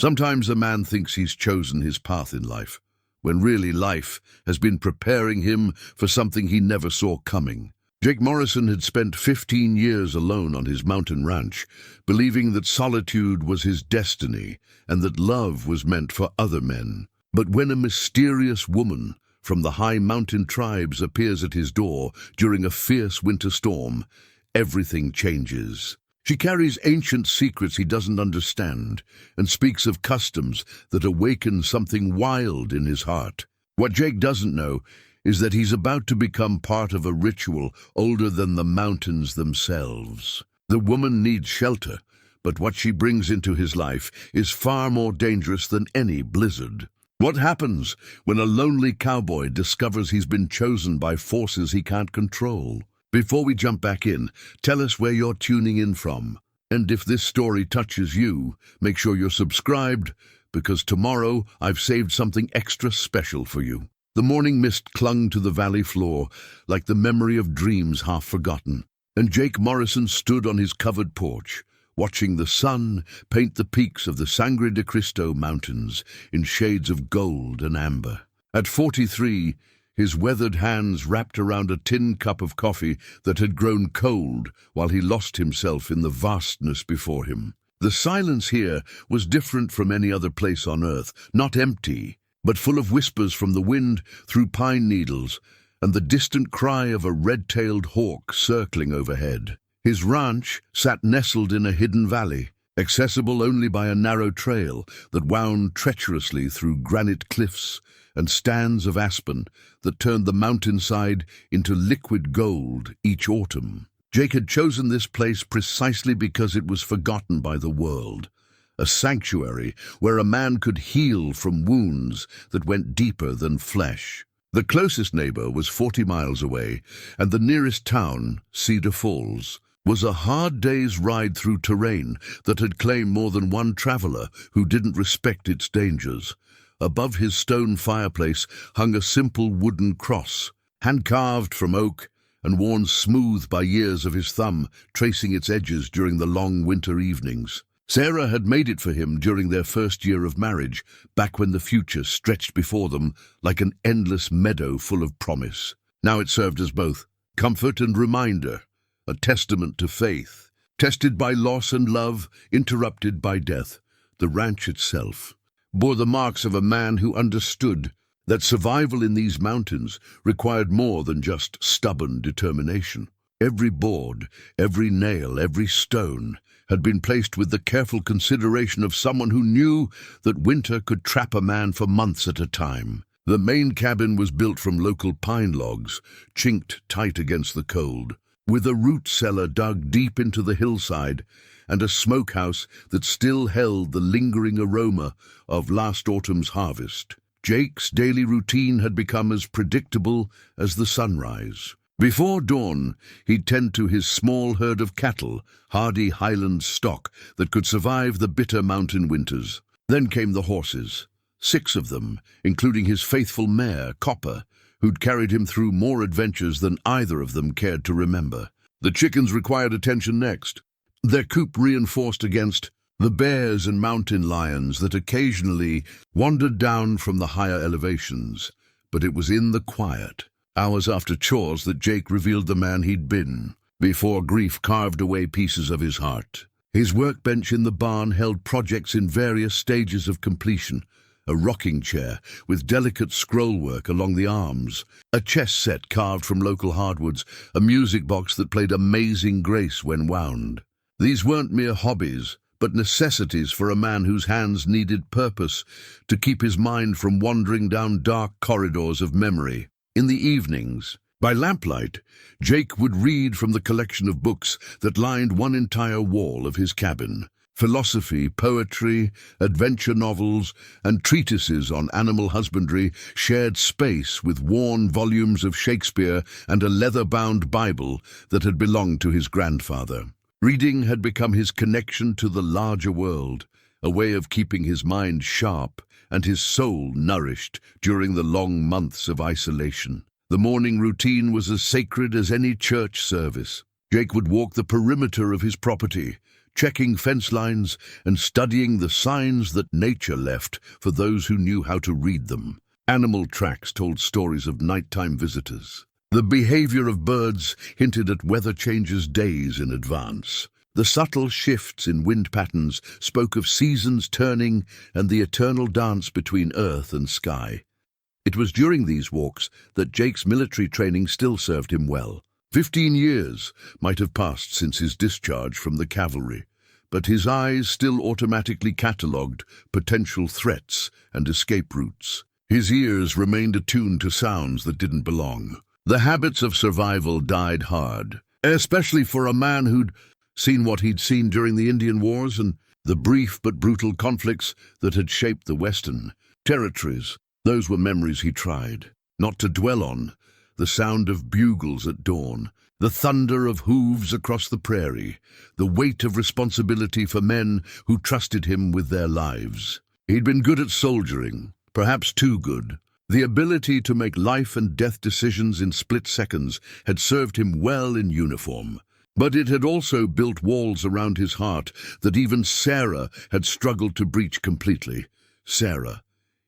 Sometimes a man thinks he's chosen his path in life, when really life has been preparing him for something he never saw coming. Jake Morrison had spent 15 years alone on his mountain ranch, believing that solitude was his destiny and that love was meant for other men. But when a mysterious woman from the high mountain tribes appears at his door during a fierce winter storm, everything changes. She carries ancient secrets he doesn't understand and speaks of customs that awaken something wild in his heart. What Jake doesn't know is that he's about to become part of a ritual older than the mountains themselves. The woman needs shelter, but what she brings into his life is far more dangerous than any blizzard. What happens when a lonely cowboy discovers he's been chosen by forces he can't control? Before we jump back in, tell us where you're tuning in from. And if this story touches you, make sure you're subscribed, because tomorrow I've saved something extra special for you. The morning mist clung to the valley floor like the memory of dreams half forgotten, and Jake Morrison stood on his covered porch, watching the sun paint the peaks of the Sangre de Cristo Mountains in shades of gold and amber. At 43, his weathered hands wrapped around a tin cup of coffee that had grown cold while he lost himself in the vastness before him. The silence here was different from any other place on earth, not empty, but full of whispers from the wind through pine needles and the distant cry of a red-tailed hawk circling overhead. His ranch sat nestled in a hidden valley, accessible only by a narrow trail that wound treacherously through granite cliffs and stands of aspen that turned the mountainside into liquid gold each autumn. Jake had chosen this place precisely because it was forgotten by the world, a sanctuary where a man could heal from wounds that went deeper than flesh. The closest neighbor was 40 miles away, and the nearest town, Cedar Falls, was a hard day's ride through terrain that had claimed more than one traveler who didn't respect its dangers. Above his stone fireplace hung a simple wooden cross, hand-carved from oak and worn smooth by years of his thumb, tracing its edges during the long winter evenings. Sarah had made it for him during their first year of marriage, back when the future stretched before them like an endless meadow full of promise. Now it served as both comfort and reminder, a testament to faith, tested by loss and love, interrupted by death. The ranch itself bore the marks of a man who understood that survival in these mountains required more than just stubborn determination. Every board, every nail, every stone had been placed with the careful consideration of someone who knew that winter could trap a man for months at a time. The main cabin was built from local pine logs, chinked tight against the cold, with a root cellar dug deep into the hillside and a smokehouse that still held the lingering aroma of last autumn's harvest. Jake's daily routine had become as predictable as the sunrise. Before dawn, he'd tend to his small herd of cattle, hardy highland stock that could survive the bitter mountain winters. Then came the horses, 6 of them, including his faithful mare, Copper, who'd carried him through more adventures than either of them cared to remember. The chickens required attention next, their coop reinforced against the bears and mountain lions that occasionally wandered down from the higher elevations. But it was in the quiet, hours after chores, that Jake revealed the man he'd been, before grief carved away pieces of his heart. His workbench in the barn held projects in various stages of completion: a rocking chair with delicate scrollwork along the arms, a chess set carved from local hardwoods, a music box that played amazing grace when wound. These weren't mere hobbies, but necessities for a man whose hands needed purpose to keep his mind from wandering down dark corridors of memory. In the evenings, by lamplight, Jake would read from the collection of books that lined one entire wall of his cabin. Philosophy, poetry, adventure novels, and treatises on animal husbandry shared space with worn volumes of Shakespeare and a leather-bound Bible that had belonged to his grandfather. Reading had become his connection to the larger world, a way of keeping his mind sharp and his soul nourished during the long months of isolation. The morning routine was as sacred as any church service. Jake would walk the perimeter of his property, checking fence lines and studying the signs that nature left for those who knew how to read them. Animal tracks told stories of nighttime visitors. The behavior of birds hinted at weather changes days in advance. The subtle shifts in wind patterns spoke of seasons turning and the eternal dance between earth and sky. It was during these walks that Jake's military training still served him well. 15 years might have passed since his discharge from the cavalry, but his eyes still automatically catalogued potential threats and escape routes. His ears remained attuned to sounds that didn't belong. The habits of survival died hard, especially for a man who'd seen what he'd seen during the Indian Wars and the brief but brutal conflicts that had shaped the Western territories. Those were memories he tried not to dwell on. The sound of bugles at dawn, the thunder of hooves across the prairie, the weight of responsibility for men who trusted him with their lives. He'd been good at soldiering, perhaps too good. The ability to make life and death decisions in split seconds had served him well in uniform. But it had also built walls around his heart that even Sarah had struggled to breach completely. Sarah.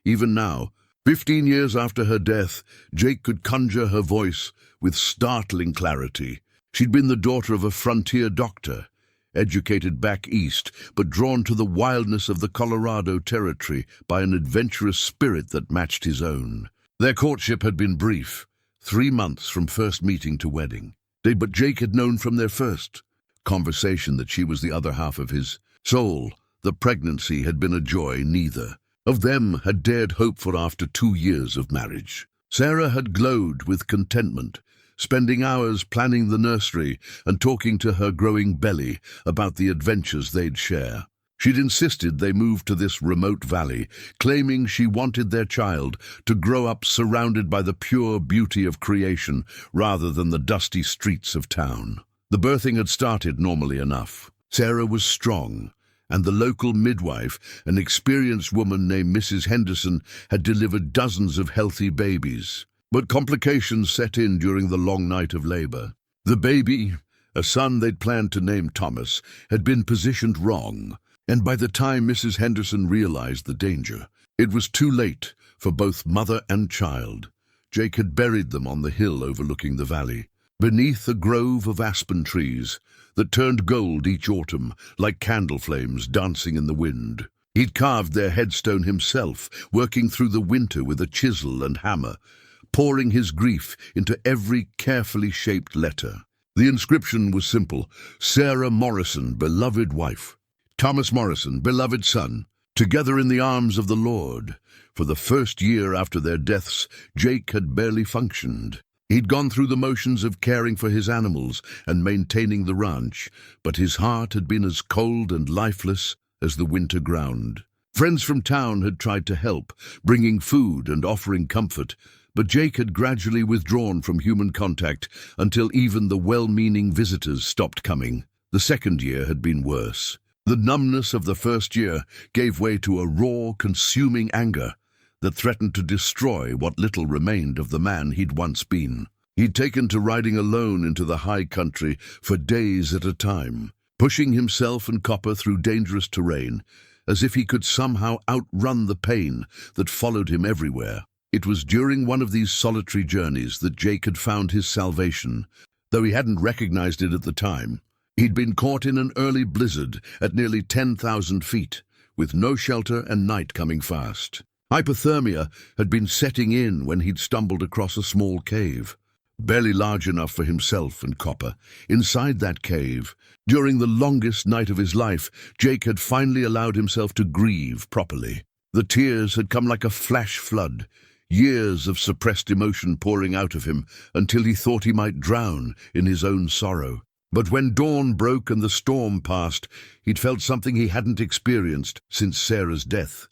Even now, 15 years after her death, Jake could conjure her voice with startling clarity. She'd been the daughter of a frontier doctor, educated back east, but drawn to the wildness of the Colorado Territory by an adventurous spirit that matched his own. Their courtship had been brief, 3 months from first meeting to wedding. But Jake had known from their first conversation that she was the other half of his soul. The pregnancy had been a joy neither of them had dared hope for after 2 years of marriage. Sarah had glowed with contentment, spending hours planning the nursery and talking to her growing belly about the adventures they'd share. She'd insisted they move to this remote valley, claiming she wanted their child to grow up surrounded by the pure beauty of creation rather than the dusty streets of town. The birthing had started normally enough. Sarah was strong, and the local midwife, an experienced woman named Mrs. Henderson, had delivered dozens of healthy babies. But complications set in during the long night of labor. The baby, a son they'd planned to name Thomas, had been positioned wrong, and by the time Mrs. Henderson realized the danger, it was too late for both mother and child. Jake had buried them on the hill overlooking the valley, beneath a grove of aspen trees that turned gold each autumn, like candle flames dancing in the wind. He'd carved their headstone himself, working through the winter with a chisel and hammer, pouring his grief into every carefully shaped letter. The inscription was simple: Sarah Morrison, beloved wife. Thomas Morrison, beloved son, together in the arms of the Lord. For the first year after their deaths, Jake had barely functioned. He'd gone through the motions of caring for his animals and maintaining the ranch, but his heart had been as cold and lifeless as the winter ground. Friends from town had tried to help, bringing food and offering comfort, but Jake had gradually withdrawn from human contact until even the well-meaning visitors stopped coming. The second year had been worse. The numbness of the first year gave way to a raw, consuming anger that threatened to destroy what little remained of the man he'd once been. He'd taken to riding alone into the high country for days at a time, pushing himself and Copper through dangerous terrain, as if he could somehow outrun the pain that followed him everywhere. It was during one of these solitary journeys that Jake had found his salvation, though he hadn't recognized it at the time. He'd been caught in an early blizzard at nearly 10,000 feet, with no shelter and night coming fast. Hypothermia had been setting in when he'd stumbled across a small cave, barely large enough for himself and Copper. Inside that cave, during the longest night of his life, Jake had finally allowed himself to grieve properly. The tears had come like a flash flood, years of suppressed emotion pouring out of him until he thought he might drown in his own sorrow. But when dawn broke and the storm passed, he'd felt something he hadn't experienced since Sarah's death: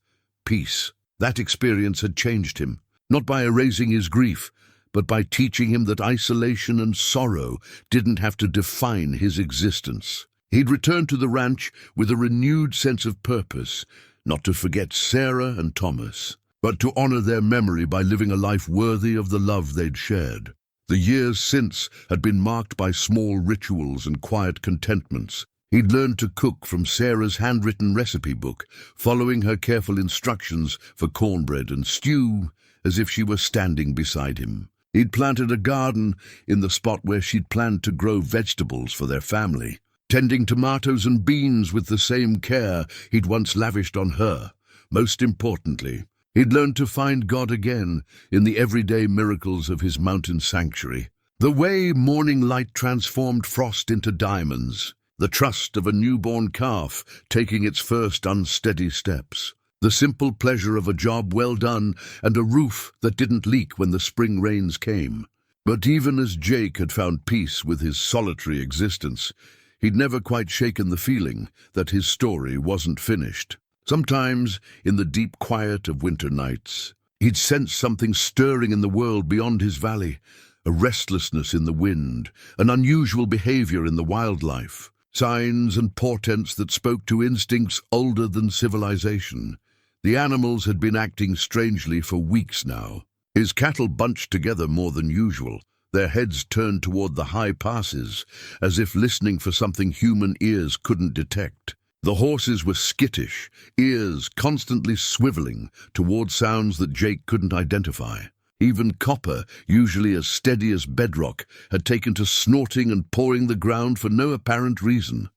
peace. That experience had changed him, not by erasing his grief, but by teaching him that isolation and sorrow didn't have to define his existence. He'd returned to the ranch with a renewed sense of purpose, not to forget Sarah and Thomas, but to honor their memory by living a life worthy of the love they'd shared. The years since had been marked by small rituals and quiet contentments. He'd learned to cook from Sarah's handwritten recipe book, following her careful instructions for cornbread and stew as if she were standing beside him. He'd planted a garden in the spot where she'd planned to grow vegetables for their family, tending tomatoes and beans with the same care he'd once lavished on her. Most importantly, he'd learned to find God again in the everyday miracles of his mountain sanctuary. The way morning light transformed frost into diamonds, the trust of a newborn calf taking its first unsteady steps, the simple pleasure of a job well done and a roof that didn't leak when the spring rains came. But even as Jake had found peace with his solitary existence, he'd never quite shaken the feeling that his story wasn't finished. Sometimes, in the deep quiet of winter nights, he'd sense something stirring in the world beyond his valley, a restlessness in the wind, an unusual behavior in the wildlife, signs and portents that spoke to instincts older than civilization. The animals had been acting strangely for weeks now. His cattle bunched together more than usual, their heads turned toward the high passes, as if listening for something human ears couldn't detect. The horses were skittish, ears constantly swiveling toward sounds that Jake couldn't identify. Even Copper, usually as steady as bedrock, had taken to snorting and pawing the ground for no apparent reason.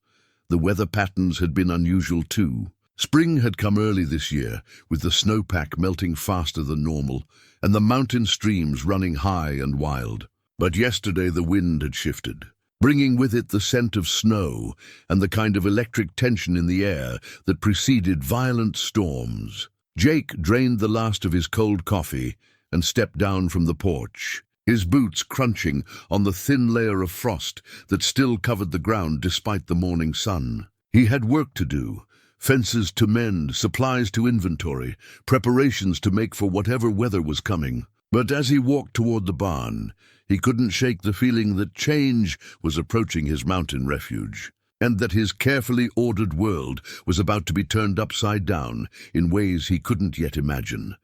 The weather patterns had been unusual too. Spring had come early this year, with the snowpack melting faster than normal, and the mountain streams running high and wild. But yesterday the wind had shifted, bringing with it the scent of snow and the kind of electric tension in the air that preceded violent storms. Jake drained the last of his cold coffee and stepped down from the porch, his boots crunching on the thin layer of frost that still covered the ground despite the morning sun. He had work to do, fences to mend, supplies to inventory, preparations to make for whatever weather was coming. But as he walked toward the barn, he couldn't shake the feeling that change was approaching his mountain refuge, and that his carefully ordered world was about to be turned upside down in ways he couldn't yet imagine.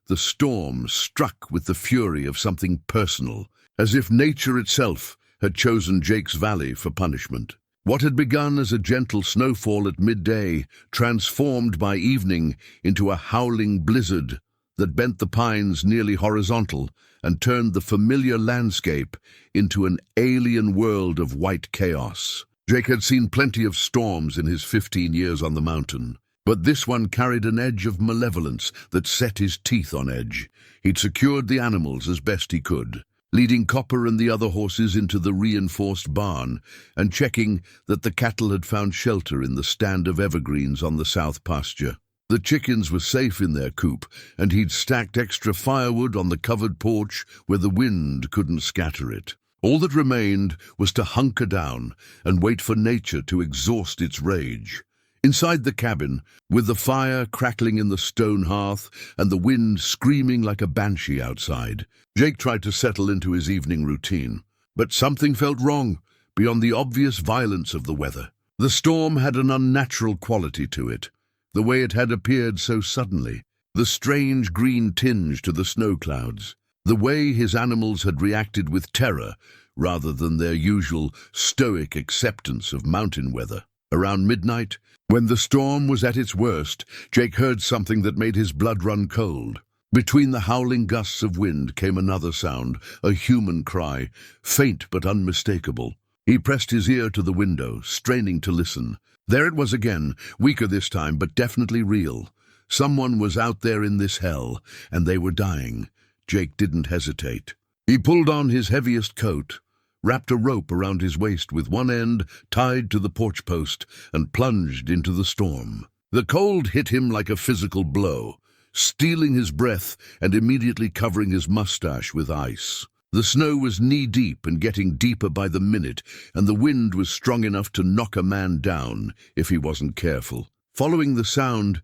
The storm struck with the fury of something personal, as if nature itself had chosen Jake's valley for punishment. What had begun as a gentle snowfall at midday transformed by evening into a howling blizzard that bent the pines nearly horizontal and turned the familiar landscape into an alien world of white chaos. Jake had seen plenty of storms in his 15 years on the mountain, but this one carried an edge of malevolence that set his teeth on edge. He'd secured the animals as best he could, leading Copper and the other horses into the reinforced barn and checking that the cattle had found shelter in the stand of evergreens on the south pasture. The chickens were safe in their coop, and he'd stacked extra firewood on the covered porch where the wind couldn't scatter it. All that remained was to hunker down and wait for nature to exhaust its rage. Inside the cabin, with the fire crackling in the stone hearth and the wind screaming like a banshee outside, Jake tried to settle into his evening routine. But something felt wrong, beyond the obvious violence of the weather. The storm had an unnatural quality to it, the way it had appeared so suddenly, the strange green tinge to the snow clouds, the way his animals had reacted with terror rather than their usual stoic acceptance of mountain weather. Around midnight, when the storm was at its worst, Jake heard something that made his blood run cold. Between the howling gusts of wind came another sound, a human cry, faint but unmistakable. He pressed his ear to the window, straining to listen. There it was again, weaker this time, but definitely real. Someone was out there in this hell, and they were dying. Jake didn't hesitate. He pulled on his heaviest coat, wrapped a rope around his waist with one end tied to the porch post, and plunged into the storm. The cold hit him like a physical blow, stealing his breath and immediately covering his mustache with ice. The snow was knee-deep and getting deeper by the minute, and the wind was strong enough to knock a man down if he wasn't careful. Following the sound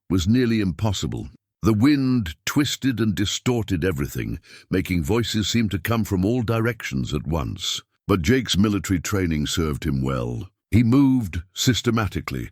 was nearly impossible. The wind twisted and distorted everything, making voices seem to come from all directions at once. But Jake's military training served him well. He moved systematically,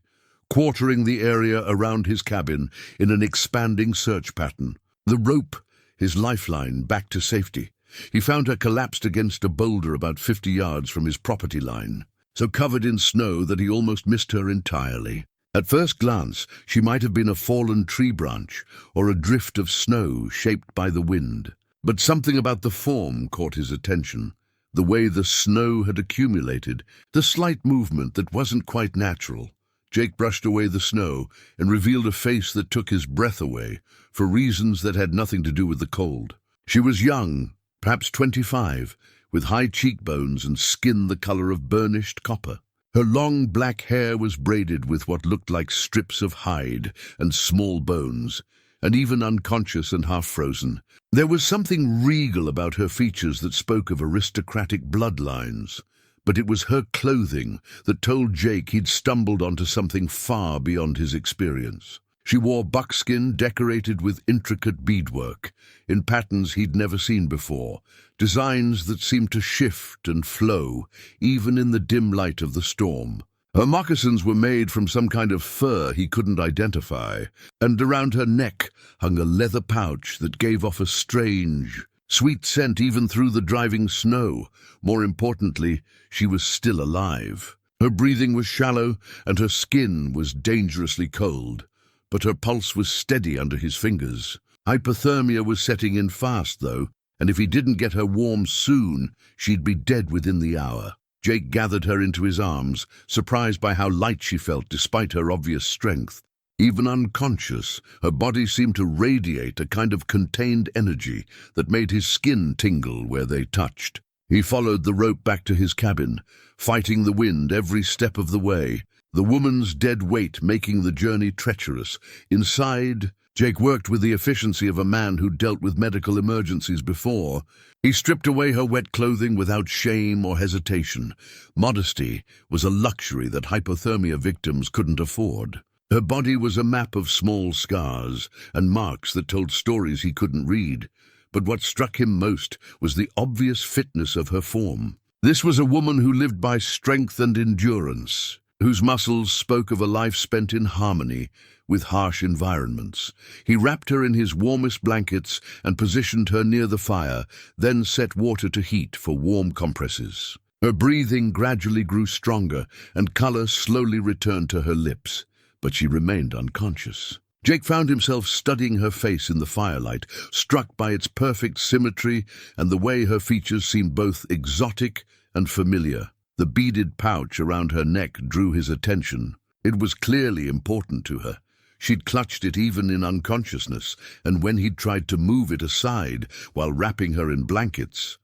quartering the area around his cabin in an expanding search pattern. The rope, his lifeline, back to safety. He found her collapsed against a boulder about 50 yards from his property line. so covered in snow that he almost missed her entirely. At first glance, she might have been a fallen tree branch or a drift of snow shaped by the wind. But something about the form caught his attention. The way the snow had accumulated, the slight movement that wasn't quite natural. Jake brushed away the snow and revealed a face that took his breath away, for reasons that had nothing to do with the cold. She was young, perhaps 25, with high cheekbones and skin the color of burnished copper. Her long black hair was braided with what looked like strips of hide and small bones, and even unconscious and half-frozen. There was something regal about her features that spoke of aristocratic bloodlines, but it was her clothing that told Jake he'd stumbled onto something far beyond his experience. She wore buckskin decorated with intricate beadwork, in patterns he'd never seen before, designs that seemed to shift and flow, even in the dim light of the storm. Her moccasins were made from some kind of fur he couldn't identify, and around her neck hung a leather pouch that gave off a strange, sweet scent even through the driving snow. More importantly, she was still alive. Her breathing was shallow, and her skin was dangerously cold, but her pulse was steady under his fingers. Hypothermia was setting in fast, though, and if he didn't get her warm soon, she'd be dead within the hour. Jake gathered her into his arms, surprised by how light she felt despite her obvious strength. Even unconscious, her body seemed to radiate a kind of contained energy that made his skin tingle where they touched. He followed the rope back to his cabin, fighting the wind every step of the way, the woman's dead weight making the journey treacherous. Inside, Jake worked with the efficiency of a man who'd dealt with medical emergencies before. He stripped away her wet clothing without shame or hesitation. Modesty was a luxury that hypothermia victims couldn't afford. Her body was a map of small scars and marks that told stories he couldn't read. But what struck him most was the obvious fitness of her form. This was a woman who lived by strength and endurance, whose muscles spoke of a life spent in harmony with harsh environments. He wrapped her in his warmest blankets and positioned her near the fire, then set water to heat for warm compresses. Her breathing gradually grew stronger, and color slowly returned to her lips, but she remained unconscious. Jake found himself studying her face in the firelight, struck by its perfect symmetry and the way her features seemed both exotic and familiar. The beaded pouch around her neck drew his attention. It was clearly important to her. She'd clutched it even in unconsciousness, and when he'd tried to move it aside while wrapping her in blankets,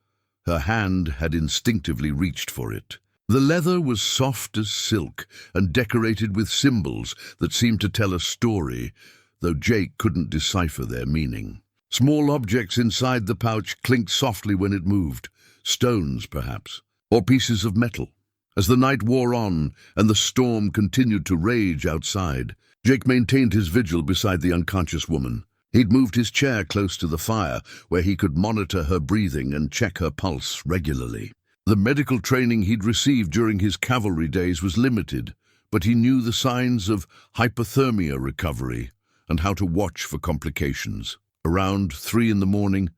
her hand had instinctively reached for it. The leather was soft as silk and decorated with symbols that seemed to tell a story, though Jake couldn't decipher their meaning. Small objects inside the pouch clinked softly when it moved, stones perhaps, or pieces of metal. As the night wore on and the storm continued to rage outside, Jake maintained his vigil beside the unconscious woman. He'd moved his chair close to the fire, where he could monitor her breathing and check her pulse regularly. The medical training he'd received during his cavalry days was limited, but he knew the signs of hypothermia recovery and how to watch for complications. Around 3 in the morning,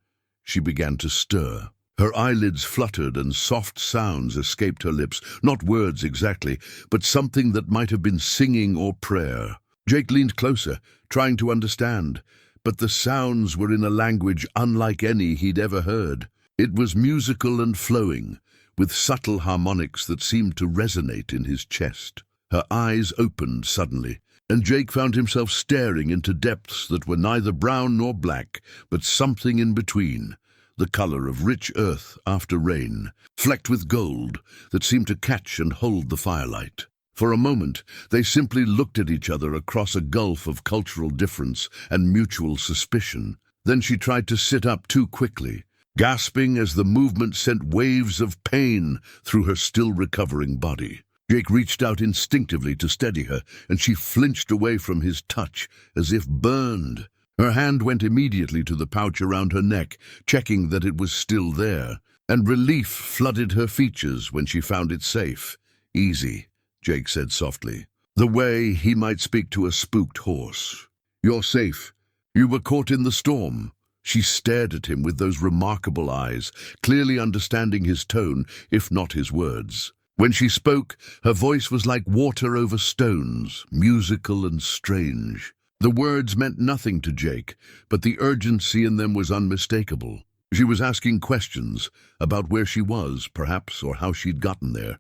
she began to stir. Her eyelids fluttered and soft sounds escaped her lips, not words exactly, but something that might have been singing or prayer. Jake leaned closer, trying to understand, but the sounds were in a language unlike any he'd ever heard. It was musical and flowing, with subtle harmonics that seemed to resonate in his chest. Her eyes opened suddenly, and Jake found himself staring into depths that were neither brown nor black, but something in between, the color of rich earth after rain, flecked with gold that seemed to catch and hold the firelight. For a moment, they simply looked at each other across a gulf of cultural difference and mutual suspicion. Then she tried to sit up too quickly, gasping as the movement sent waves of pain through her still recovering body. Jake reached out instinctively to steady her, and she flinched away from his touch, as if burned. Her hand went immediately to the pouch around her neck, checking that it was still there, and relief flooded her features when she found it safe. "Easy," Jake said softly, the way he might speak to a spooked horse. "You're safe. You were caught in the storm." She stared at him with those remarkable eyes, clearly understanding his tone, if not his words. When she spoke, her voice was like water over stones, musical and strange. The words meant nothing to Jake, but the urgency in them was unmistakable. She was asking questions about where she was, perhaps, or how she'd gotten there.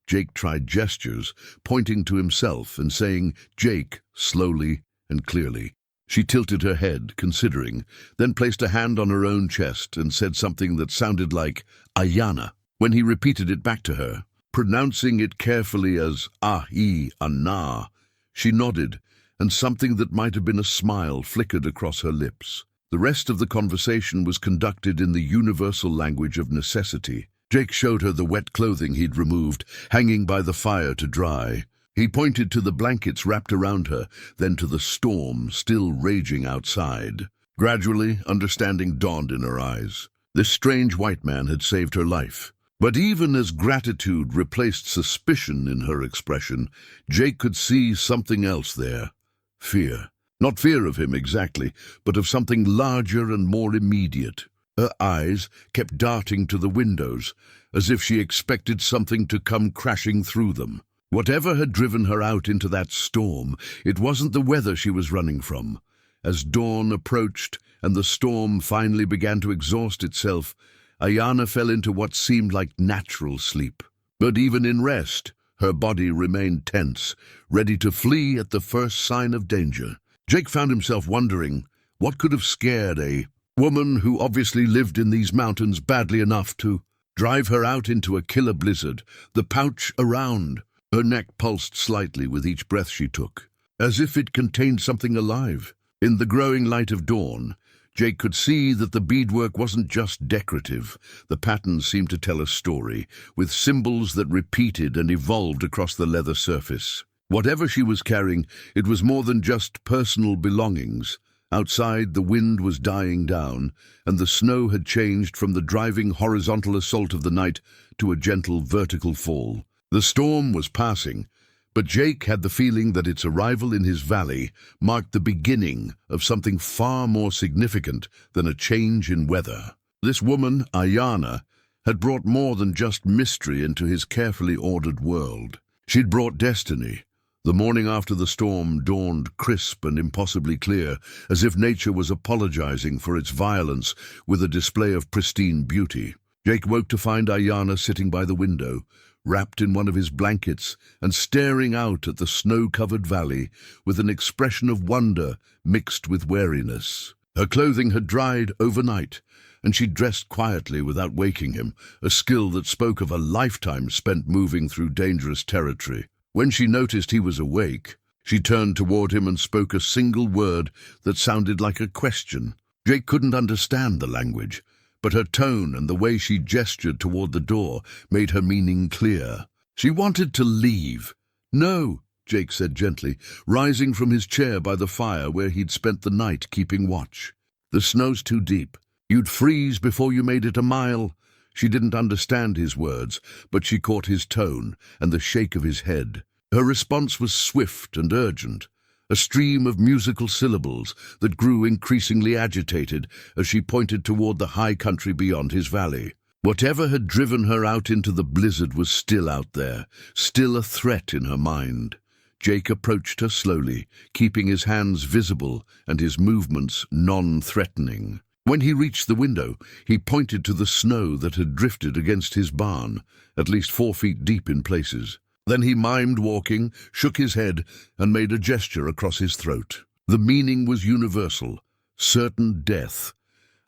Jake tried gestures, pointing to himself and saying, "Jake," slowly and clearly. She tilted her head, considering, then placed a hand on her own chest and said something that sounded like Ayana. When he repeated it back to her, pronouncing it carefully as Ah-I-Ana, she nodded, and something that might have been a smile flickered across her lips. The rest of the conversation was conducted in the universal language of necessity. Jake showed her the wet clothing he'd removed, hanging by the fire to dry. He pointed to the blankets wrapped around her, then to the storm still raging outside. Gradually, understanding dawned in her eyes. This strange white man had saved her life. But even as gratitude replaced suspicion in her expression, Jake could see something else there. Fear. Not fear of him exactly, but of something larger and more immediate. Her eyes kept darting to the windows, as if she expected something to come crashing through them. Whatever had driven her out into that storm, it wasn't the weather she was running from. As dawn approached and the storm finally began to exhaust itself, Ayana fell into what seemed like natural sleep. But even in rest, her body remained tense, ready to flee at the first sign of danger. Jake found himself wondering what could have scared a woman who obviously lived in these mountains badly enough to drive her out into a killer blizzard. The pouch around her neck pulsed slightly with each breath she took, as if it contained something alive. In the growing light of dawn, Jake could see that the beadwork wasn't just decorative. The patterns seemed to tell a story, with symbols that repeated and evolved across the leather surface. Whatever she was carrying, it was more than just personal belongings. Outside, the wind was dying down, and the snow had changed from the driving horizontal assault of the night to a gentle vertical fall. The storm was passing, but Jake had the feeling that its arrival in his valley marked the beginning of something far more significant than a change in weather. This woman, Ayana, had brought more than just mystery into his carefully ordered world. She'd brought destiny. The morning after the storm dawned crisp and impossibly clear, as if nature was apologizing for its violence with a display of pristine beauty. Jake woke to find Ayana sitting by the window, wrapped in one of his blankets and staring out at the snow-covered valley with an expression of wonder mixed with wariness. Her clothing had dried overnight, and she dressed quietly without waking him, a skill that spoke of a lifetime spent moving through dangerous territory. When she noticed he was awake, she turned toward him and spoke a single word that sounded like a question. Jake couldn't understand the language, but her tone and the way she gestured toward the door made her meaning clear. She wanted to leave. "No," Jake said gently, rising from his chair by the fire where he'd spent the night keeping watch. "The snow's too deep. You'd freeze before you made it a mile." She didn't understand his words, but she caught his tone and the shake of his head. Her response was swift and urgent, a stream of musical syllables that grew increasingly agitated as she pointed toward the high country beyond his valley. Whatever had driven her out into the blizzard was still out there, still a threat in her mind. Jake approached her slowly, keeping his hands visible and his movements non-threatening. When he reached the window, he pointed to the snow that had drifted against his barn, at least 4 feet deep in places. Then he mimed walking, shook his head, and made a gesture across his throat. The meaning was universal: certain death.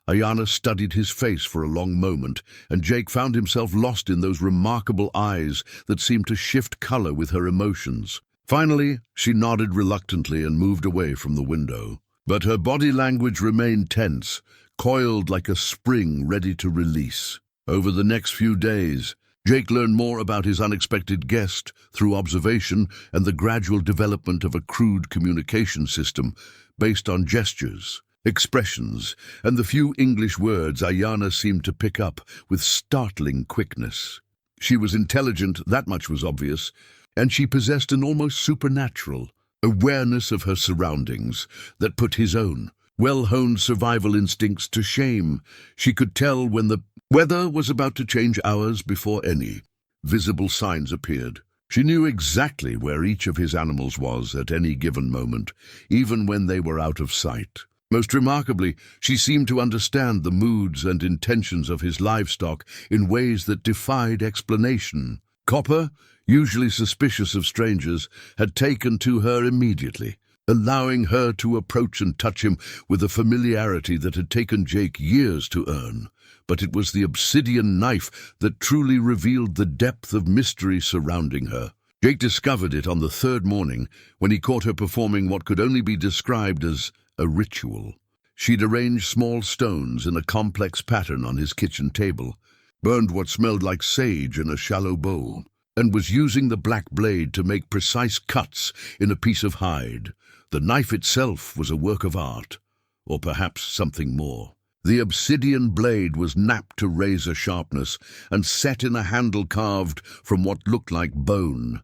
Ayana studied his face for a long moment, and Jake found himself lost in those remarkable eyes that seemed to shift color with her emotions. Finally, she nodded reluctantly and moved away from the window. But her body language remained tense, coiled like a spring ready to release. Over the next few days, Jake learned more about his unexpected guest through observation and the gradual development of a crude communication system based on gestures, expressions, and the few English words Ayana seemed to pick up with startling quickness. She was intelligent, that much was obvious, and she possessed an almost supernatural awareness of her surroundings that put his own well-honed survival instincts to shame. She could tell when the weather was about to change hours before any visible signs appeared. She knew exactly where each of his animals was at any given moment, even when they were out of sight. Most remarkably, she seemed to understand the moods and intentions of his livestock in ways that defied explanation. Copper, usually suspicious of strangers, had taken to her immediately, allowing her to approach and touch him with a familiarity that had taken Jake years to earn. But it was the obsidian knife that truly revealed the depth of mystery surrounding her. Jake discovered it on the third morning when he caught her performing what could only be described as a ritual. She'd arranged small stones in a complex pattern on his kitchen table, burned what smelled like sage in a shallow bowl, and was using the black blade to make precise cuts in a piece of hide. The knife itself was a work of art, or perhaps something more. The obsidian blade was knapped to razor sharpness and set in a handle carved from what looked like bone,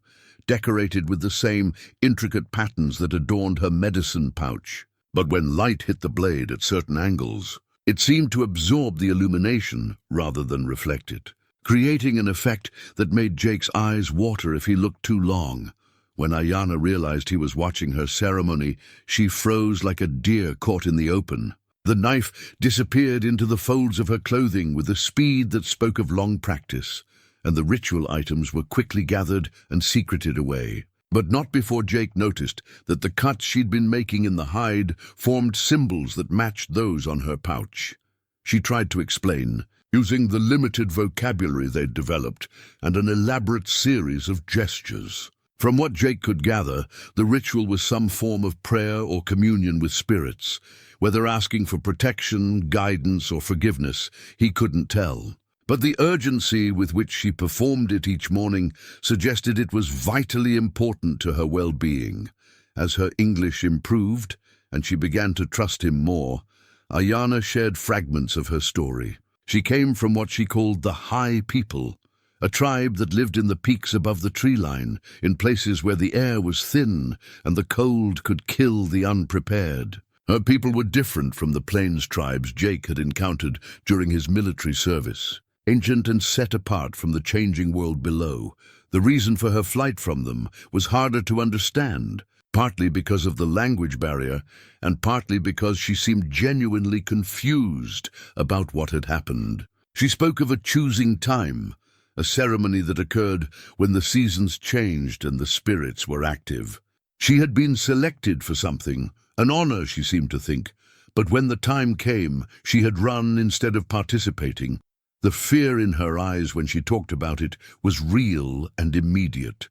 decorated with the same intricate patterns that adorned her medicine pouch. But when light hit the blade at certain angles, it seemed to absorb the illumination rather than reflect it, creating an effect that made Jake's eyes water if he looked too long. When Ayana realized he was watching her ceremony, she froze like a deer caught in the open. The knife disappeared into the folds of her clothing with a speed that spoke of long practice, and the ritual items were quickly gathered and secreted away. But not before Jake noticed that the cuts she'd been making in the hide formed symbols that matched those on her pouch. She tried to explain, using the limited vocabulary they'd developed and an elaborate series of gestures. From what Jake could gather, the ritual was some form of prayer or communion with spirits. Whether asking for protection, guidance, or forgiveness, he couldn't tell. But the urgency with which she performed it each morning suggested it was vitally important to her well-being. As her English improved, and she began to trust him more, Ayana shared fragments of her story. She came from what she called the High People, a tribe that lived in the peaks above the tree line, in places where the air was thin and the cold could kill the unprepared. Her people were different from the plains tribes Jake had encountered during his military service. Ancient and set apart from the changing world below, the reason for her flight from them was harder to understand, partly because of the language barrier, and partly because she seemed genuinely confused about what had happened. She spoke of a choosing time, a ceremony that occurred when the seasons changed and the spirits were active. She had been selected for something, an honor, she seemed to think, but when the time came, she had run instead of participating. The fear in her eyes when she talked about it was real and immediate.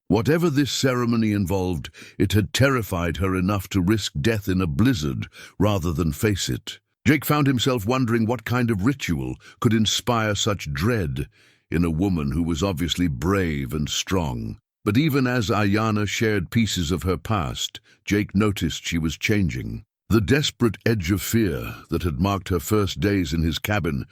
Whatever this ceremony involved, it had terrified her enough to risk death in a blizzard rather than face it. Jake found himself wondering what kind of ritual could inspire such dread in a woman who was obviously brave and strong. But even as Ayana shared pieces of her past, Jake noticed she was changing. The desperate edge of fear that had marked her first days in his cabin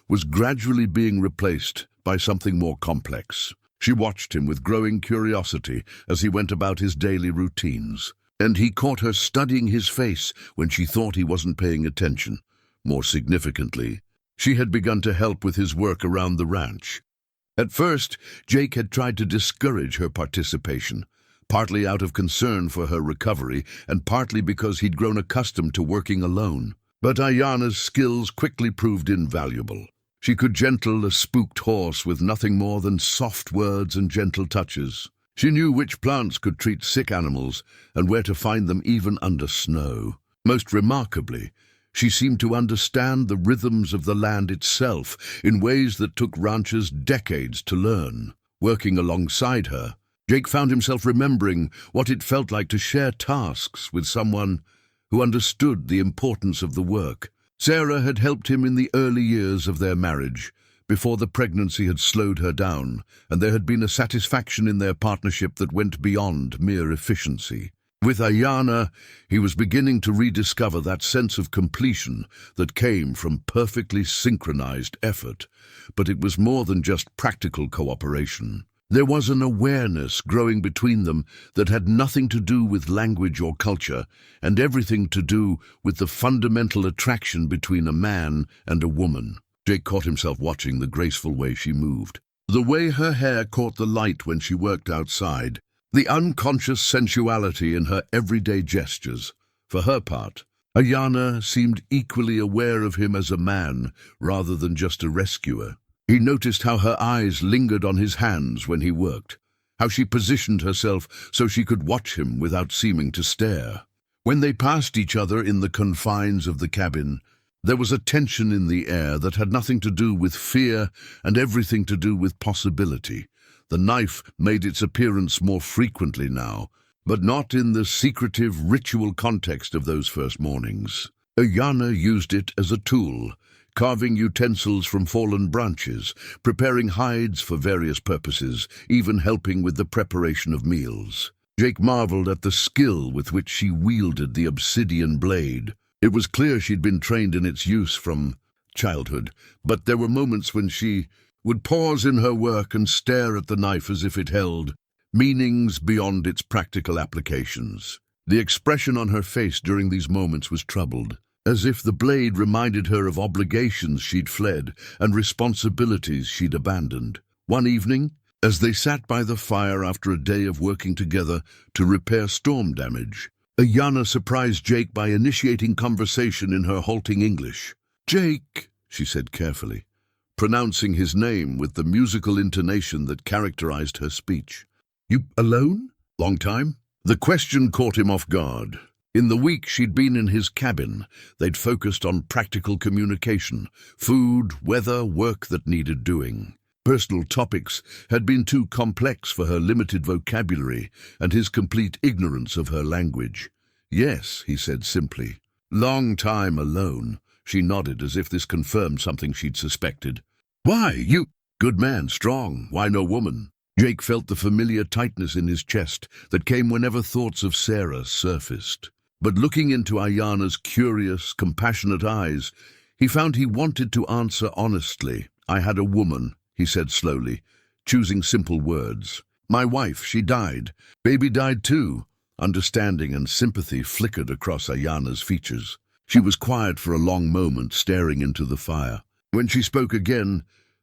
was gradually being replaced by something more complex. She watched him with growing curiosity as he went about his daily routines, and he caught her studying his face when she thought he wasn't paying attention. More significantly, she had begun to help with his work around the ranch. At first, Jake had tried to discourage her participation, partly out of concern for her recovery and partly because he'd grown accustomed to working alone. But Ayana's skills quickly proved invaluable. She could gentle a spooked horse with nothing more than soft words and gentle touches. She knew which plants could treat sick animals and where to find them even under snow. Most remarkably, she seemed to understand the rhythms of the land itself in ways that took ranchers decades to learn. Working alongside her, Jake found himself remembering what it felt like to share tasks with someone who understood the importance of the work. Sarah had helped him in the early years of their marriage, before the pregnancy had slowed her down, and there had been a satisfaction in their partnership that went beyond mere efficiency. With Ayana, he was beginning to rediscover that sense of completion that came from perfectly synchronized effort, but it was more than just practical cooperation. There was an awareness growing between them that had nothing to do with language or culture, and everything to do with the fundamental attraction between a man and a woman. Jake caught himself watching the graceful way she moved, The way her hair caught the light when she worked outside, the unconscious sensuality in her everyday gestures. For her part, Ayana seemed equally aware of him as a man rather than just a rescuer. He noticed how her eyes lingered on his hands when he worked, how she positioned herself so she could watch him without seeming to stare. When they passed each other in the confines of the cabin, there was a tension in the air that had nothing to do with fear and everything to do with possibility. The knife made its appearance more frequently now, but not in the secretive ritual context of those first mornings. Ayana used it as a tool, carving utensils from fallen branches, preparing hides for various purposes, even helping with the preparation of meals. Jake marveled at the skill with which she wielded the obsidian blade. It was clear she'd been trained in its use from childhood, but there were moments when she would pause in her work and stare at the knife as if it held meanings beyond its practical applications. The expression on her face during these moments was troubled, as if the blade reminded her of obligations she'd fled and responsibilities she'd abandoned. One evening, as they sat by the fire after a day of working together to repair storm damage, Ayana surprised Jake by initiating conversation in her halting English. "Jake," she said carefully, pronouncing his name with the musical intonation that characterized her speech. "You alone? Long time?" The question caught him off guard. In the week she'd been in his cabin, they'd focused on practical communication, food, weather, work that needed doing. Personal topics had been too complex for her limited vocabulary and his complete ignorance of her language. "Yes," he said simply. "Long time alone." She nodded as if this confirmed something she'd suspected. "Why, you good man, strong, why no woman?" Jake felt the familiar tightness in his chest that came whenever thoughts of Sarah surfaced. But looking into Ayana's curious, compassionate eyes, he found he wanted to answer honestly. "I had a woman," he said slowly, choosing simple words. "My wife, she died. Baby died too." Understanding and sympathy flickered across Ayana's features. She was quiet for a long moment, staring into the fire. When she spoke again,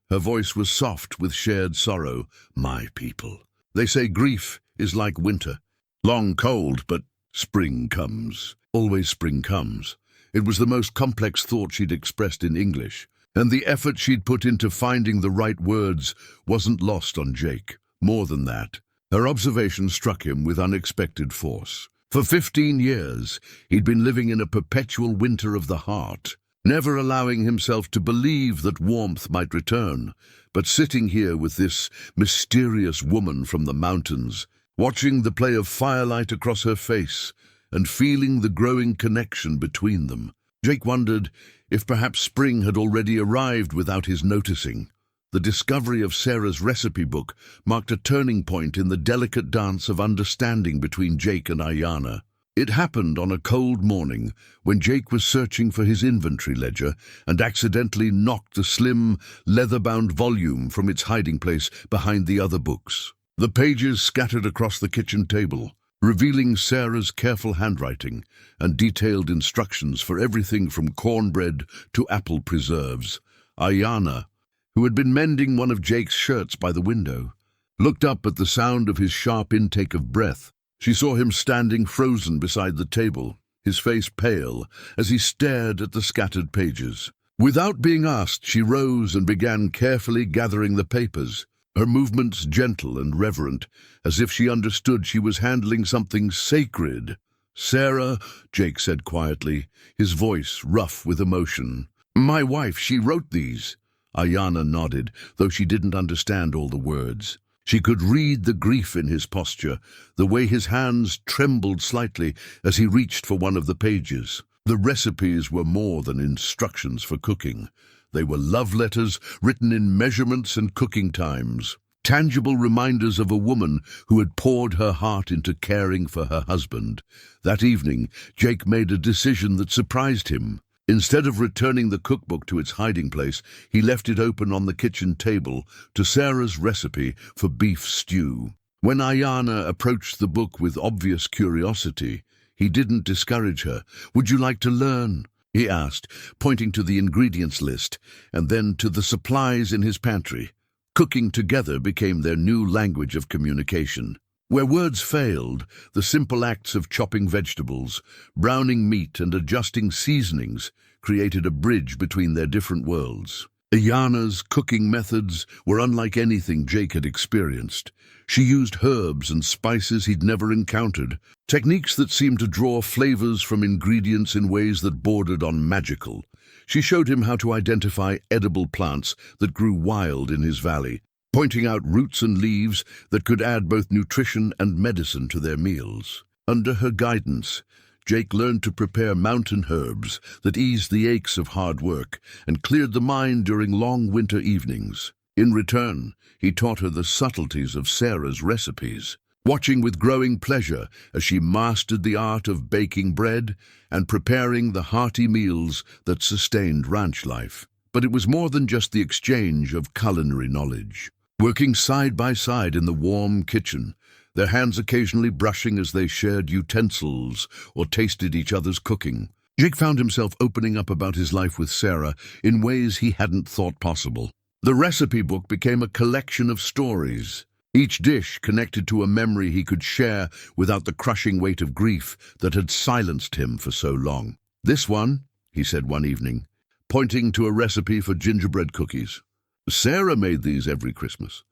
her voice was soft with shared sorrow. "My people. They say grief is like winter. Long cold, but spring comes. Always spring comes." It was the most complex thought she'd expressed in English, and the effort she'd put into finding the right words wasn't lost on Jake. More than that, her observation struck him with unexpected force. For 15 years, he'd been living in a perpetual winter of the heart, never allowing himself to believe that warmth might return, but sitting here with this mysterious woman from the mountains, watching the play of firelight across her face and feeling the growing connection between them. Jake wondered if perhaps spring had already arrived without his noticing. The discovery of Sarah's recipe book marked a turning point in the delicate dance of understanding between Jake and Ayana. It happened on a cold morning when Jake was searching for his inventory ledger and accidentally knocked the slim, leather-bound volume from its hiding place behind the other books. The pages scattered across the kitchen table, revealing Sarah's careful handwriting and detailed instructions for everything from cornbread to apple preserves. Ayana, who had been mending one of Jake's shirts by the window, looked up at the sound of his sharp intake of breath. She saw him standing frozen beside the table, his face pale, as he stared at the scattered pages. Without being asked, she rose and began carefully gathering the papers, her movements gentle and reverent, as if she understood she was handling something sacred. "Sarah," Jake said quietly, his voice rough with emotion. "My wife, she wrote these." Ayana nodded, though she didn't understand all the words. She could read the grief in his posture, the way his hands trembled slightly as he reached for one of the pages. The recipes were more than instructions for cooking. They were love letters written in measurements and cooking times, tangible reminders of a woman who had poured her heart into caring for her husband. That evening, Jake made a decision that surprised him. Instead of returning the cookbook to its hiding place, he left it open on the kitchen table to Sarah's recipe for beef stew. When Ayana approached the book with obvious curiosity, he didn't discourage her. "Would you like to learn?" he asked, pointing to the ingredients list and then to the supplies in his pantry. Cooking together became their new language of communication. Where words failed, the simple acts of chopping vegetables, browning meat, and adjusting seasonings created a bridge between their different worlds. Ayana's cooking methods were unlike anything Jake had experienced. She used herbs and spices he'd never encountered, techniques that seemed to draw flavors from ingredients in ways that bordered on magical. She showed him how to identify edible plants that grew wild in his valley, pointing out roots and leaves that could add both nutrition and medicine to their meals. Under her guidance, Jake learned to prepare mountain herbs that eased the aches of hard work and cleared the mind during long winter evenings. In return, he taught her the subtleties of Sarah's recipes, watching with growing pleasure as she mastered the art of baking bread and preparing the hearty meals that sustained ranch life. But it was more than just the exchange of culinary knowledge. Working side by side in the warm kitchen, their hands occasionally brushing as they shared utensils or tasted each other's cooking, Jake found himself opening up about his life with Sarah in ways he hadn't thought possible. The recipe book became a collection of stories, each dish connected to a memory he could share without the crushing weight of grief that had silenced him for so long. "This one," he said one evening, pointing to a recipe for gingerbread cookies. "Sarah made these every Christmas.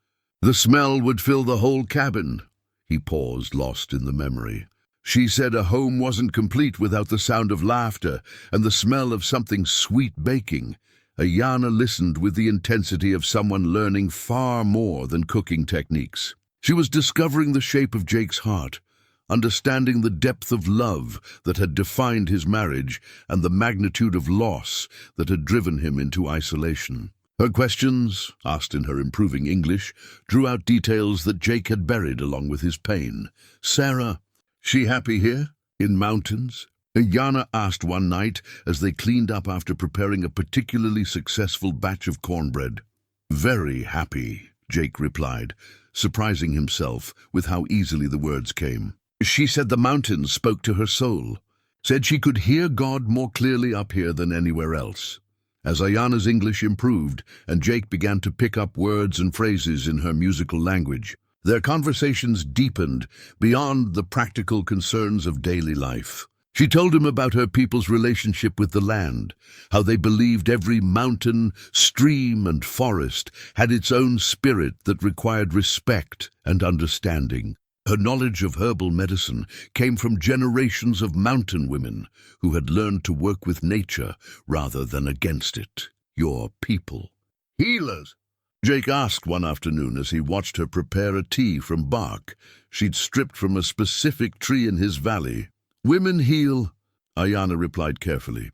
The smell would fill the whole cabin." He paused, lost in the memory. "She said a home wasn't complete without the sound of laughter and the smell of something sweet baking." Ayana listened with the intensity of someone learning far more than cooking techniques. She was discovering the shape of Jake's heart, understanding the depth of love that had defined his marriage and the magnitude of loss that had driven him into isolation. Her questions, asked in her improving English, drew out details that Jake had buried along with his pain. "Sarah, she happy here? In mountains?" Ayana asked one night as they cleaned up after preparing a particularly successful batch of cornbread. "Very happy," Jake replied, surprising himself with how easily the words came. "She said the mountains spoke to her soul, said she could hear God more clearly up here than anywhere else." As Ayana's English improved and Jake began to pick up words and phrases in her musical language, their conversations deepened beyond the practical concerns of daily life. She told him about her people's relationship with the land, how they believed every mountain, stream, and forest had its own spirit that required respect and understanding. Her knowledge of herbal medicine came from generations of mountain women who had learned to work with nature rather than against it. "Your people." "Healers?" Jake asked one afternoon as he watched her prepare a tea from bark she'd stripped from a specific tree in his valley. "Women heal," Ayana replied carefully.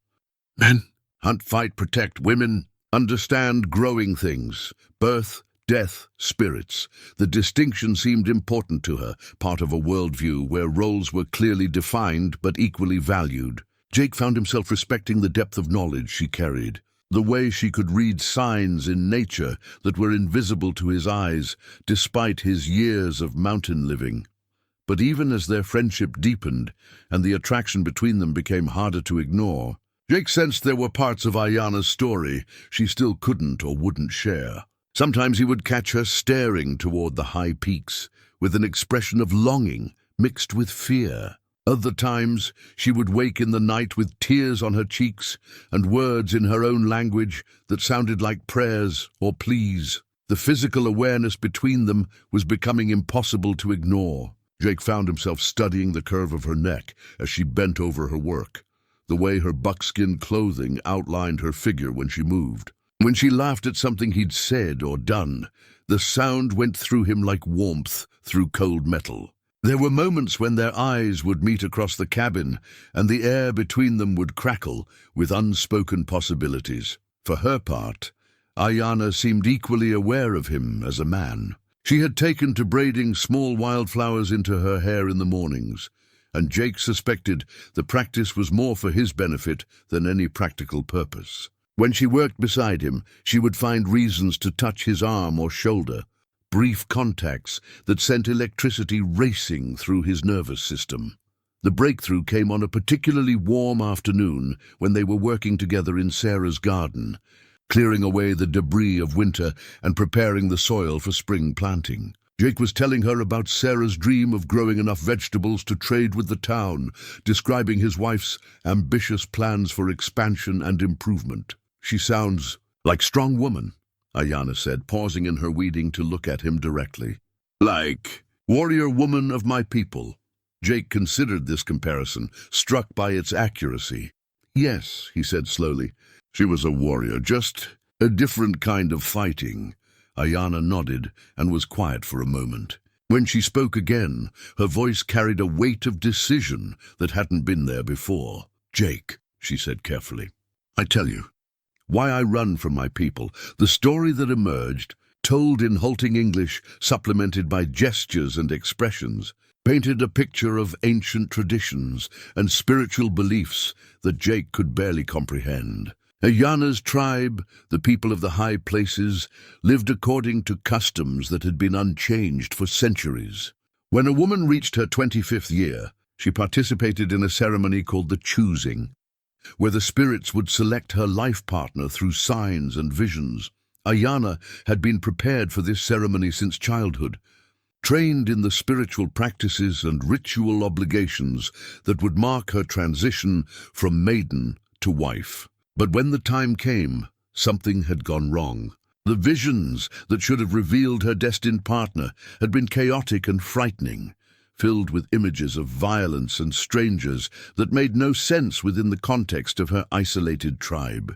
"Men hunt, fight, protect. Women understand growing things, birth, death, spirits." The distinction seemed important to her, part of a worldview where roles were clearly defined but equally valued. Jake found himself respecting the depth of knowledge she carried, the way she could read signs in nature that were invisible to his eyes despite his years of mountain living. But even as their friendship deepened and the attraction between them became harder to ignore, Jake sensed there were parts of Ayana's story she still couldn't or wouldn't share. Sometimes he would catch her staring toward the high peaks with an expression of longing mixed with fear. Other times she would wake in the night with tears on her cheeks and words in her own language that sounded like prayers or pleas. The physical awareness between them was becoming impossible to ignore. Jake found himself studying the curve of her neck as she bent over her work, the way her buckskin clothing outlined her figure when she moved. When she laughed at something he'd said or done, the sound went through him like warmth through cold metal. There were moments when their eyes would meet across the cabin and the air between them would crackle with unspoken possibilities. For her part, Ayana seemed equally aware of him as a man. She had taken to braiding small wildflowers into her hair in the mornings, and Jake suspected the practice was more for his benefit than any practical purpose. When she worked beside him, she would find reasons to touch his arm or shoulder, brief contacts that sent electricity racing through his nervous system. The breakthrough came on a particularly warm afternoon when they were working together in Sarah's garden. clearing away the debris of winter and preparing the soil for spring planting. Jake was telling her about Sarah's dream of growing enough vegetables to trade with the town, describing his wife's ambitious plans for expansion and improvement. "She sounds like a strong woman," Ayana said, pausing in her weeding to look at him directly. "Like warrior woman of my people." Jake considered this comparison, struck by its accuracy. "Yes," he said slowly. "She was a warrior, just a different kind of fighting." Ayana nodded and was quiet for a moment. When she spoke again, her voice carried a weight of decision that hadn't been there before. "Jake," she said carefully, "I tell you, why I run from my people, the story that emerged, told in halting English, supplemented by gestures and expressions, painted a picture of ancient traditions and spiritual beliefs that Jake could barely comprehend. Ayana's tribe, the people of the high places, lived according to customs that had been unchanged for centuries. When a woman reached her 25th year, she participated in a ceremony called the choosing, where the spirits would select her life partner through signs and visions. Ayana had been prepared for this ceremony since childhood, trained in the spiritual practices and ritual obligations that would mark her transition from maiden to wife. But when the time came, something had gone wrong. The visions that should have revealed her destined partner had been chaotic and frightening, filled with images of violence and strangers that made no sense within the context of her isolated tribe.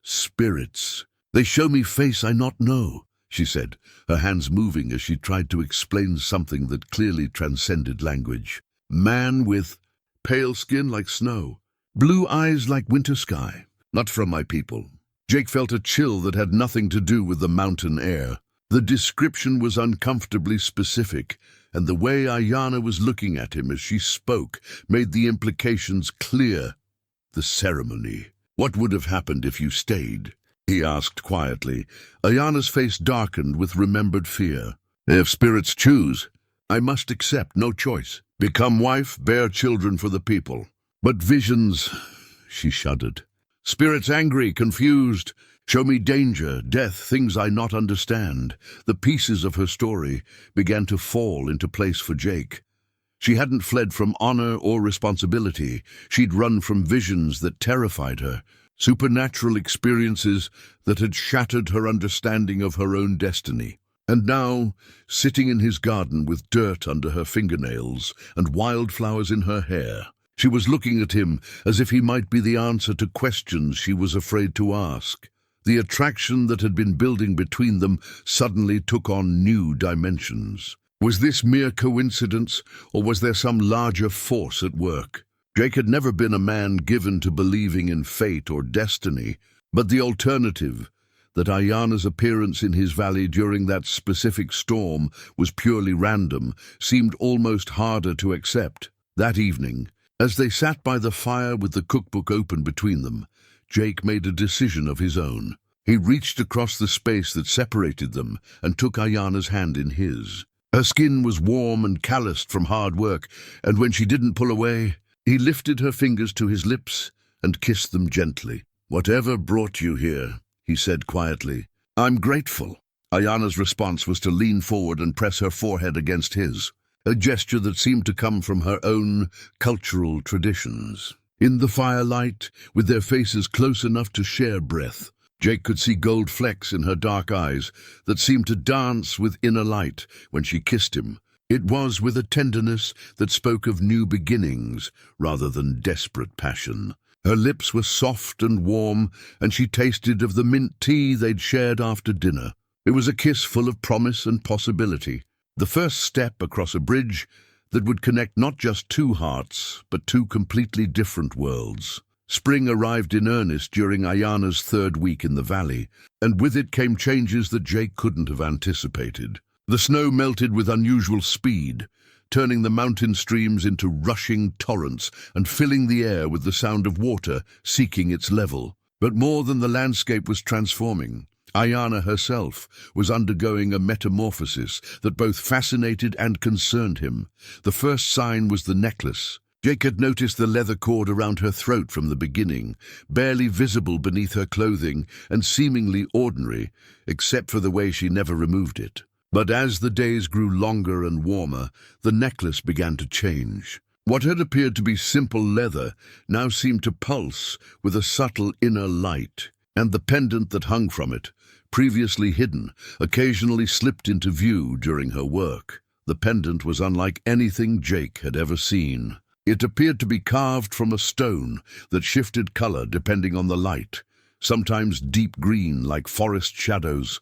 "Spirits. They show me face I not know," she said, her hands moving as she tried to explain something that clearly transcended language. "Man with pale skin like snow, blue eyes like winter sky. Not from my people." Jake felt a chill that had nothing to do with the mountain air. The description was uncomfortably specific, and the way Ayana was looking at him as she spoke made the implications clear. "The ceremony. What would have happened if you stayed?" he asked quietly. Ayana's face darkened with remembered fear. "If spirits choose, I must accept, no choice. Become wife, bear children for the people. But visions," she shuddered. "Spirits angry, confused, show me danger, death, things I not understand." The pieces of her story began to fall into place for Jake. She hadn't fled from honor or responsibility. She'd run from visions that terrified her, supernatural experiences that had shattered her understanding of her own destiny. And now, sitting in his garden with dirt under her fingernails and wildflowers in her hair, she was looking at him as if he might be the answer to questions she was afraid to ask. The attraction that had been building between them suddenly took on new dimensions. Was this mere coincidence, or was there some larger force at work? Jake had never been a man given to believing in fate or destiny, but the alternative, that Ayana's appearance in his valley during that specific storm was purely random, seemed almost harder to accept. That evening, as they sat by the fire with the cookbook open between them, Jake made a decision of his own. He reached across the space that separated them and took Ayana's hand in his. Her skin was warm and calloused from hard work, and when she didn't pull away, he lifted her fingers to his lips and kissed them gently. "Whatever brought you here," he said quietly. "I'm grateful." Ayana's response was to lean forward and press her forehead against his, a gesture that seemed to come from her own cultural traditions. In the firelight, with their faces close enough to share breath, Jake could see gold flecks in her dark eyes that seemed to dance with inner light when she kissed him. It was with a tenderness that spoke of new beginnings rather than desperate passion. Her lips were soft and warm, and she tasted of the mint tea they'd shared after dinner. It was a kiss full of promise and possibility. The first step across a bridge that would connect not just two hearts, but two completely different worlds. Spring arrived in earnest during Ayana's third week in the valley, and with it came changes that Jake couldn't have anticipated. The snow melted with unusual speed, turning the mountain streams into rushing torrents and filling the air with the sound of water seeking its level. But more than the landscape was transforming, Ayana herself was undergoing a metamorphosis that both fascinated and concerned him. The first sign was the necklace, Jake had noticed the leather cord around her throat from the beginning, barely visible beneath her clothing and seemingly ordinary, except for the way she never removed it. But as the days grew longer and warmer, the necklace began to change. What had appeared to be simple leather now seemed to pulse with a subtle inner light, and the pendant that hung from it, previously hidden, occasionally slipped into view during her work. The pendant was unlike anything Jake had ever seen. It appeared to be carved from a stone that shifted color depending on the light, sometimes deep green like forest shadows,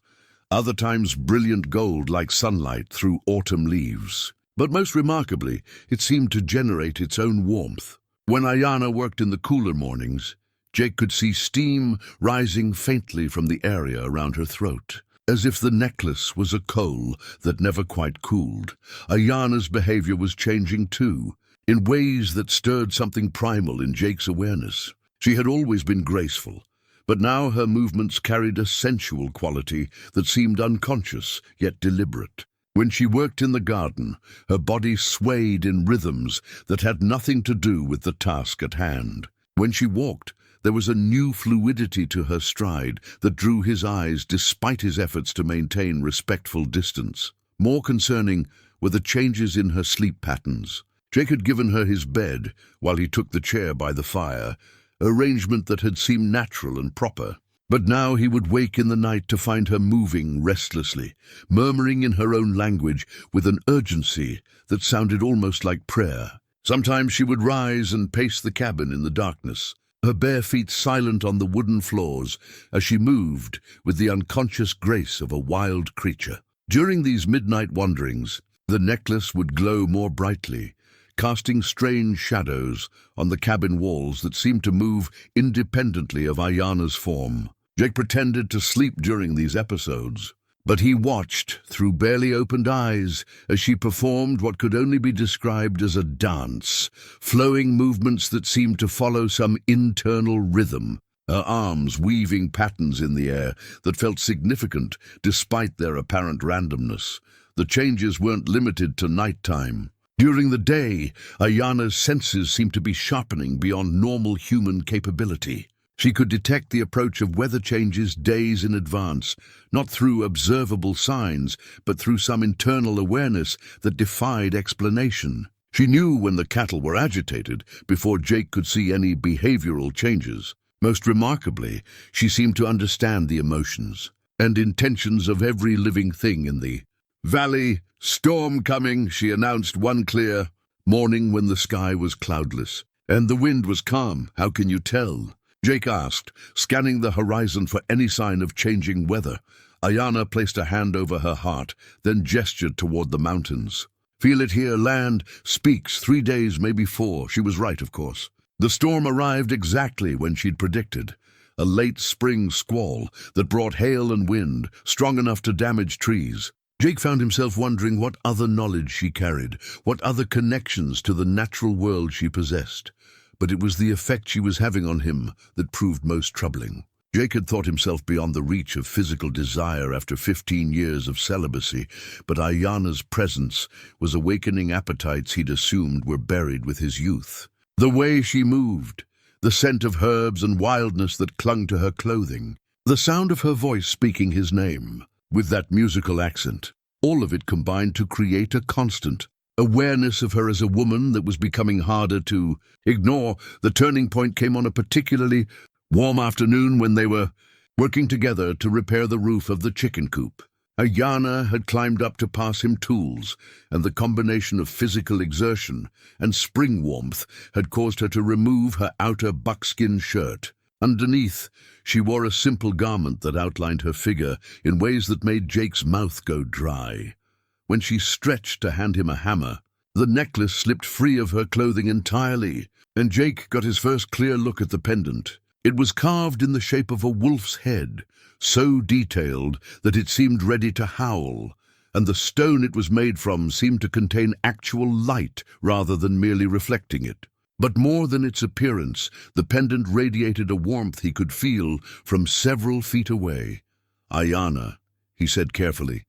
other times brilliant gold like sunlight through autumn leaves. But most remarkably, it seemed to generate its own warmth. When Ayana worked in the cooler mornings, Jake could see steam rising faintly from the area around her throat, as if the necklace was a coal that never quite cooled. Ayana's behavior was changing too, in ways that stirred something primal in Jake's awareness. She had always been graceful, but now her movements carried a sensual quality that seemed unconscious yet deliberate. When she worked in the garden, her body swayed in rhythms that had nothing to do with the task at hand. When she walked, there was a new fluidity to her stride that drew his eyes despite his efforts to maintain respectful distance. More concerning were the changes in her sleep patterns. Jake had given her his bed while he took the chair by the fire, arrangement that had seemed natural and proper. But now he would wake in the night to find her moving restlessly, murmuring in her own language with an urgency that sounded almost like prayer. Sometimes she would rise and pace the cabin in the darkness, her bare feet silent on the wooden floors as she moved with the unconscious grace of a wild creature. During these midnight wanderings, the necklace would glow more brightly, casting strange shadows on the cabin walls that seemed to move independently of Ayana's form. Jake pretended to sleep during these episodes, but he watched through barely opened eyes as she performed what could only be described as a dance, flowing movements that seemed to follow some internal rhythm, her arms weaving patterns in the air that felt significant despite their apparent randomness. The changes weren't limited to nighttime. During the day, Ayana's senses seemed to be sharpening beyond normal human capability. She could detect the approach of weather changes days in advance, not through observable signs, but through some internal awareness that defied explanation. She knew when the cattle were agitated before Jake could see any behavioral changes. Most remarkably, she seemed to understand the emotions and intentions of every living thing in the valley. "Storm coming," she announced one clear morning when the sky was cloudless. "And the wind was calm, how can you tell?" Jake asked, scanning the horizon for any sign of changing weather. Ayana placed a hand over her heart, then gestured toward the mountains. "Feel it here, land speaks, 3 days, maybe 4. She was right, of course. The storm arrived exactly when she'd predicted. A late spring squall that brought hail and wind, strong enough to damage trees. Jake found himself wondering what other knowledge she carried, what other connections to the natural world she possessed. But it was the effect she was having on him that proved most troubling. Jake had thought himself beyond the reach of physical desire after 15 years of celibacy, but Ayana's presence was awakening appetites he'd assumed were buried with his youth. The way she moved, the scent of herbs and wildness that clung to her clothing, the sound of her voice speaking his name, with that musical accent, all of it combined to create a constant awareness of her as a woman that was becoming harder to ignore. The turning point came on a particularly warm afternoon when they were working together to repair the roof of the chicken coop. Ayana had climbed up to pass him tools, and the combination of physical exertion and spring warmth had caused her to remove her outer buckskin shirt. Underneath, she wore a simple garment that outlined her figure in ways that made Jake's mouth go dry. When she stretched to hand him a hammer, the necklace slipped free of her clothing entirely, and Jake got his first clear look at the pendant. It was carved in the shape of a wolf's head, so detailed that it seemed ready to howl, and the stone it was made from seemed to contain actual light rather than merely reflecting it. But more than its appearance, the pendant radiated a warmth he could feel from several feet away. "Ayana," he said carefully,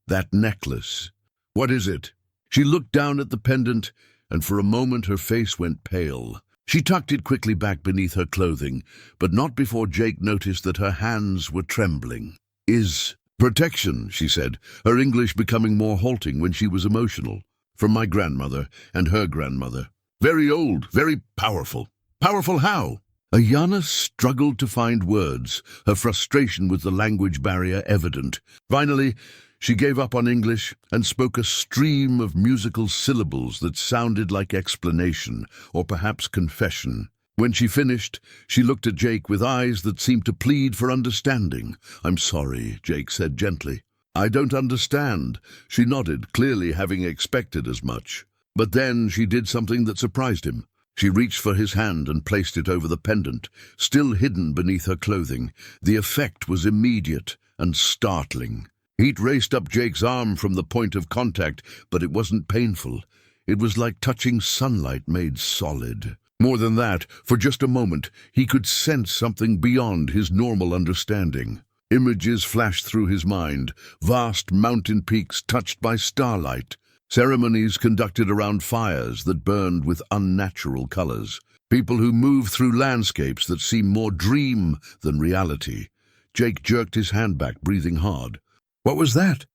"that necklace, what is it?" She looked down at the pendant, and for a moment her face went pale. She tucked it quickly back beneath her clothing, but not before Jake noticed that her hands were trembling. "Is protection," she said, her English becoming more halting when she was emotional. "From my grandmother and her grandmother. Very old, very powerful." "Powerful how?" Ayana struggled to find words, her frustration with the language barrier evident. Finally, she gave up on English and spoke a stream of musical syllables that sounded like explanation, or perhaps confession. When she finished, she looked at Jake with eyes that seemed to plead for understanding. "I'm sorry," Jake said gently. "I don't understand." She nodded, clearly having expected as much. But then she did something that surprised him. She reached for his hand and placed it over the pendant, still hidden beneath her clothing. The effect was immediate and startling. Heat raced up Jake's arm from the point of contact, but it wasn't painful. It was like touching sunlight made solid. More than that, for just a moment, he could sense something beyond his normal understanding. Images flashed through his mind, vast mountain peaks touched by starlight, ceremonies conducted around fires that burned with unnatural colors, people who moved through landscapes that seemed more dream than reality. Jake jerked his hand back, breathing hard. "What was that?"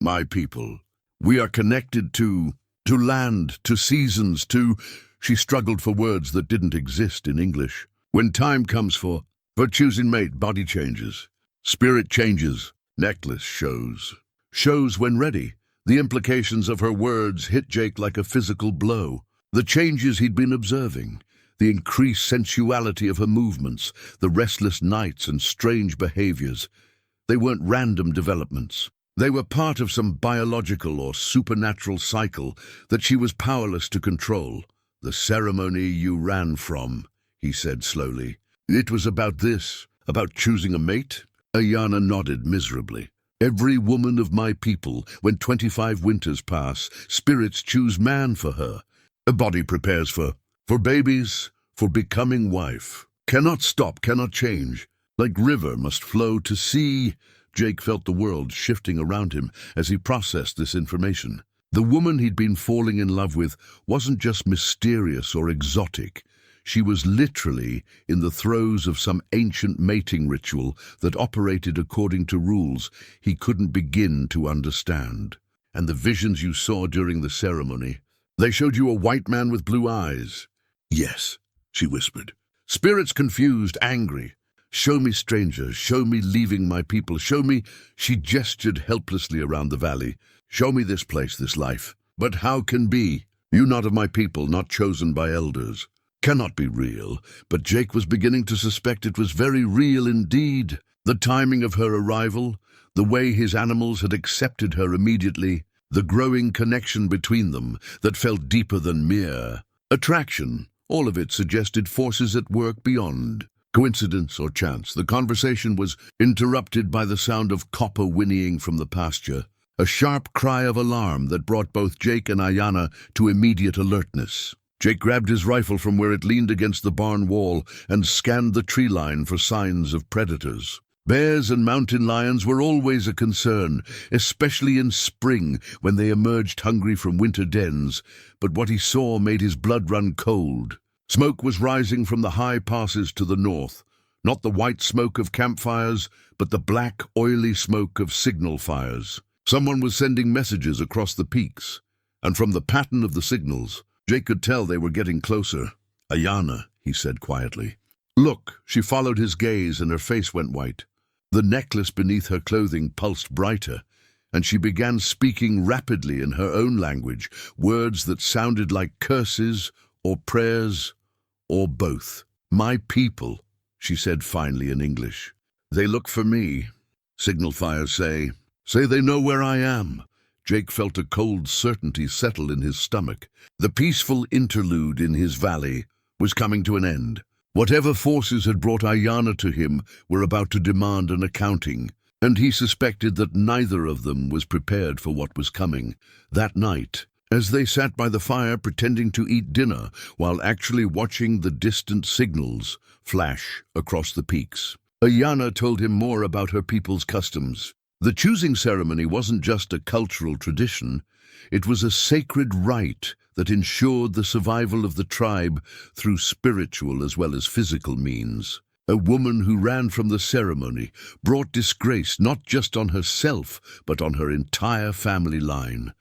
"My people. We are connected to land, to seasons, to—" She struggled for words that didn't exist in English. "When time comes for choosing mate, body changes. Spirit changes. Necklace shows. Shows when ready." The implications of her words hit Jake like a physical blow. The changes he'd been observing, the increased sensuality of her movements, the restless nights and strange behaviors. They weren't random developments. They were part of some biological or supernatural cycle that she was powerless to control. "The ceremony you ran from," he said slowly. "It was about this, about choosing a mate?" Ayana nodded miserably. "Every woman of my people, when 25 winters pass, spirits choose man for her. A body prepares for babies, for becoming wife. Cannot stop, cannot change. Like river must flow to sea." Jake felt the world shifting around him as he processed this information. The woman he'd been falling in love with wasn't just mysterious or exotic. She was literally in the throes of some ancient mating ritual that operated according to rules he couldn't begin to understand. "And the visions you saw during the ceremony, they showed you a white man with blue eyes?" "Yes," she whispered. "Spirits confused, angry. Show me strangers, show me leaving my people, show me—" She gestured helplessly around the valley. "Show me this place, this life. But how can be? You not of my people, not chosen by elders. Cannot be real." But Jake was beginning to suspect it was very real indeed. The timing of her arrival, the way his animals had accepted her immediately, the growing connection between them that felt deeper than mere attraction, all of it suggested forces at work beyond coincidence or chance. The conversation was interrupted by the sound of copper whinnying from the pasture, a sharp cry of alarm that brought both Jake and Ayana to immediate alertness. Jake grabbed his rifle from where it leaned against the barn wall and scanned the tree line for signs of predators. Bears and mountain lions were always a concern, especially in spring when they emerged hungry from winter dens, but what he saw made his blood run cold. Smoke was rising from the high passes to the north, not the white smoke of campfires, but the black, oily smoke of signal fires. Someone was sending messages across the peaks, and from the pattern of the signals, Jake could tell they were getting closer. "Ayana," he said quietly. "Look." She followed his gaze and her face went white. The necklace beneath her clothing pulsed brighter, and she began speaking rapidly in her own language, words that sounded like curses or prayers or both. "My people," she said finally in English. "They look for me. Signal fires say they know where I am." Jake felt a cold certainty settle in his stomach. The peaceful interlude in his valley was coming to an end. Whatever forces had brought Ayana to him were about to demand an accounting, and he suspected that neither of them was prepared for what was coming. That night, as they sat by the fire pretending to eat dinner while actually watching the distant signals flash across the peaks, Ayana told him more about her people's customs. The choosing ceremony wasn't just a cultural tradition, it was a sacred rite that ensured the survival of the tribe through spiritual as well as physical means. A woman who ran from the ceremony brought disgrace not just on herself, but on her entire family line.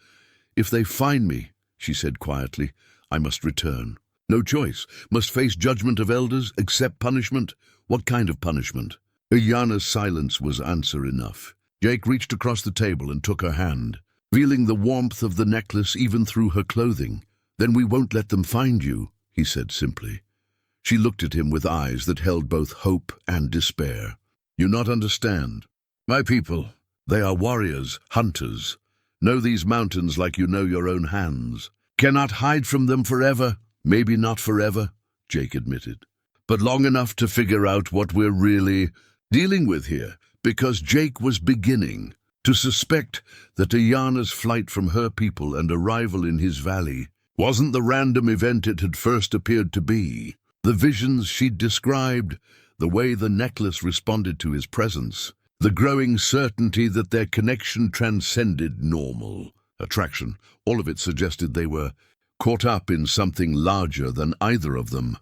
"If they find me," she said quietly, "I must return. No choice. Must face judgment of elders, accept punishment." What kind of punishment? Ayana's silence was answer enough. Jake reached across the table and took her hand, feeling the warmth of the necklace even through her clothing. "Then we won't let them find you," he said simply. She looked at him with eyes that held both hope and despair. "You not understand. My people, they are warriors, hunters. Know these mountains like you know your own hands. Cannot hide from them forever." "Maybe not forever," Jake admitted, "but long enough to figure out what we're really dealing with here." Because Jake was beginning to suspect that Ayana's flight from her people and arrival in his valley wasn't the random event it had first appeared to be. The visions she'd described, the way the necklace responded to his presence, the growing certainty that their connection transcended normal attraction, all of it suggested they were caught up in something larger than either of them.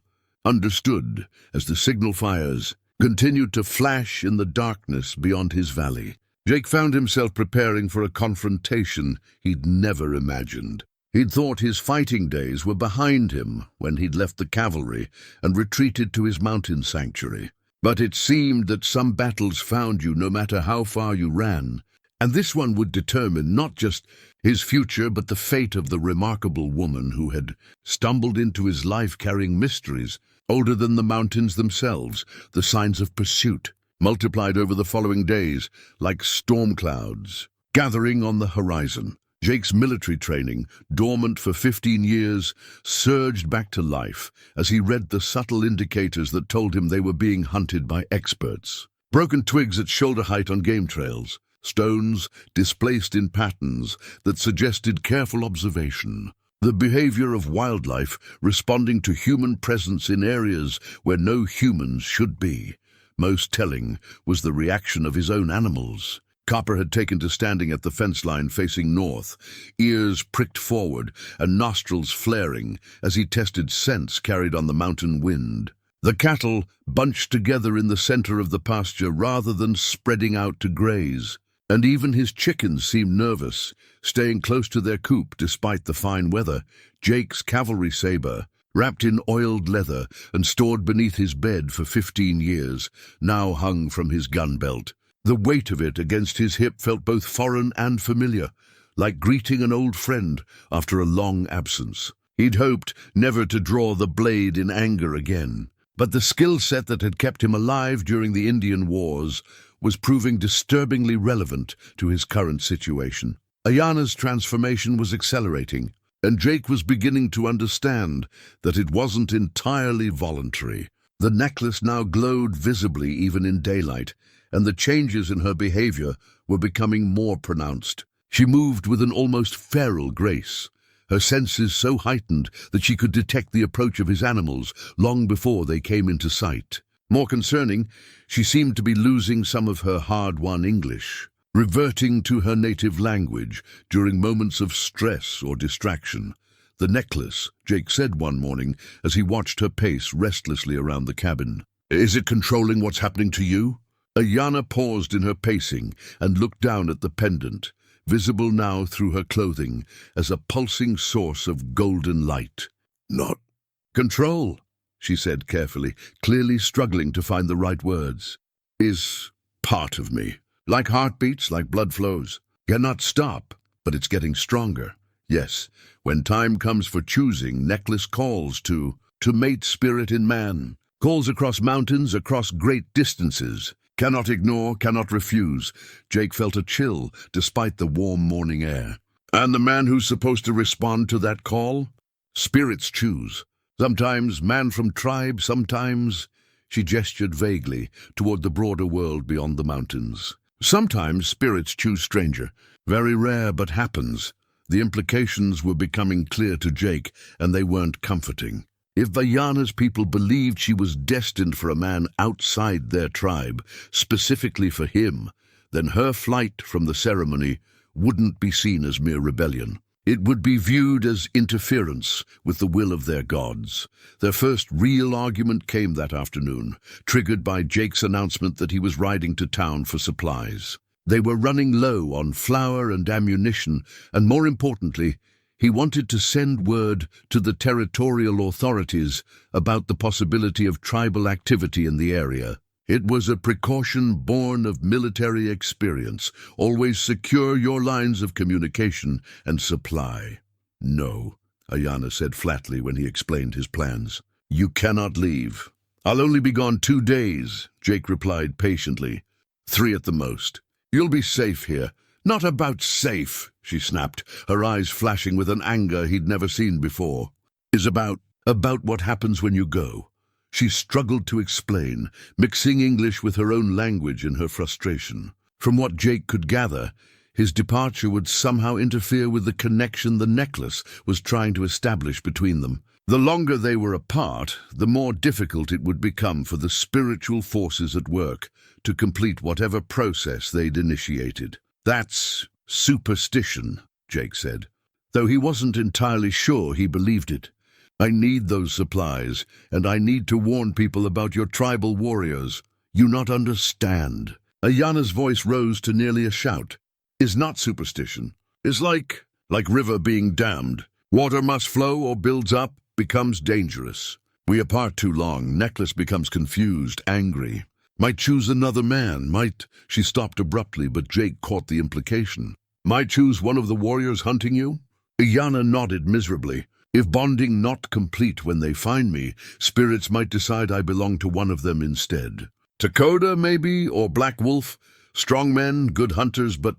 Understood as the signal fires continued to flash in the darkness beyond his valley, Jake found himself preparing for a confrontation he'd never imagined. He'd thought his fighting days were behind him when he'd left the cavalry and retreated to his mountain sanctuary. But it seemed that some battles found you no matter how far you ran, and this one would determine not just his future but the fate of the remarkable woman who had stumbled into his life carrying mysteries older than the mountains themselves, the signs of pursuit, multiplied over the following days like storm clouds, gathering on the horizon. Jake's military training, dormant for 15 years, surged back to life as he read the subtle indicators that told him they were being hunted by experts. Broken twigs at shoulder height on game trails, stones displaced in patterns that suggested careful observation. The behavior of wildlife responding to human presence in areas where no humans should be. Most telling was the reaction of his own animals. Copper had taken to standing at the fence line facing north, ears pricked forward and nostrils flaring as he tested scents carried on the mountain wind. The cattle bunched together in the center of the pasture rather than spreading out to graze. And even his chickens seemed nervous, staying close to their coop despite the fine weather. Jake's cavalry saber, wrapped in oiled leather and stored beneath his bed for 15 years, now hung from his gun belt. The weight of it against his hip felt both foreign and familiar, like greeting an old friend after a long absence. He'd hoped never to draw the blade in anger again, but the skill set that had kept him alive during the Indian Wars was proving disturbingly relevant to his current situation. Ayana's transformation was accelerating, and Jake was beginning to understand that it wasn't entirely voluntary. The necklace now glowed visibly even in daylight, and the changes in her behavior were becoming more pronounced. She moved with an almost feral grace, her senses so heightened that she could detect the approach of his animals long before they came into sight. More concerning, she seemed to be losing some of her hard-won English, reverting to her native language during moments of stress or distraction. "The necklace," Jake said one morning as he watched her pace restlessly around the cabin. "Is it controlling what's happening to you?" Ayana paused in her pacing and looked down at the pendant, visible now through her clothing as a pulsing source of golden light. "Not control," she said carefully, clearly struggling to find the right words. "Is part of me. Like heartbeats, like blood flows. Cannot stop, but it's getting stronger. Yes, when time comes for choosing, necklace calls to mate spirit in man. Calls across mountains, across great distances. Cannot ignore, cannot refuse." Jake felt a chill despite the warm morning air. "And the man who's supposed to respond to that call? Spirits choose. Sometimes man from tribe, sometimes—" She gestured vaguely toward the broader world beyond the mountains. "Sometimes spirits choose stranger. Very rare, but happens." The implications were becoming clear to Jake, and they weren't comforting. If Ayana's people believed she was destined for a man outside their tribe, specifically for him, then her flight from the ceremony wouldn't be seen as mere rebellion. It would be viewed as interference with the will of their gods. Their first real argument came that afternoon, triggered by Jake's announcement that he was riding to town for supplies. They were running low on flour and ammunition, and more importantly, he wanted to send word to the territorial authorities about the possibility of tribal activity in the area. It was a precaution born of military experience. Always secure your lines of communication and supply. No, Ayanna said flatly when he explained his plans. You cannot leave. I'll only be gone 2 days, Jake replied patiently. 3 at the most. You'll be safe here. Not about safe, she snapped, her eyes flashing with an anger he'd never seen before. Is about what happens when you go. She struggled to explain, mixing English with her own language in her frustration. From what Jake could gather, his departure would somehow interfere with the connection the necklace was trying to establish between them. The longer they were apart, the more difficult it would become for the spiritual forces at work to complete whatever process they'd initiated. That's superstition, Jake said, though he wasn't entirely sure he believed it. I need those supplies, and I need to warn people about your tribal warriors. You not understand. Ayanna's voice rose to nearly a shout. Is not superstition. It's like river being dammed. Water must flow or builds up, becomes dangerous. We apart too long, necklace becomes confused, angry. Might choose another man, She stopped abruptly, but Jake caught the implication. Might choose one of the warriors hunting you? Ayanna nodded miserably. If bonding not complete when they find me, spirits might decide I belong to one of them instead. Takoda, maybe, or Black Wolf. Strong men, good hunters, but...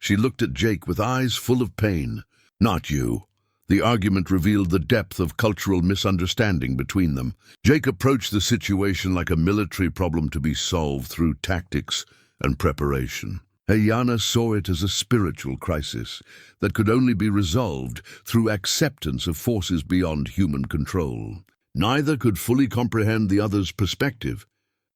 She looked at Jake with eyes full of pain. Not you. The argument revealed the depth of cultural misunderstanding between them. Jake approached the situation like a military problem to be solved through tactics and preparation. Ayanna saw it as a spiritual crisis that could only be resolved through acceptance of forces beyond human control. Neither could fully comprehend the other's perspective,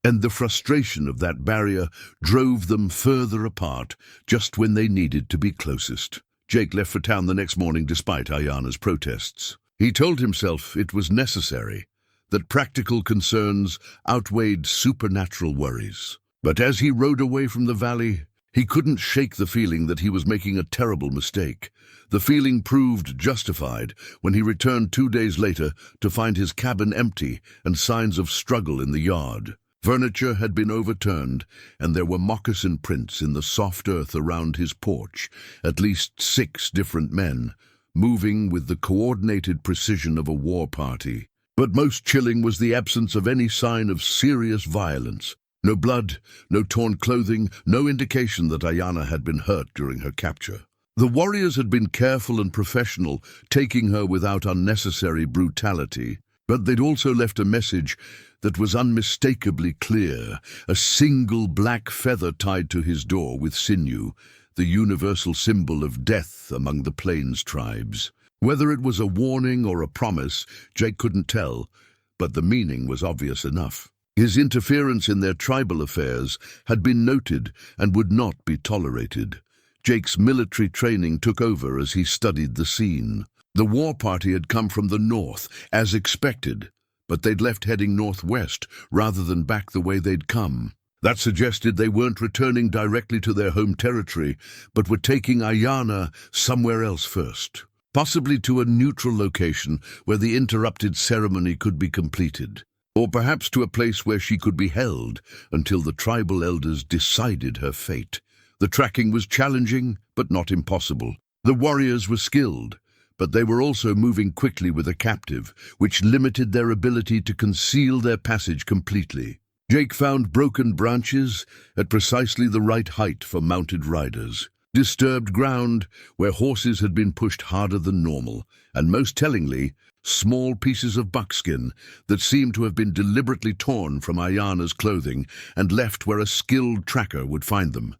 and the frustration of that barrier drove them further apart just when they needed to be closest. Jake left for town the next morning despite Ayanna's protests. He told himself it was necessary, that practical concerns outweighed supernatural worries. But as he rode away from the valley, he couldn't shake the feeling that he was making a terrible mistake. The feeling proved justified when he returned 2 days later to find his cabin empty and signs of struggle in the yard. Furniture had been overturned, and there were moccasin prints in the soft earth around his porch, at least 6 different men, moving with the coordinated precision of a war party. But most chilling was the absence of any sign of serious violence. No blood, no torn clothing, no indication that Ayanna had been hurt during her capture. The warriors had been careful and professional, taking her without unnecessary brutality, but they'd also left a message that was unmistakably clear, a single black feather tied to his door with sinew, the universal symbol of death among the Plains tribes. Whether it was a warning or a promise, Jake couldn't tell, but the meaning was obvious enough. His interference in their tribal affairs had been noted and would not be tolerated. Jake's military training took over as he studied the scene. The war party had come from the north, as expected, but they'd left heading northwest rather than back the way they'd come. That suggested they weren't returning directly to their home territory, but were taking Ayanna somewhere else first, possibly to a neutral location where the interrupted ceremony could be completed, or perhaps to a place where she could be held until the tribal elders decided her fate. The tracking was challenging, but not impossible. The warriors were skilled, but they were also moving quickly with a captive, which limited their ability to conceal their passage completely. Jake found broken branches at precisely the right height for mounted riders, disturbed ground where horses had been pushed harder than normal, and most tellingly, small pieces of buckskin that seemed to have been deliberately torn from Ayanna's clothing and left where a skilled tracker would find them.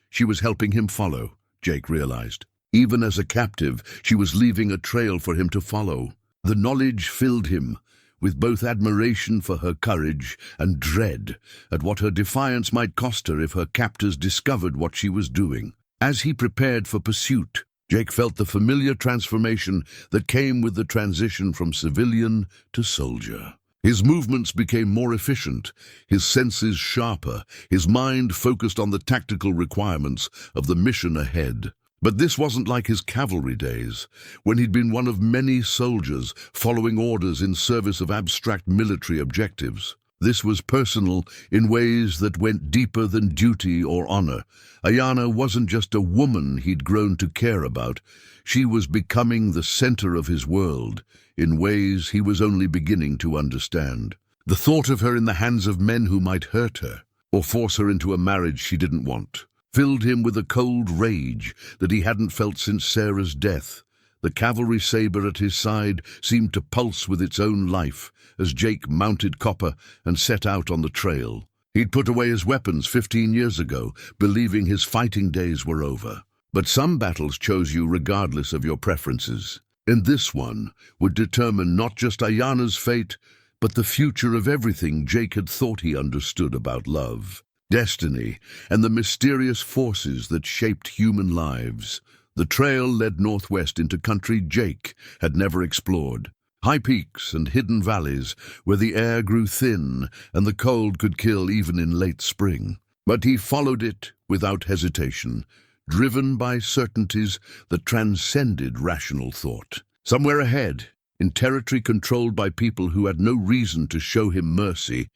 She was helping him follow, Jake realized. Even as a captive, she was leaving a trail for him to follow. The knowledge filled him with both admiration for her courage and dread at what her defiance might cost her if her captors discovered what she was doing. As he prepared for pursuit, Jake felt the familiar transformation that came with the transition from civilian to soldier. His movements became more efficient, his senses sharper, his mind focused on the tactical requirements of the mission ahead. But this wasn't like his cavalry days, when he'd been one of many soldiers following orders in service of abstract military objectives. This was personal in ways that went deeper than duty or honor. Ayanna wasn't just a woman he'd grown to care about. She was becoming the center of his world in ways he was only beginning to understand. The thought of her in the hands of men who might hurt her or force her into a marriage she didn't want filled him with a cold rage that he hadn't felt since Sarah's death. The cavalry saber at his side seemed to pulse with its own life as Jake mounted Copper and set out on the trail. He'd put away his weapons 15 years ago, believing his fighting days were over. But some battles chose you regardless of your preferences. And this one would determine not just Ayanna's fate, but the future of everything Jake had thought he understood about love, destiny, and the mysterious forces that shaped human lives. The trail led northwest into country Jake had never explored. High peaks and hidden valleys where the air grew thin and the cold could kill even in late spring. But he followed it without hesitation, driven by certainties that transcended rational thought. Somewhere ahead, in territory controlled by people who had no reason to show him mercy,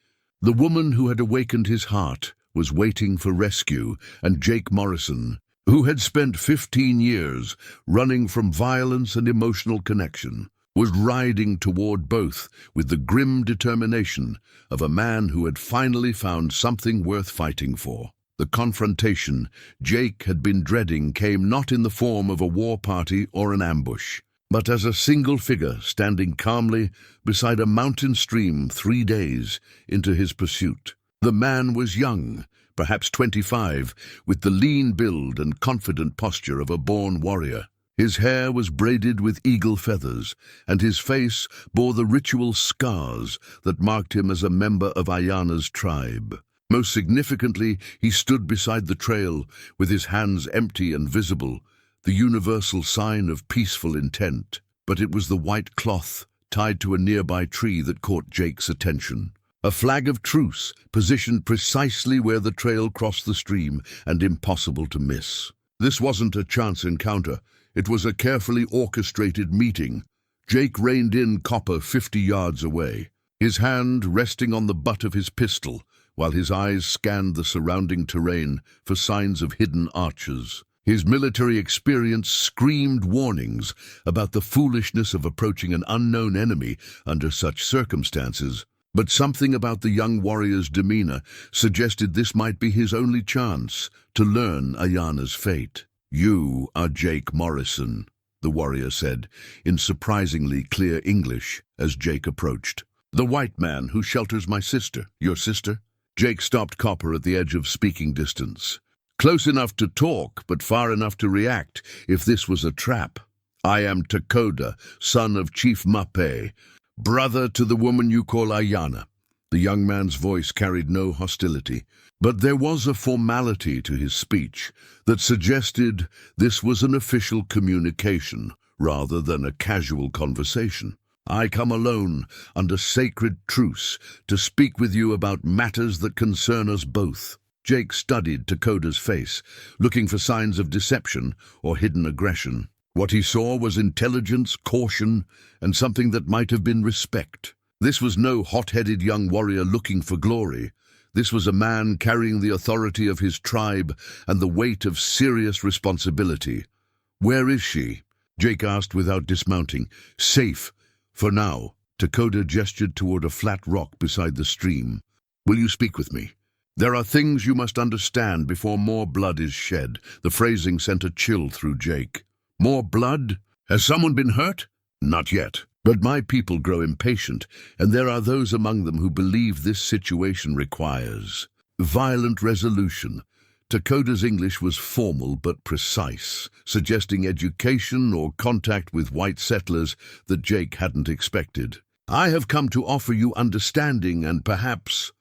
the woman who had awakened his heart was waiting for rescue, and Jake Morrison, who had spent 15 years running from violence and emotional connection, was riding toward both with the grim determination of a man who had finally found something worth fighting for. The confrontation Jake had been dreading came not in the form of a war party or an ambush, but as a single figure standing calmly beside a mountain stream 3 days into his pursuit. The man was young, perhaps 25, with the lean build and confident posture of a born warrior. His hair was braided with eagle feathers, and his face bore the ritual scars that marked him as a member of Ayanna's tribe. Most significantly, he stood beside the trail, with his hands empty and visible, the universal sign of peaceful intent. But it was the white cloth tied to a nearby tree that caught Jake's attention. A flag of truce, positioned precisely where the trail crossed the stream and impossible to miss. This wasn't a chance encounter. It was a carefully orchestrated meeting. Jake reined in Copper 50 yards away, his hand resting on the butt of his pistol, while his eyes scanned the surrounding terrain for signs of hidden archers. His military experience screamed warnings about the foolishness of approaching an unknown enemy under such circumstances. But something about the young warrior's demeanor suggested this might be his only chance to learn Ayanna's fate. "You are Jake Morrison," the warrior said, in surprisingly clear English as Jake approached. "The white man who shelters my sister. Your sister?" Jake stopped Copper at the edge of speaking distance. Close enough to talk, but far enough to react if this was a trap. "I am Takoda, son of Chief Mape, brother to the woman you call Ayanna." The young man's voice carried no hostility, but there was a formality to his speech that suggested this was an official communication rather than a casual conversation. "I come alone, under sacred truce, to speak with you about matters that concern us both." Jake studied Takoda's face, looking for signs of deception or hidden aggression. What he saw was intelligence, caution, and something that might have been respect. This was no hot-headed young warrior looking for glory. This was a man carrying the authority of his tribe and the weight of serious responsibility. "Where is she?" Jake asked without dismounting. "Safe, for now." Takoda gestured toward a flat rock beside the stream. "Will you speak with me? There are things you must understand before more blood is shed." The phrasing sent a chill through Jake. "More blood? Has someone been hurt?" "Not yet. But my people grow impatient, and there are those among them who believe this situation requires violent resolution." Takoda's English was formal but precise, suggesting education or contact with white settlers that Jake hadn't expected. "I have come to offer you understanding and perhaps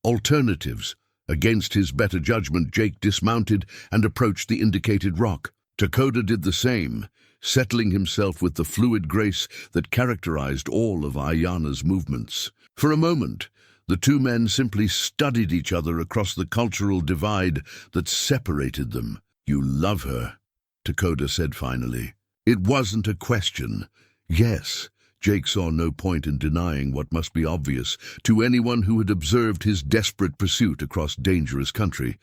alternatives." Against his better judgment, Jake dismounted and approached the indicated rock. Takoda did the same, settling himself with the fluid grace that characterized all of Ayana's movements. For a moment, the two men simply studied each other across the cultural divide that separated them. "You love her," Takoda said finally. It wasn't a question. Yes, Jake saw no point in denying what must be obvious to anyone who had observed his desperate pursuit across dangerous country.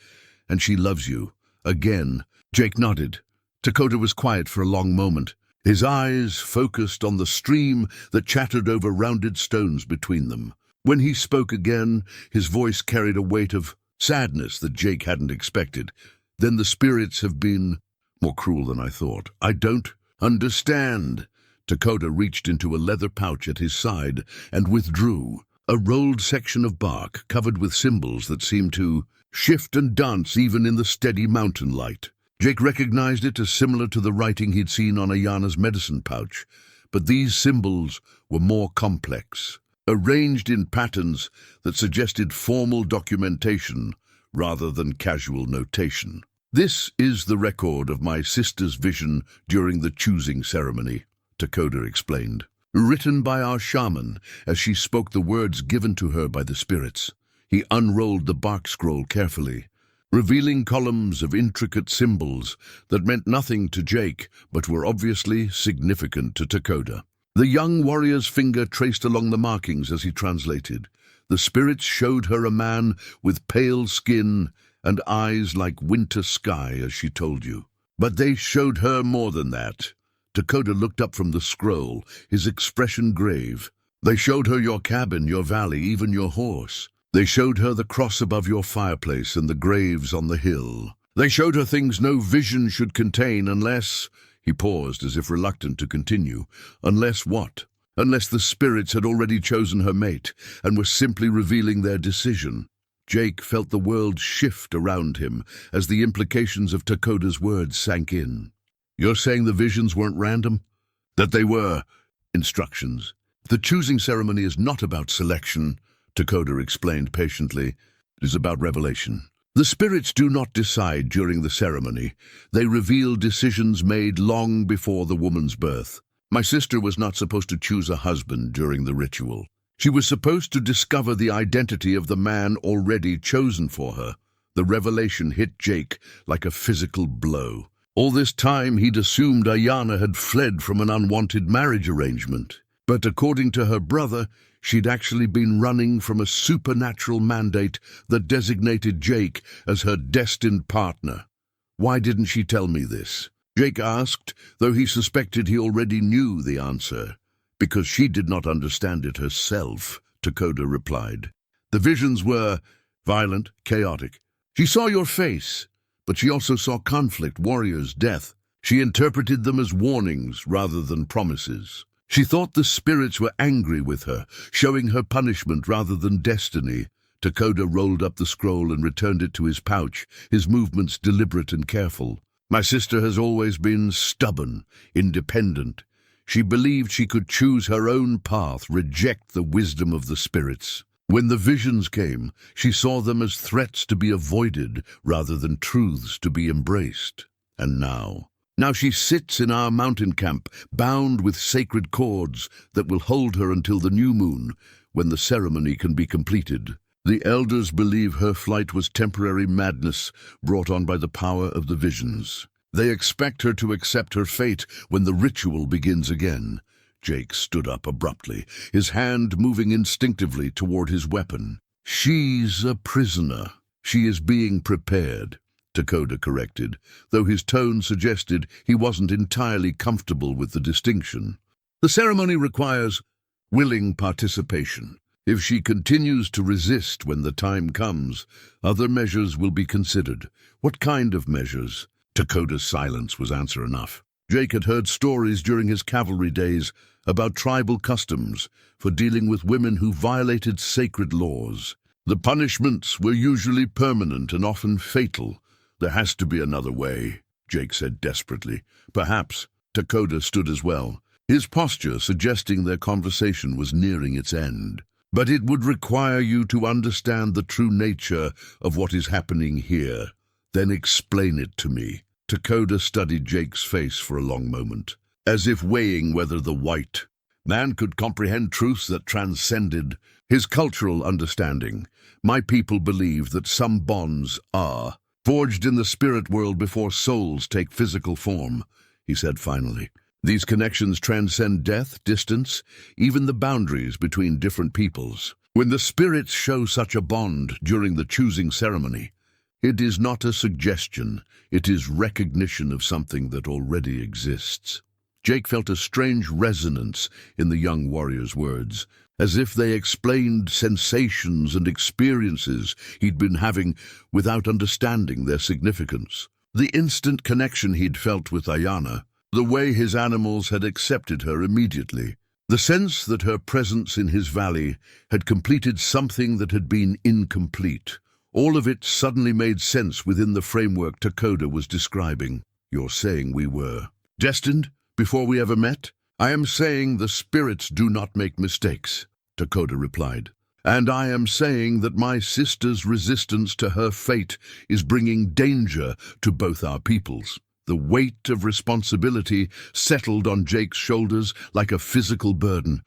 "And she loves you." Again, Jake nodded. Takoda was quiet for a long moment, his eyes focused on the stream that chattered over rounded stones between them. When he spoke again, his voice carried a weight of sadness that Jake hadn't expected. "Then the spirits have been more cruel than I thought. I don't understand." Takoda reached into a leather pouch at his side and withdrew a rolled section of bark covered with symbols that seemed to shift and dance even in the steady mountain light. Jake recognized it as similar to the writing he'd seen on Ayana's medicine pouch, but these symbols were more complex, arranged in patterns that suggested formal documentation rather than casual notation. "This is the record of my sister's vision during the choosing ceremony," Takoda explained, "written by our shaman as she spoke the words given to her by the spirits." He unrolled the bark scroll carefully, revealing columns of intricate symbols that meant nothing to Jake but were obviously significant to Takoda. The young warrior's finger traced along the markings as he translated. "The spirits showed her a man with pale skin and eyes like winter sky, as she told you. But they showed her more than that." Takoda looked up from the scroll, his expression grave. "They showed her your cabin, your valley, even your horse. They showed her the cross above your fireplace and the graves on the hill. They showed her things no vision should contain unless—" He paused as if reluctant to continue. "Unless what? Unless the spirits had already chosen her mate and were simply revealing their decision." Jake felt the world shift around him as the implications of Takoda's words sank in. "You're saying the visions weren't random? That they were instructions?" "The choosing ceremony is not about selection," Takoda explained patiently. "It is about revelation. The spirits do not decide during the ceremony. They reveal decisions made long before the woman's birth. My sister was not supposed to choose a husband during the ritual. She was supposed to discover the identity of the man already chosen for her." The revelation hit Jake like a physical blow. All this time he'd assumed Ayana had fled from an unwanted marriage arrangement. But according to her brother, she'd actually been running from a supernatural mandate that designated Jake as her destined partner. "Why didn't she tell me this?" Jake asked, though he suspected he already knew the answer. "Because she did not understand it herself," Takoda replied. "The visions were violent, chaotic. She saw your face, but she also saw conflict, warriors, death. She interpreted them as warnings rather than promises. She thought the spirits were angry with her, showing her punishment rather than destiny." Takoda rolled up the scroll and returned it to his pouch, his movements deliberate and careful. "My sister has always been stubborn, independent. She believed she could choose her own path, reject the wisdom of the spirits. When the visions came, she saw them as threats to be avoided rather than truths to be embraced. And now she sits in our mountain camp, bound with sacred cords that will hold her until the new moon, when the ceremony can be completed. The elders believe her flight was temporary madness brought on by the power of the visions. They expect her to accept her fate when the ritual begins again." Jake stood up abruptly, his hand moving instinctively toward his weapon. "She's a prisoner. She is being prepared," Takoda corrected, though his tone suggested he wasn't entirely comfortable with the distinction. "The ceremony requires willing participation. If she continues to resist when the time comes, other measures will be considered." "What kind of measures?" Takoda's silence was answer enough. Jake had heard stories during his cavalry days about tribal customs for dealing with women who violated sacred laws. The punishments were usually permanent and often fatal. "There has to be another way," Jake said desperately. "Perhaps." Takoda stood as well, his posture suggesting their conversation was nearing its end. "But it would require you to understand the true nature of what is happening here. Then explain it to me." Takoda studied Jake's face for a long moment, as if weighing whether the white man could comprehend truths that transcended his cultural understanding. My people believe that some bonds are forged in the spirit world before souls take physical form, he said finally. These connections transcend death, distance, even the boundaries between different peoples. When the spirits show such a bond during the choosing ceremony, it is not a suggestion, it is recognition of something that already exists. Jake felt a strange resonance in the young warrior's words, as if they explained sensations and experiences he'd been having without understanding their significance. The instant connection he'd felt with Ayana, the way his animals had accepted her immediately, the sense that her presence in his valley had completed something that had been incomplete. All of it suddenly made sense within the framework Takoda was describing. You're saying we were destined before we ever met? I am saying the spirits do not make mistakes, Takoda replied. And I am saying that my sister's resistance to her fate is bringing danger to both our peoples. The weight of responsibility settled on Jake's shoulders like a physical burden.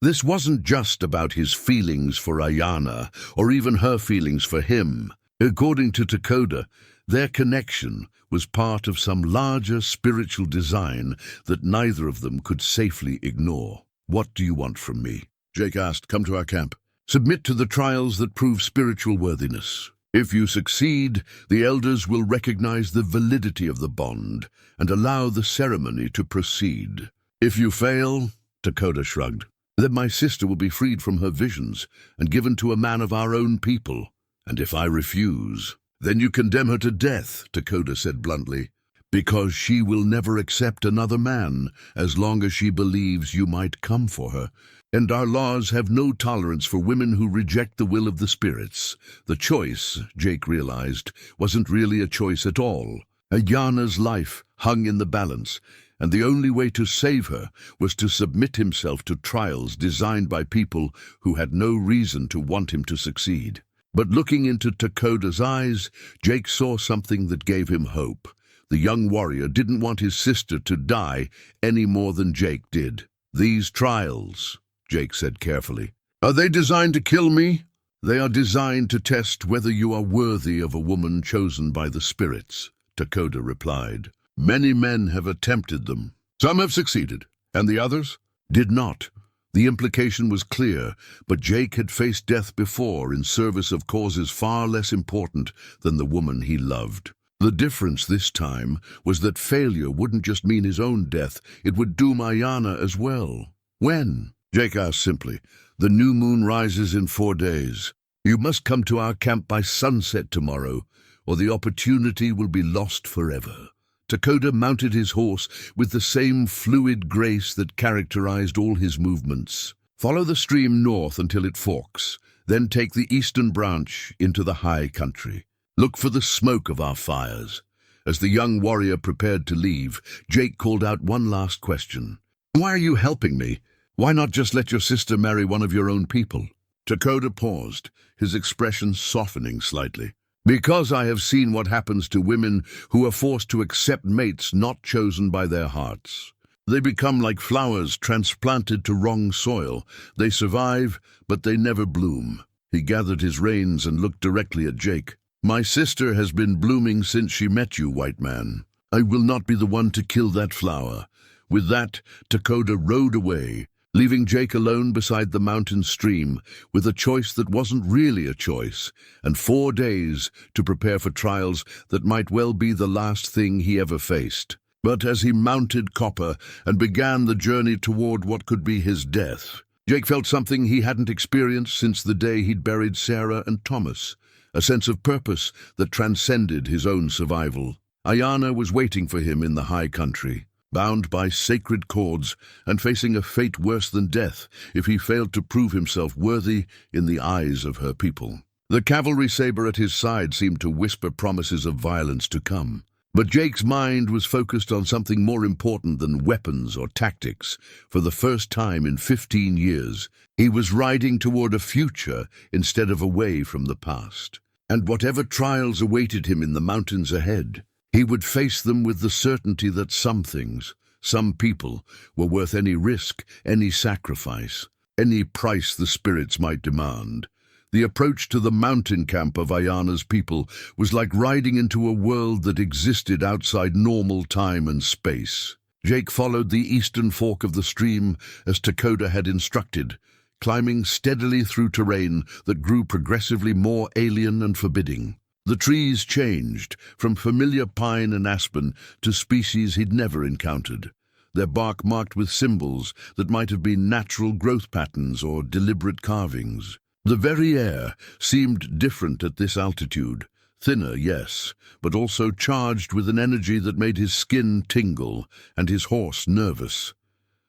This wasn't just about his feelings for Ayana, or even her feelings for him. According to Takoda, their connection was part of some larger spiritual design that neither of them could safely ignore. What do you want from me? Jake asked. Come to our camp. Submit to the trials that prove spiritual worthiness. If you succeed, the elders will recognize the validity of the bond and allow the ceremony to proceed. If you fail, Takoda shrugged, then my sister will be freed from her visions and given to a man of our own people. And if I refuse, then you condemn her to death, Takoda said bluntly, because she will never accept another man as long as she believes you might come for her. And our laws have no tolerance for women who reject the will of the spirits. The choice, Jake realized, wasn't really a choice at all. Ayana's life hung in the balance, and the only way to save her was to submit himself to trials designed by people who had no reason to want him to succeed. But looking into Takoda's eyes, Jake saw something that gave him hope. The young warrior didn't want his sister to die any more than Jake did. These trials, Jake said carefully, are they designed to kill me? They are designed to test whether you are worthy of a woman chosen by the spirits, Takoda replied. Many men have attempted them. Some have succeeded, and the others did not. The implication was clear, but Jake had faced death before in service of causes far less important than the woman he loved. The difference this time was that failure wouldn't just mean his own death, it would doom Ayana as well. When? Jake asked simply. The new moon rises in 4 days. You must come to our camp by sunset tomorrow, or the opportunity will be lost forever. Takoda mounted his horse with the same fluid grace that characterized all his movements. Follow the stream north until it forks, then take the eastern branch into the high country. Look for the smoke of our fires. As the young warrior prepared to leave, Jake called out one last question. Why are you helping me? Why not just let your sister marry one of your own people? Takoda paused, his expression softening slightly. Because I have seen what happens to women who are forced to accept mates not chosen by their hearts. They become like flowers transplanted to wrong soil. They survive, but they never bloom. He gathered his reins and looked directly at Jake. My sister has been blooming since she met you, white man. I will not be the one to kill that flower. With that, Takoda rode away, leaving Jake alone beside the mountain stream with a choice that wasn't really a choice, and 4 days to prepare for trials that might well be the last thing he ever faced. But as he mounted Copper and began the journey toward what could be his death, Jake felt something he hadn't experienced since the day he'd buried Sarah and Thomas, a sense of purpose that transcended his own survival. Ayana was waiting for him in the high country, bound by sacred cords and facing a fate worse than death if he failed to prove himself worthy in the eyes of her people. The cavalry saber at his side seemed to whisper promises of violence to come. But Jake's mind was focused on something more important than weapons or tactics. For the first time in 15 years, he was riding toward a future instead of away from the past. And whatever trials awaited him in the mountains ahead, He would face them with the certainty that some things, some people, were worth any risk, any sacrifice, any price the spirits might demand. The approach to the mountain camp of Ayana's people was like riding into a world that existed outside normal time and space. Jake followed the eastern fork of the stream as Takoda had instructed, climbing steadily through terrain that grew progressively more alien and forbidding. The trees changed, from familiar pine and aspen to species he'd never encountered, their bark marked with symbols that might have been natural growth patterns or deliberate carvings. The very air seemed different at this altitude, thinner, yes, but also charged with an energy that made his skin tingle and his horse nervous.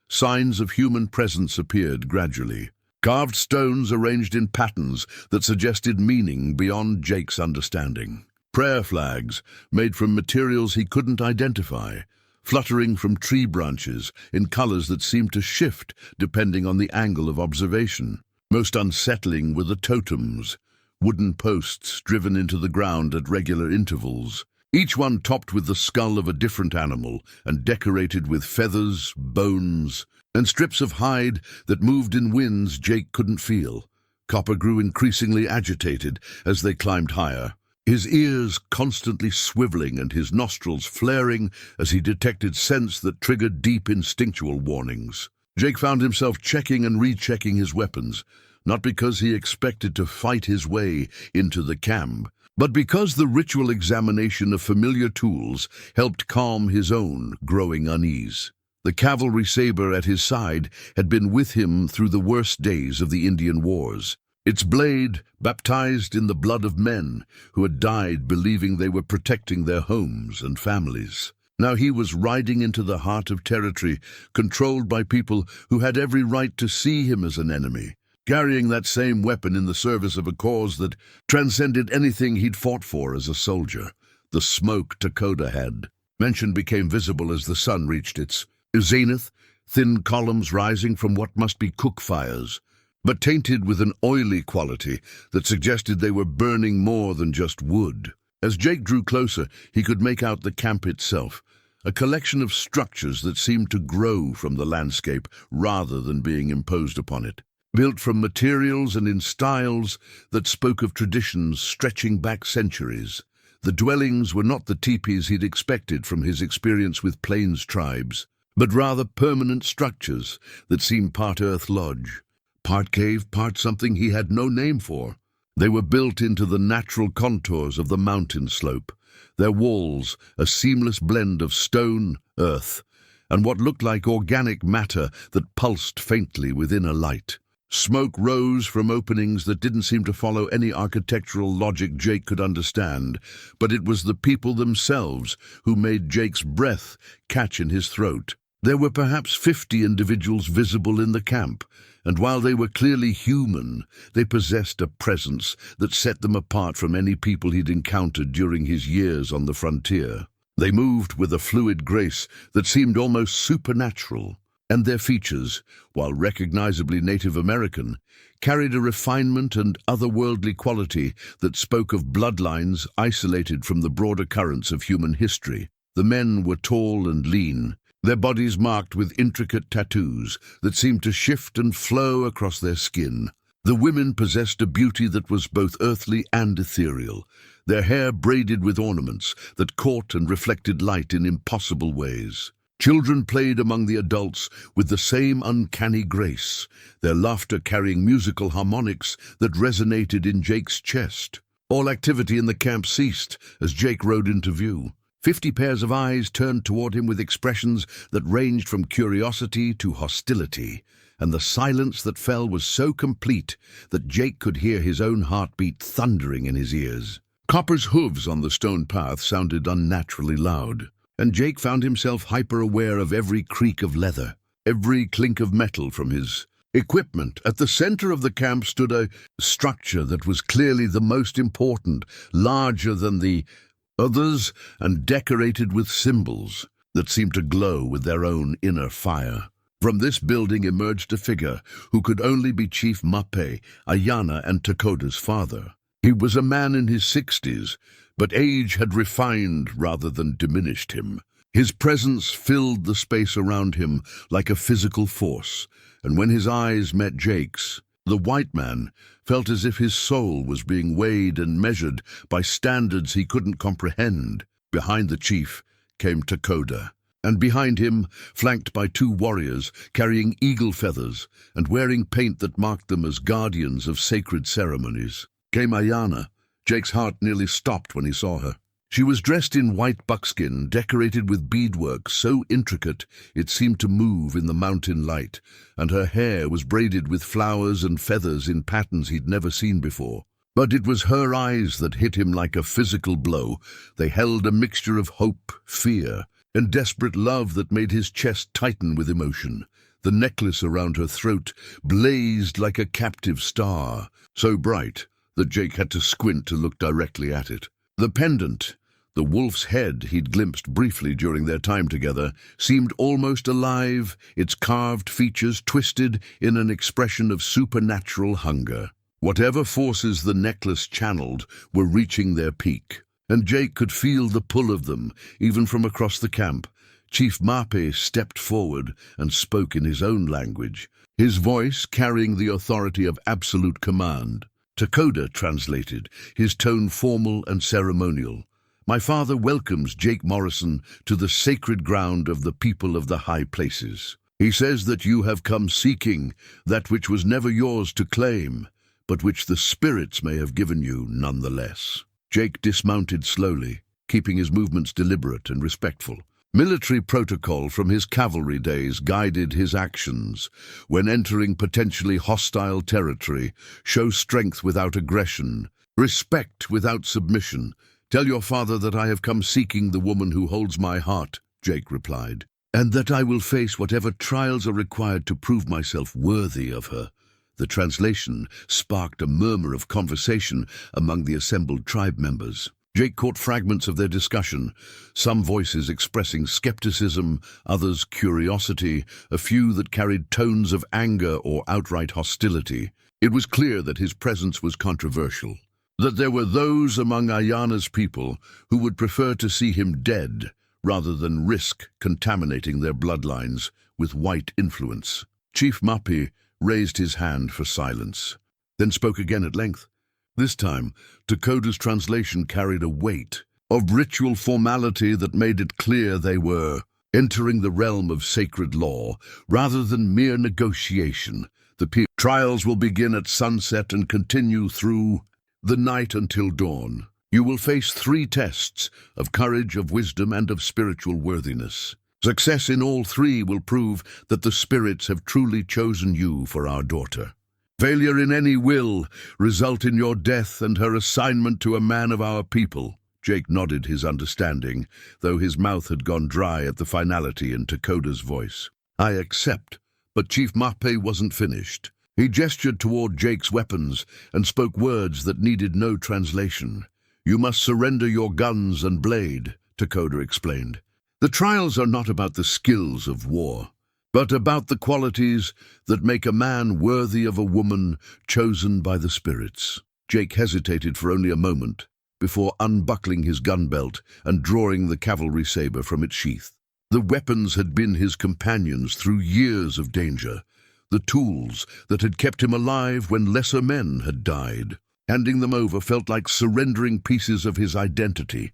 Signs of human presence appeared gradually. Carved stones arranged in patterns that suggested meaning beyond Jake's understanding. Prayer flags made from materials he couldn't identify, fluttering from tree branches in colors that seemed to shift depending on the angle of observation. Most unsettling were the totems, wooden posts driven into the ground at regular intervals, each one topped with the skull of a different animal and decorated with feathers, bones, and strips of hide that moved in winds Jake couldn't feel. Copper grew increasingly agitated as they climbed higher, his ears constantly swiveling and his nostrils flaring as he detected scents that triggered deep instinctual warnings. Jake found himself checking and rechecking his weapons, not because he expected to fight his way into the camp, but because the ritual examination of familiar tools helped calm his own growing unease. The cavalry saber at his side had been with him through the worst days of the Indian Wars, its blade baptized in the blood of men who had died believing they were protecting their homes and families. Now he was riding into the heart of territory controlled by people who had every right to see him as an enemy, carrying that same weapon in the service of a cause that transcended anything he'd fought for as a soldier. The smoke Takoda had mentioned became visible as the sun reached its zenith, thin columns rising from what must be cook fires, but tainted with an oily quality that suggested they were burning more than just wood. As Jake drew closer, he could make out the camp itself, a collection of structures that seemed to grow from the landscape rather than being imposed upon it. Built from materials and in styles that spoke of traditions stretching back centuries. The dwellings were not the teepees he'd expected from his experience with plains tribes, but rather permanent structures that seemed part earth lodge, part cave, part something he had no name for. They were built into the natural contours of the mountain slope, their walls a seamless blend of stone, earth, and what looked like organic matter that pulsed faintly within a light. Smoke rose from openings that didn't seem to follow any architectural logic Jake could understand, but it was the people themselves who made Jake's breath catch in his throat. There were perhaps 50 individuals visible in the camp, and while they were clearly human, they possessed a presence that set them apart from any people he'd encountered during his years on the frontier. They moved with a fluid grace that seemed almost supernatural, and their features, while recognizably Native American, carried a refinement and otherworldly quality that spoke of bloodlines isolated from the broader currents of human history. The men were tall and lean, their bodies marked with intricate tattoos that seemed to shift and flow across their skin. The women possessed a beauty that was both earthly and ethereal, their hair braided with ornaments that caught and reflected light in impossible ways. Children played among the adults with the same uncanny grace, their laughter carrying musical harmonics that resonated in Jake's chest. All activity in the camp ceased as Jake rode into view. 50 pairs of eyes turned toward him with expressions that ranged from curiosity to hostility, and the silence that fell was so complete that Jake could hear his own heartbeat thundering in his ears. Copper's hooves on the stone path sounded unnaturally loud, and Jake found himself hyper-aware of every creak of leather, every clink of metal from his equipment. At the center of the camp stood a structure that was clearly the most important, larger than the others and decorated with symbols that seemed to glow with their own inner fire. From this building emerged a figure who could only be Chief Mape, Ayana and Takoda's father. He was a man in his 60s, but age had refined rather than diminished him. His presence filled the space around him like a physical force, and when his eyes met Jake's, the white man felt as if his soul was being weighed and measured by standards he couldn't comprehend. Behind the chief came Takoda, and behind him, flanked by two warriors carrying eagle feathers and wearing paint that marked them as guardians of sacred ceremonies, came Ayana. Jake's heart nearly stopped when he saw her. She was dressed in white buckskin, decorated with beadwork so intricate it seemed to move in the mountain light, and her hair was braided with flowers and feathers in patterns he'd never seen before. But it was her eyes that hit him like a physical blow. They held a mixture of hope, fear, and desperate love that made his chest tighten with emotion. The necklace around her throat blazed like a captive star, so bright that Jake had to squint to look directly at it. The pendant, the wolf's head he'd glimpsed briefly during their time together, seemed almost alive, its carved features twisted in an expression of supernatural hunger. Whatever forces the necklace channeled were reaching their peak, and Jake could feel the pull of them, even from across the camp. Chief Mape stepped forward and spoke in his own language, his voice carrying the authority of absolute command. Takoda translated, his tone formal and ceremonial. "My father welcomes Jake Morrison to the sacred ground of the people of the high places. He says that you have come seeking that which was never yours to claim, but which the spirits may have given you nonetheless." Jake dismounted slowly, keeping his movements deliberate and respectful. Military protocol from his cavalry days guided his actions. When entering potentially hostile territory, show strength without aggression, respect without submission. "Tell your father that I have come seeking the woman who holds my heart," Jake replied, "and that I will face whatever trials are required to prove myself worthy of her." The translation sparked a murmur of conversation among the assembled tribe members. Jake caught fragments of their discussion, some voices expressing skepticism, others curiosity, a few that carried tones of anger or outright hostility. It was clear that his presence was controversial, that there were those among Ayana's people who would prefer to see him dead rather than risk contaminating their bloodlines with white influence. Chief Mapi raised his hand for silence, then spoke again at length. This time, Takoda's translation carried a weight of ritual formality that made it clear they were entering the realm of sacred law rather than mere negotiation. The trials will begin at sunset and continue through the night until dawn. You will face 3 tests of courage, of wisdom, and of spiritual worthiness. Success in all 3 will prove that the spirits have truly chosen you for our daughter. Failure in any will result in your death and her assignment to a man of our people." Jake nodded his understanding, though his mouth had gone dry at the finality in Takoda's voice. "I accept," but Chief Mape wasn't finished. He gestured toward Jake's weapons and spoke words that needed no translation. "You must surrender your guns and blade," Takoda explained. "The trials are not about the skills of war, but about the qualities that make a man worthy of a woman chosen by the spirits." Jake hesitated for only a moment before unbuckling his gun belt and drawing the cavalry saber from its sheath. The weapons had been his companions through years of danger, the tools that had kept him alive when lesser men had died. Handing them over felt like surrendering pieces of his identity.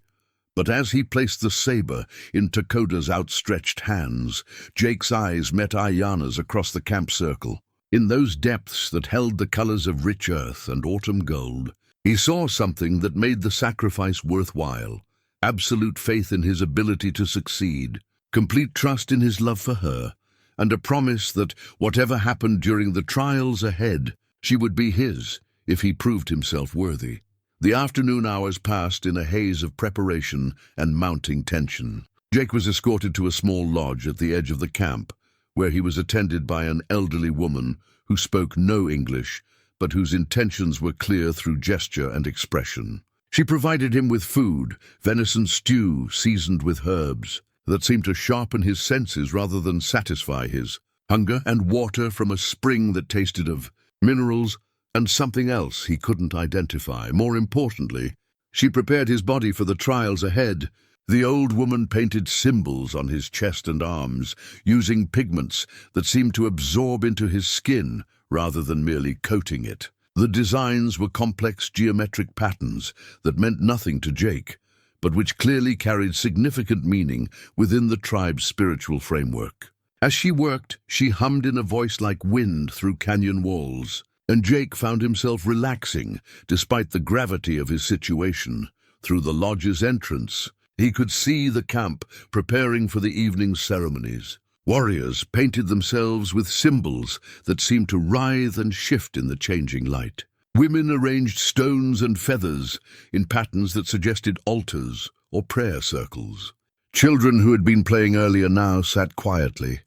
But as he placed the saber in Takoda's outstretched hands, Jake's eyes met Ayana's across the camp circle. In those depths that held the colors of rich earth and autumn gold, he saw something that made the sacrifice worthwhile. Absolute faith in his ability to succeed, complete trust in his love for her, and a promise that whatever happened during the trials ahead, she would be his if he proved himself worthy. The afternoon hours passed in a haze of preparation and mounting tension. Jake was escorted to a small lodge at the edge of the camp, where he was attended by an elderly woman who spoke no English, but whose intentions were clear through gesture and expression. She provided him with food, venison stew seasoned with herbs, that seemed to sharpen his senses rather than satisfy his hunger, and water from a spring that tasted of minerals and something else he couldn't identify. More importantly, she prepared his body for the trials ahead. The old woman painted symbols on his chest and arms, using pigments that seemed to absorb into his skin rather than merely coating it. The designs were complex geometric patterns that meant nothing to Jake, but which clearly carried significant meaning within the tribe's spiritual framework. As she worked, she hummed in a voice like wind through canyon walls, and Jake found himself relaxing despite the gravity of his situation. Through the lodge's entrance, he could see the camp preparing for the evening's ceremonies. Warriors painted themselves with symbols that seemed to writhe and shift in the changing light. Women arranged stones and feathers in patterns that suggested altars or prayer circles. Children who had been playing earlier now sat quietly,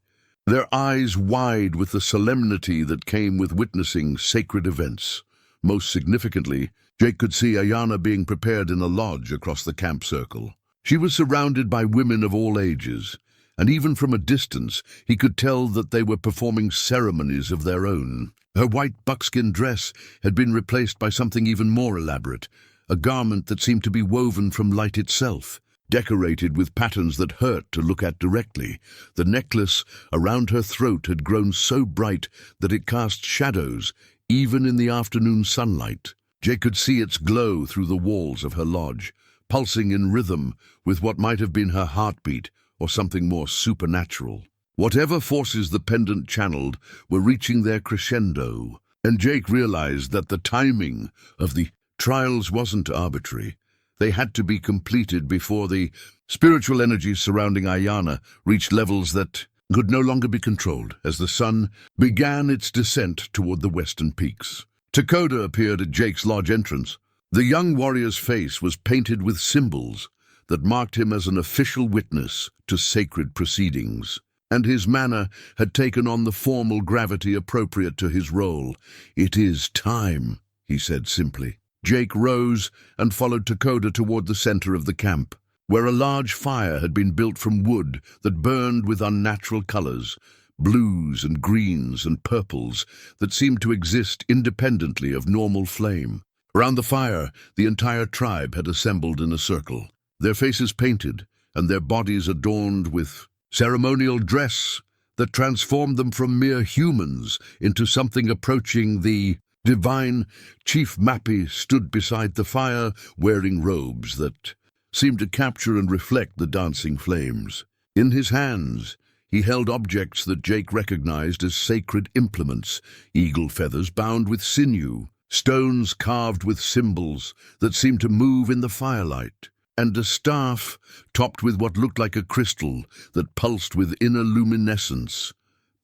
their eyes wide with the solemnity that came with witnessing sacred events. Most significantly, Jake could see Ayana being prepared in a lodge across the camp circle. She was surrounded by women of all ages, and even from a distance he could tell that they were performing ceremonies of their own. Her white buckskin dress had been replaced by something even more elaborate, a garment that seemed to be woven from light itself, decorated with patterns that hurt to look at directly. The necklace around her throat had grown so bright that it cast shadows even in the afternoon sunlight. Jake could see its glow through the walls of her lodge, pulsing in rhythm with what might have been her heartbeat or something more supernatural. Whatever forces the pendant channeled were reaching their crescendo, and Jake realized that the timing of the trials wasn't arbitrary. They had to be completed before the spiritual energies surrounding Ayana reached levels that could no longer be controlled as the sun began its descent toward the western peaks. Takoda appeared at Jake's lodge entrance. The young warrior's face was painted with symbols that marked him as an official witness to sacred proceedings, and his manner had taken on the formal gravity appropriate to his role. "It is time," he said simply. Jake rose and followed Takoda toward the center of the camp, where a large fire had been built from wood that burned with unnatural colors, blues and greens and purples that seemed to exist independently of normal flame. Around the fire, the entire tribe had assembled in a circle, their faces painted and their bodies adorned with ceremonial dress that transformed them from mere humans into something approaching the divine. Chief Mappy stood beside the fire, wearing robes that seemed to capture and reflect the dancing flames. In his hands, he held objects that Jake recognized as sacred implements, eagle feathers bound with sinew, stones carved with symbols that seemed to move in the firelight, and a staff topped with what looked like a crystal that pulsed with inner luminescence.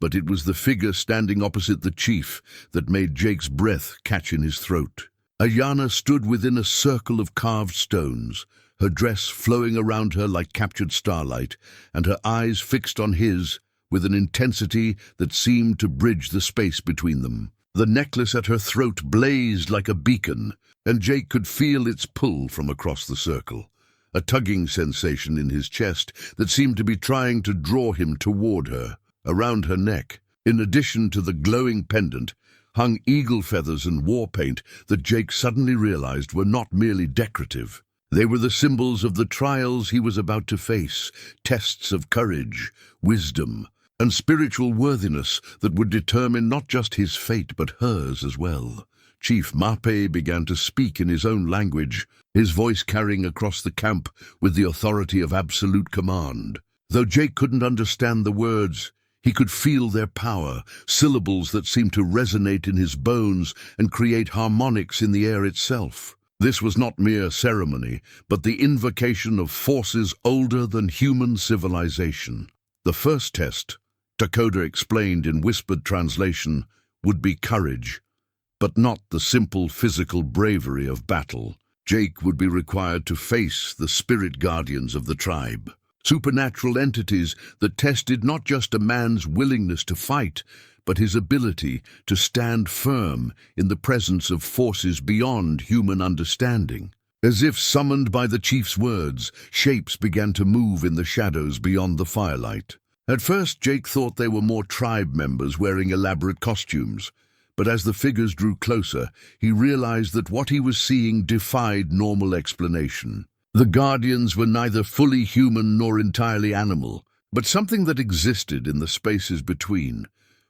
But it was the figure standing opposite the chief that made Jake's breath catch in his throat. Ayana stood within a circle of carved stones, her dress flowing around her like captured starlight, and her eyes fixed on his with an intensity that seemed to bridge the space between them. The necklace at her throat blazed like a beacon, and Jake could feel its pull from across the circle, a tugging sensation in his chest that seemed to be trying to draw him toward her. Around her neck, in addition to the glowing pendant, hung eagle feathers and war paint that Jake suddenly realized were not merely decorative. They were the symbols of the trials he was about to face, tests of courage, wisdom, and spiritual worthiness that would determine not just his fate but hers as well. Chief Mape began to speak in his own language, his voice carrying across the camp with the authority of absolute command. Though Jake couldn't understand the words, he could feel their power, syllables that seemed to resonate in his bones and create harmonics in the air itself. This was not mere ceremony, but the invocation of forces older than human civilization. The first test, Takoda explained in whispered translation, would be courage, but not the simple physical bravery of battle. Jake would be required to face the spirit guardians of the tribe, supernatural entities that tested not just a man's willingness to fight, but his ability to stand firm in the presence of forces beyond human understanding. As if summoned by the chief's words, shapes began to move in the shadows beyond the firelight. At first, Jake thought they were more tribe members wearing elaborate costumes, But as the figures drew closer, he realized that what he was seeing defied normal explanation. The Guardians were neither fully human nor entirely animal, but something that existed in the spaces between.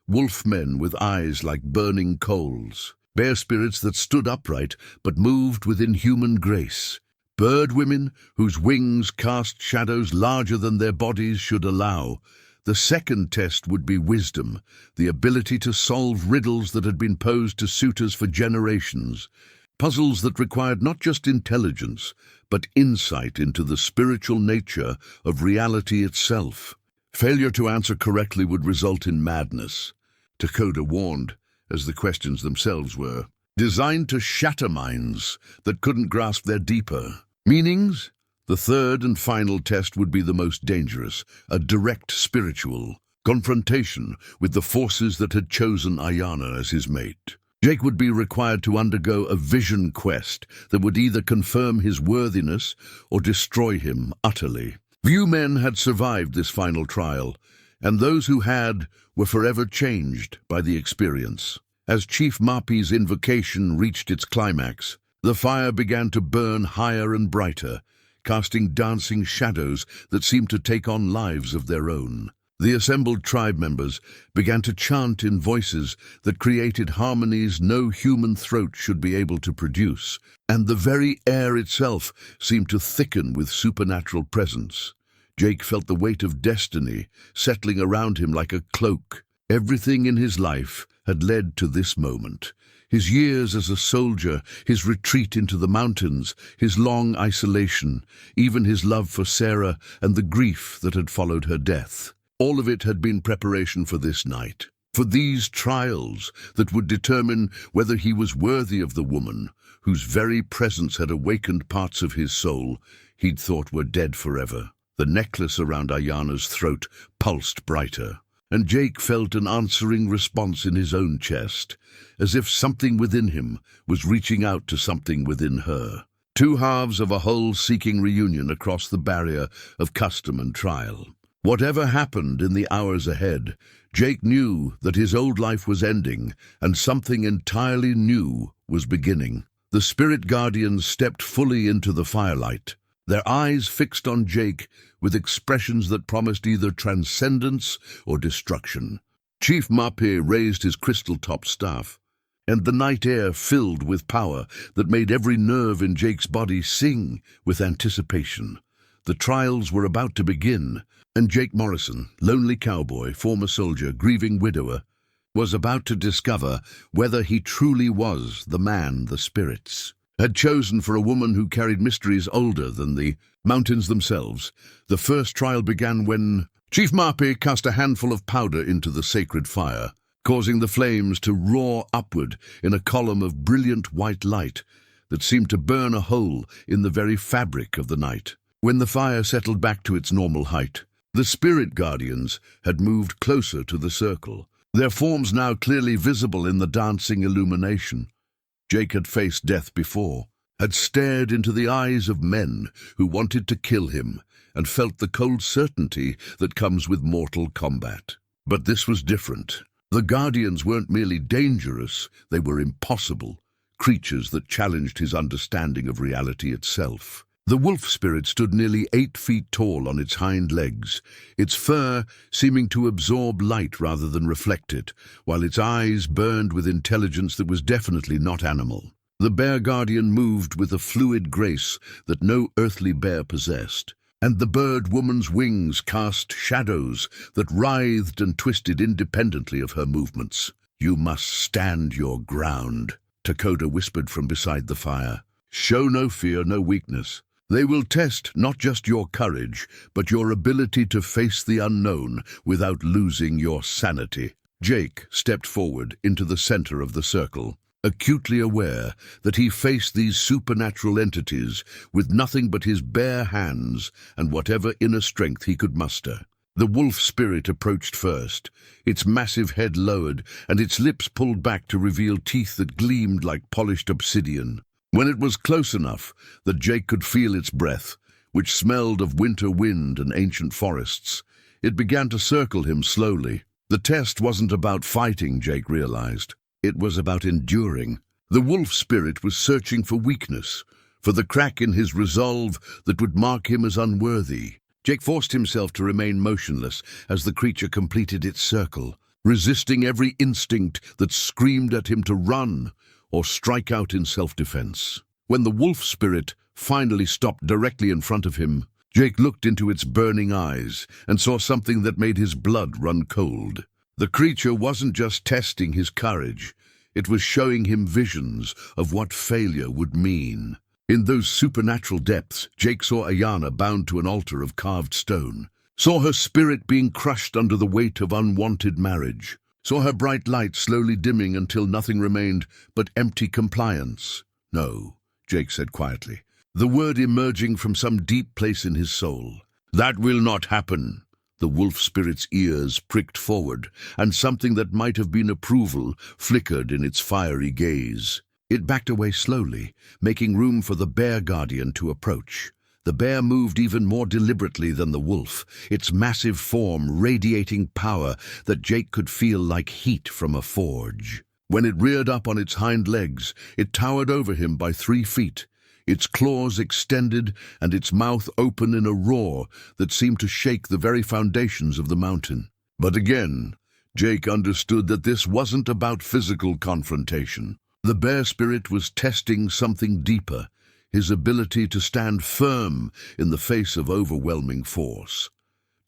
Wolf men with eyes like burning coals, bear spirits that stood upright but moved with inhuman grace, bird women whose wings cast shadows larger than their bodies should allow. The second test would be wisdom, the ability to solve riddles that had been posed to suitors for generations, puzzles that required not just intelligence, but insight into the spiritual nature of reality itself. Failure to answer correctly would result in madness. Dakota warned, as the questions themselves were designed to shatter minds that couldn't grasp their deeper meanings. The third and final test would be the most dangerous, a direct spiritual confrontation with the forces that had chosen Ayana as his mate. Jake would be required to undergo a vision quest that would either confirm his worthiness or destroy him utterly. Few men had survived this final trial, and those who had were forever changed by the experience. As Chief Mapi's invocation reached its climax, the fire began to burn higher and brighter, casting dancing shadows that seemed to take on lives of their own. The assembled tribe members began to chant in voices that created harmonies no human throat should be able to produce, and the very air itself seemed to thicken with supernatural presence. Jake felt the weight of destiny settling around him like a cloak. Everything in his life had led to this moment. His years as a soldier, his retreat into the mountains, his long isolation, even his love for Sarah and the grief that had followed her death. All of it had been preparation for this night, for these trials that would determine whether he was worthy of the woman whose very presence had awakened parts of his soul he'd thought were dead forever. The necklace around Ayana's throat pulsed brighter, and Jake felt an answering response in his own chest, as if something within him was reaching out to something within her. Two halves of a whole seeking reunion across the barrier of custom and trial. Whatever happened in the hours ahead, Jake knew that his old life was ending and something entirely new was beginning. The spirit guardians stepped fully into the firelight, their eyes fixed on Jake with expressions that promised either transcendence or destruction. Chief Mapi raised his crystal-topped staff, and the night air filled with power that made every nerve in Jake's body sing with anticipation. The trials were about to begin, and Jake Morrison, lonely cowboy, former soldier, grieving widower, was about to discover whether he truly was the man the spirits had chosen for a woman who carried mysteries older than the mountains themselves. The first trial began when Chief Mapi cast a handful of powder into the sacred fire, causing the flames to roar upward in a column of brilliant white light that seemed to burn a hole in the very fabric of the night. When the fire settled back to its normal height, the spirit guardians had moved closer to the circle, their forms now clearly visible in the dancing illumination. Jake had faced death before, had stared into the eyes of men who wanted to kill him, and felt the cold certainty that comes with mortal combat. But this was different. The Guardians weren't merely dangerous, they were impossible, creatures that challenged his understanding of reality itself. The wolf spirit stood nearly 8 feet tall on its hind legs, its fur seeming to absorb light rather than reflect it, while its eyes burned with intelligence that was definitely not animal. The bear guardian moved with a fluid grace that no earthly bear possessed, and the bird woman's wings cast shadows that writhed and twisted independently of her movements. "You must stand your ground," Dakota whispered from beside the fire. "Show no fear, no weakness. They will test not just your courage, but your ability to face the unknown without losing your sanity." Jake stepped forward into the center of the circle, acutely aware that he faced these supernatural entities with nothing but his bare hands and whatever inner strength he could muster. The wolf spirit approached first, its massive head lowered and its lips pulled back to reveal teeth that gleamed like polished obsidian. When it was close enough that Jake could feel its breath, which smelled of winter wind and ancient forests, it began to circle him slowly. The test wasn't about fighting, Jake realized. It was about enduring. The wolf spirit was searching for weakness, for the crack in his resolve that would mark him as unworthy. Jake forced himself to remain motionless as the creature completed its circle, resisting every instinct that screamed at him to run or strike out in self-defense. When the wolf spirit finally stopped directly in front of him, Jake looked into its burning eyes and saw something that made his blood run cold. The creature wasn't just testing his courage, it was showing him visions of what failure would mean. In those supernatural depths, Jake saw Ayana bound to an altar of carved stone, saw her spirit being crushed under the weight of unwanted marriage, saw her bright light slowly dimming until nothing remained but empty compliance. "No," Jake said quietly, the word emerging from some deep place in his soul. "That will not happen." The wolf spirit's ears pricked forward, and something that might have been approval flickered in its fiery gaze. It backed away slowly, making room for the bear guardian to approach. The bear moved even more deliberately than the wolf, its massive form radiating power that Jake could feel like heat from a forge. When it reared up on its hind legs, it towered over him by 3 feet, its claws extended and its mouth open in a roar that seemed to shake the very foundations of the mountain. But again, Jake understood that this wasn't about physical confrontation. The bear spirit was testing something deeper, his ability to stand firm in the face of overwhelming force.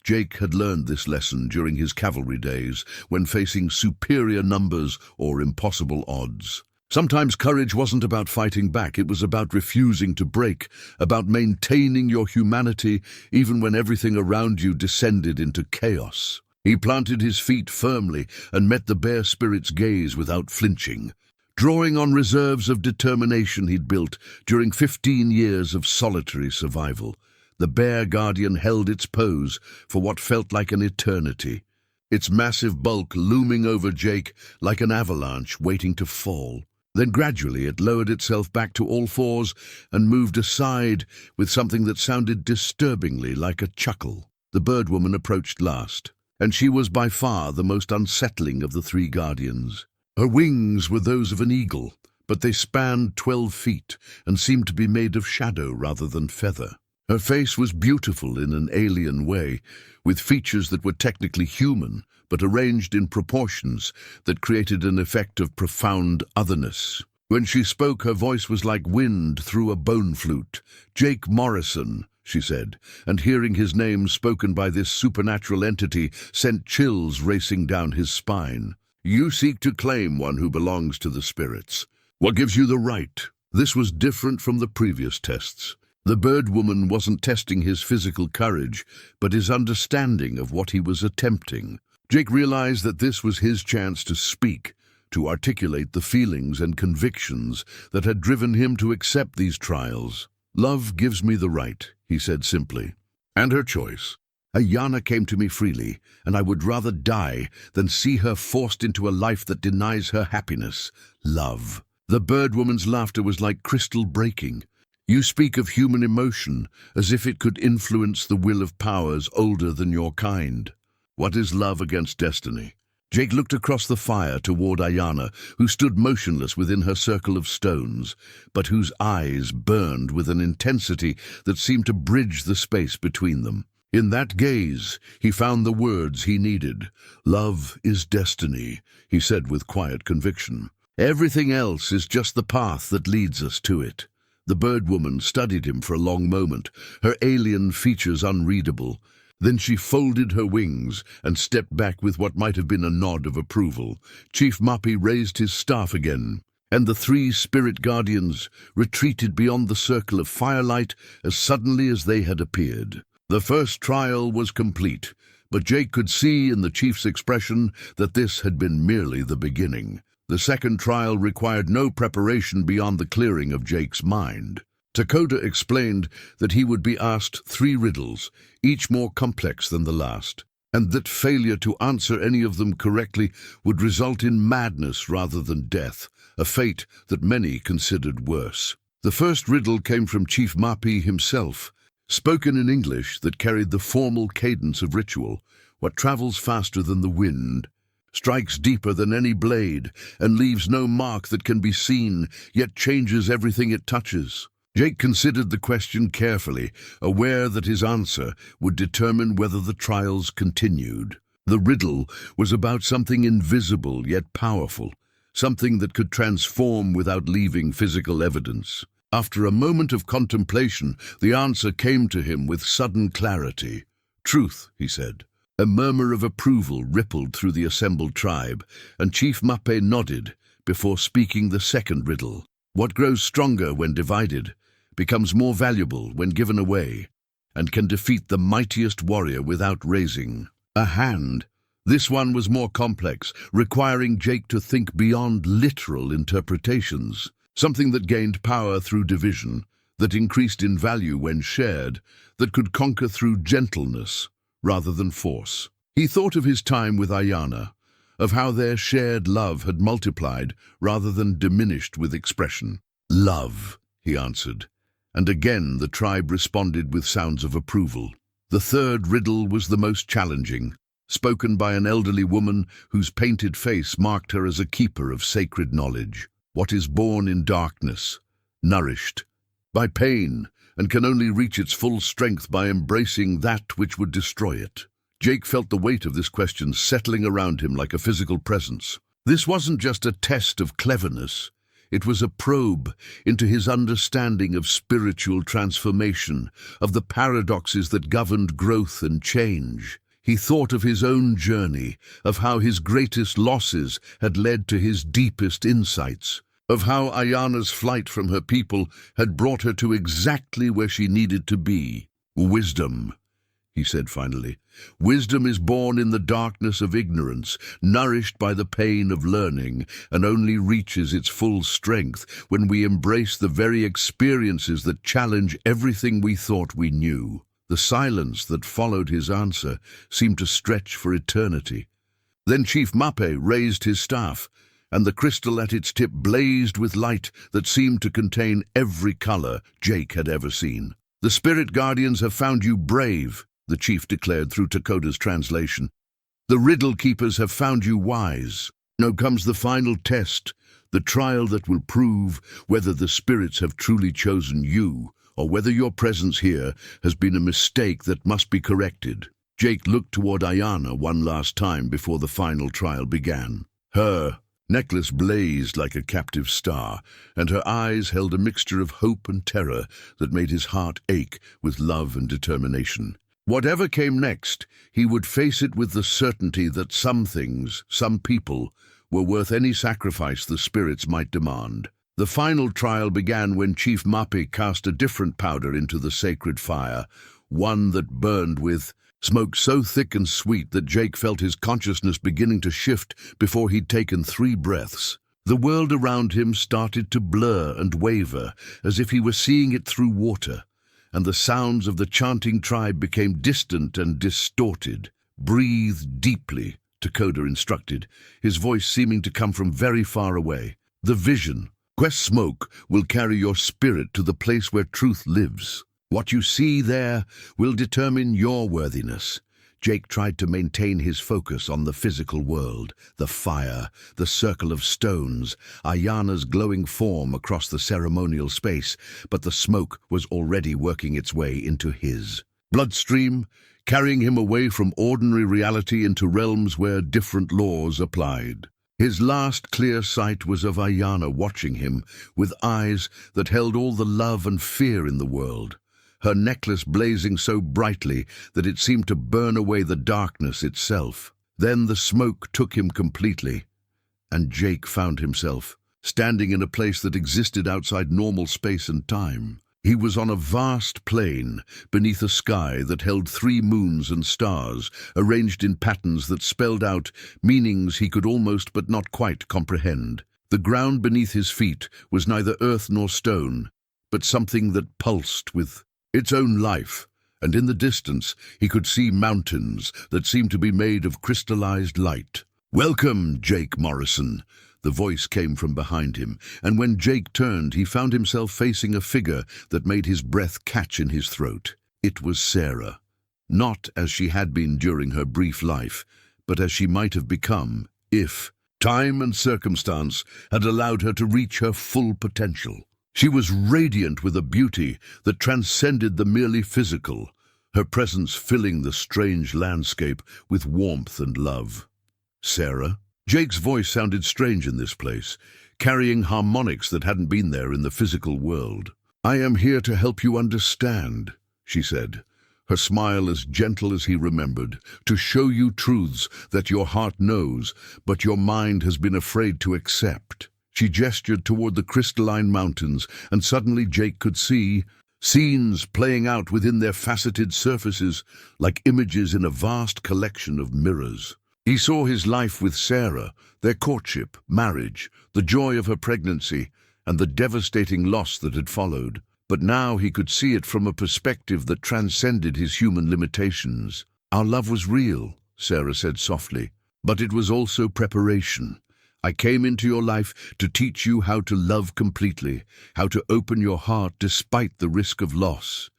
Jake had learned this lesson during his cavalry days when facing superior numbers or impossible odds. Sometimes courage wasn't about fighting back, it was about refusing to break, about maintaining your humanity even when everything around you descended into chaos. He planted his feet firmly and met the bear spirit's gaze without flinching, drawing on reserves of determination he'd built during 15 years of solitary survival. The bear guardian held its pose for what felt like an eternity, its massive bulk looming over Jake like an avalanche waiting to fall. Then gradually it lowered itself back to all fours and moved aside with something that sounded disturbingly like a chuckle. The birdwoman approached last, and she was by far the most unsettling of the 3 guardians. Her wings were those of an eagle, but they spanned 12 feet and seemed to be made of shadow rather than feather. Her face was beautiful in an alien way, with features that were technically human, but arranged in proportions that created an effect of profound otherness. When she spoke, her voice was like wind through a bone flute. "Jake Morrison," she said, and hearing his name spoken by this supernatural entity sent chills racing down his spine. "You seek to claim one who belongs to the spirits. What gives you the right?" This was different from the previous tests. The birdwoman wasn't testing his physical courage, but his understanding of what he was attempting. Jake realized that this was his chance to speak, to articulate the feelings and convictions that had driven him to accept these trials. "Love gives me the right," he said simply. "And her choice. Ayana came to me freely, and I would rather die than see her forced into a life that denies her happiness. Love." The birdwoman's laughter was like crystal breaking. "You speak of human emotion as if it could influence the will of powers older than your kind. What is love against destiny?" Jake looked across the fire toward Ayana, who stood motionless within her circle of stones, but whose eyes burned with an intensity that seemed to bridge the space between them. In that gaze, he found the words he needed. "Love is destiny," he said with quiet conviction. "Everything else is just the path that leads us to it." The birdwoman studied him for a long moment, her alien features unreadable. Then she folded her wings and stepped back with what might have been a nod of approval. Chief Moppy raised his staff again, and the 3 spirit guardians retreated beyond the circle of firelight as suddenly as they had appeared. The first trial was complete, but Jake could see in the chief's expression that this had been merely the beginning. The second trial required no preparation beyond the clearing of Jake's mind. Takota explained that he would be asked 3 riddles, each more complex than the last, and that failure to answer any of them correctly would result in madness rather than death, a fate that many considered worse. The first riddle came from Chief Mapi himself, spoken in English that carried the formal cadence of ritual, what travels faster than the wind. strikes deeper than any blade, and leaves no mark that can be seen, yet changes everything it touches. Jake considered the question carefully, aware that his answer would determine whether the trials continued. The riddle was about something invisible yet powerful, something that could transform without leaving physical evidence. After a moment of contemplation, the answer came to him with sudden clarity. "Truth," he said. A murmur of approval rippled through the assembled tribe, and Chief Mape nodded before speaking the second riddle. What grows stronger when divided becomes more valuable when given away, and can defeat the mightiest warrior without raising a hand. This one was more complex, requiring Jake to think beyond literal interpretations, something that gained power through division, that increased in value when shared, that could conquer through gentleness rather than force. He thought of his time with Ayana, of how their shared love had multiplied rather than diminished with expression. "Love," he answered, and again the tribe responded with sounds of approval. The third riddle was the most challenging, spoken by an elderly woman whose painted face marked her as a keeper of sacred knowledge. What is born in darkness, nourished by pain, and can only reach its full strength by embracing that which would destroy it? Jake felt the weight of this question settling around him like a physical presence. This wasn't just a test of cleverness. It was a probe into his understanding of spiritual transformation, of the paradoxes that governed growth and change. He thought of his own journey, of how his greatest losses had led to his deepest insights, of how Ayana's flight from her people had brought her to exactly where she needed to be. "Wisdom," he said finally. "Wisdom is born in the darkness of ignorance, nourished by the pain of learning, and only reaches its full strength when we embrace the very experiences that challenge everything we thought we knew." The silence that followed his answer seemed to stretch for eternity. Then Chief Mape raised his staff, and the crystal at its tip blazed with light that seemed to contain every color Jake had ever seen. "The spirit guardians have found you brave," the chief declared through Takoda's translation. "The riddle keepers have found you wise. Now comes the final test, the trial that will prove whether the spirits have truly chosen you, or whether your presence here has been a mistake that must be corrected." Jake looked toward Ayana one last time before the final trial began. Her necklace blazed like a captive star, and her eyes held a mixture of hope and terror that made his heart ache with love and determination. Whatever came next, he would face it with the certainty that some things, some people, were worth any sacrifice the spirits might demand. The final trial began when Chief Mape cast a different powder into the sacred fire, one that burned with smoke so thick and sweet that Jake felt his consciousness beginning to shift before he'd taken 3 breaths. The world around him started to blur and waver, as if he were seeing it through water, and the sounds of the chanting tribe became distant and distorted. "Breathe deeply," Takoda instructed, his voice seeming to come from very far away. "The vision, Quest smoke, will carry your spirit to the place where truth lives. What you see there will determine your worthiness." Jake tried to maintain his focus on the physical world, the fire, the circle of stones, Ayana's glowing form across the ceremonial space, but the smoke was already working its way into his bloodstream, carrying him away from ordinary reality into realms where different laws applied. His last clear sight was of Ayana watching him with eyes that held all the love and fear in the world, her necklace blazing so brightly that it seemed to burn away the darkness itself. Then the smoke took him completely, and Jake found himself standing in a place that existed outside normal space and time. He was on a vast plain beneath a sky that held 3 moons and stars, arranged in patterns that spelled out meanings he could almost but not quite comprehend. The ground beneath his feet was neither earth nor stone, but something that pulsed with its own life, and in the distance he could see mountains that seemed to be made of crystallized light. "Welcome, Jake Morrison," the voice came from behind him, and when Jake turned, he found himself facing a figure that made his breath catch in his throat. It was Sarah, not as she had been during her brief life, but as she might have become if time and circumstance had allowed her to reach her full potential. She was radiant with a beauty that transcended the merely physical, her presence filling the strange landscape with warmth and love. Sarah? Jake's voice sounded strange in this place, carrying harmonics that hadn't been there in the physical world. "I am here to help you understand," she said, her smile as gentle as he remembered, "to show you truths that your heart knows, but your mind has been afraid to accept." She gestured toward the crystalline mountains, and suddenly Jake could see scenes playing out within their faceted surfaces like images in a vast collection of mirrors. He saw his life with Sarah, their courtship, marriage, the joy of her pregnancy, and the devastating loss that had followed. But now he could see it from a perspective that transcended his human limitations. "Our love was real," Sarah said softly, "but it was also preparation. I came into your life to teach you how to love completely, how to open your heart despite the risk of loss.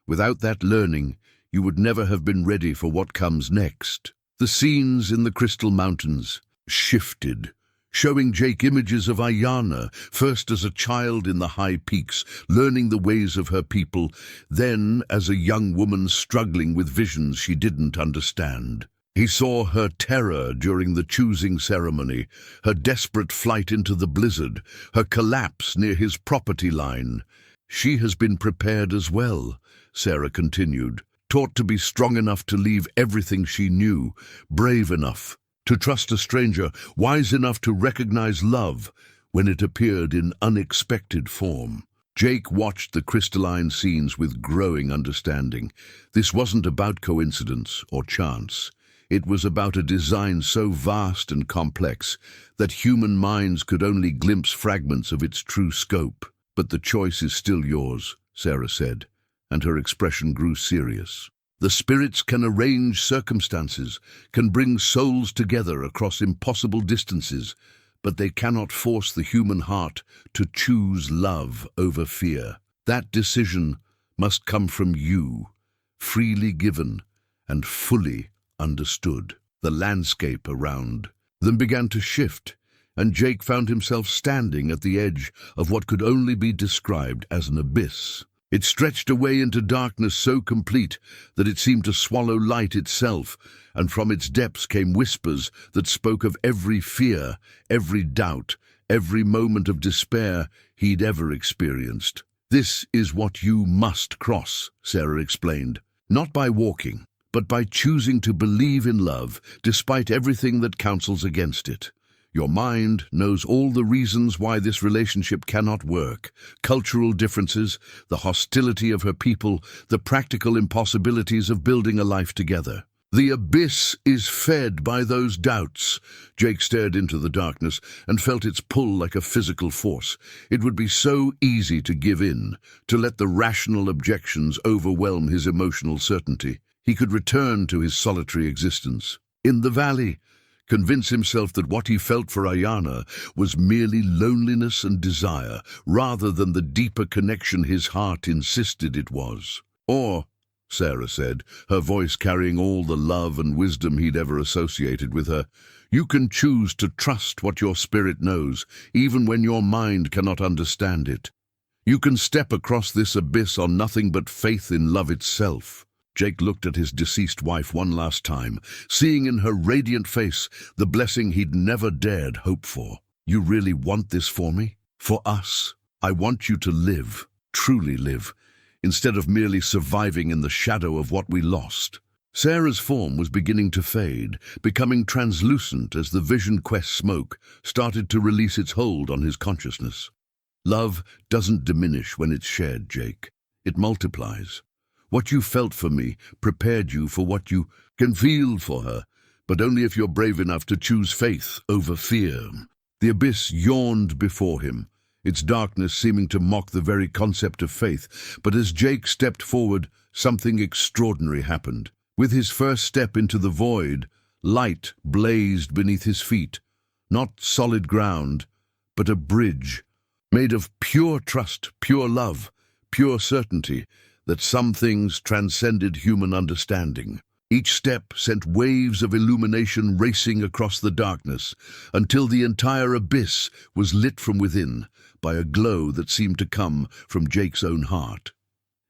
Without that learning, you would never have been ready for what comes next." The scenes in the Crystal Mountains shifted, showing Jake images of Ayana, first as a child in the high peaks, learning the ways of her people, then as a young woman struggling with visions she didn't understand. He saw her terror during the choosing ceremony, her desperate flight into the blizzard, her collapse near his property line. "She has been prepared as well," Sarah continued, "taught to be strong enough to leave everything she knew, brave enough to trust a stranger, wise enough to recognize love when it appeared in unexpected form." Jake watched the crystalline scenes with growing understanding. This wasn't about coincidence or chance. It was about a design so vast and complex that human minds could only glimpse fragments of its true scope. "But the choice is still yours," Sarah said, and her expression grew serious. "The spirits can arrange circumstances, can bring souls together across impossible distances, but they cannot force the human heart to choose love over fear. That decision must come from you, freely given and fully understood." The landscape around them began to shift, and Jake found himself standing at the edge of what could only be described as an abyss. It stretched away into darkness so complete that it seemed to swallow light itself, and from its depths came whispers that spoke of every fear, every doubt, every moment of despair he'd ever experienced. "This is what you must cross," Sarah explained, "not by walking, but by choosing to believe in love despite everything that counsels against it. Your mind knows all the reasons why this relationship cannot work: cultural differences, the hostility of her people, the practical impossibilities of building a life together. The abyss is fed by those doubts." Jake stared into the darkness and felt its pull like a physical force. It would be so easy to give in, to let the rational objections overwhelm his emotional certainty. He could return to his solitary existence in the valley, convince himself that what he felt for Ayana was merely loneliness and desire, rather than the deeper connection his heart insisted it was. "Or," Sarah said, her voice carrying all the love and wisdom he'd ever associated with her, "you can choose to trust what your spirit knows, even when your mind cannot understand it. You can step across this abyss on nothing but faith in love itself." Jake looked at his deceased wife one last time, seeing in her radiant face the blessing he'd never dared hope for. "You really want this for me? For us? I want you to live, truly live, instead of merely surviving in the shadow of what we lost." Sarah's form was beginning to fade, becoming translucent as the Vision Quest smoke started to release its hold on his consciousness. "Love doesn't diminish when it's shared, Jake. It multiplies. What you felt for me prepared you for what you can feel for her, but only if you're brave enough to choose faith over fear." The abyss yawned before him, its darkness seeming to mock the very concept of faith. But as Jake stepped forward, something extraordinary happened. With his first step into the void, light blazed beneath his feet, not solid ground, but a bridge made of pure trust, pure love, pure certainty that some things transcended human understanding. Each step sent waves of illumination racing across the darkness, until the entire abyss was lit from within by a glow that seemed to come from Jake's own heart.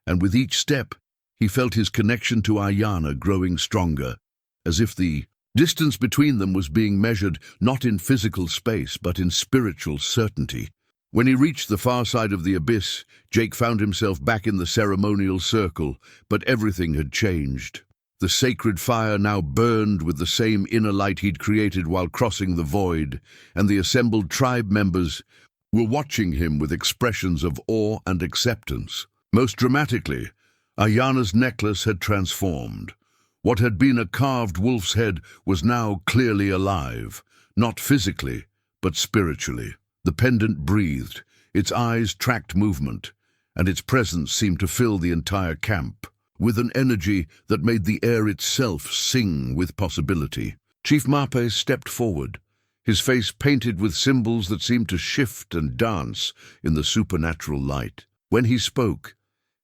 And with each step, he felt his connection to Ayana growing stronger, as if the distance between them was being measured not in physical space but in spiritual certainty. When he reached the far side of the abyss, Jake found himself back in the ceremonial circle, but everything had changed. The sacred fire now burned with the same inner light he'd created while crossing the void, and the assembled tribe members were watching him with expressions of awe and acceptance. Most dramatically, Ayana's necklace had transformed. What had been a carved wolf's head was now clearly alive, not physically, but spiritually. The pendant breathed, its eyes tracked movement, and its presence seemed to fill the entire camp, with an energy that made the air itself sing with possibility. Chief Mape stepped forward, his face painted with symbols that seemed to shift and dance in the supernatural light. When he spoke,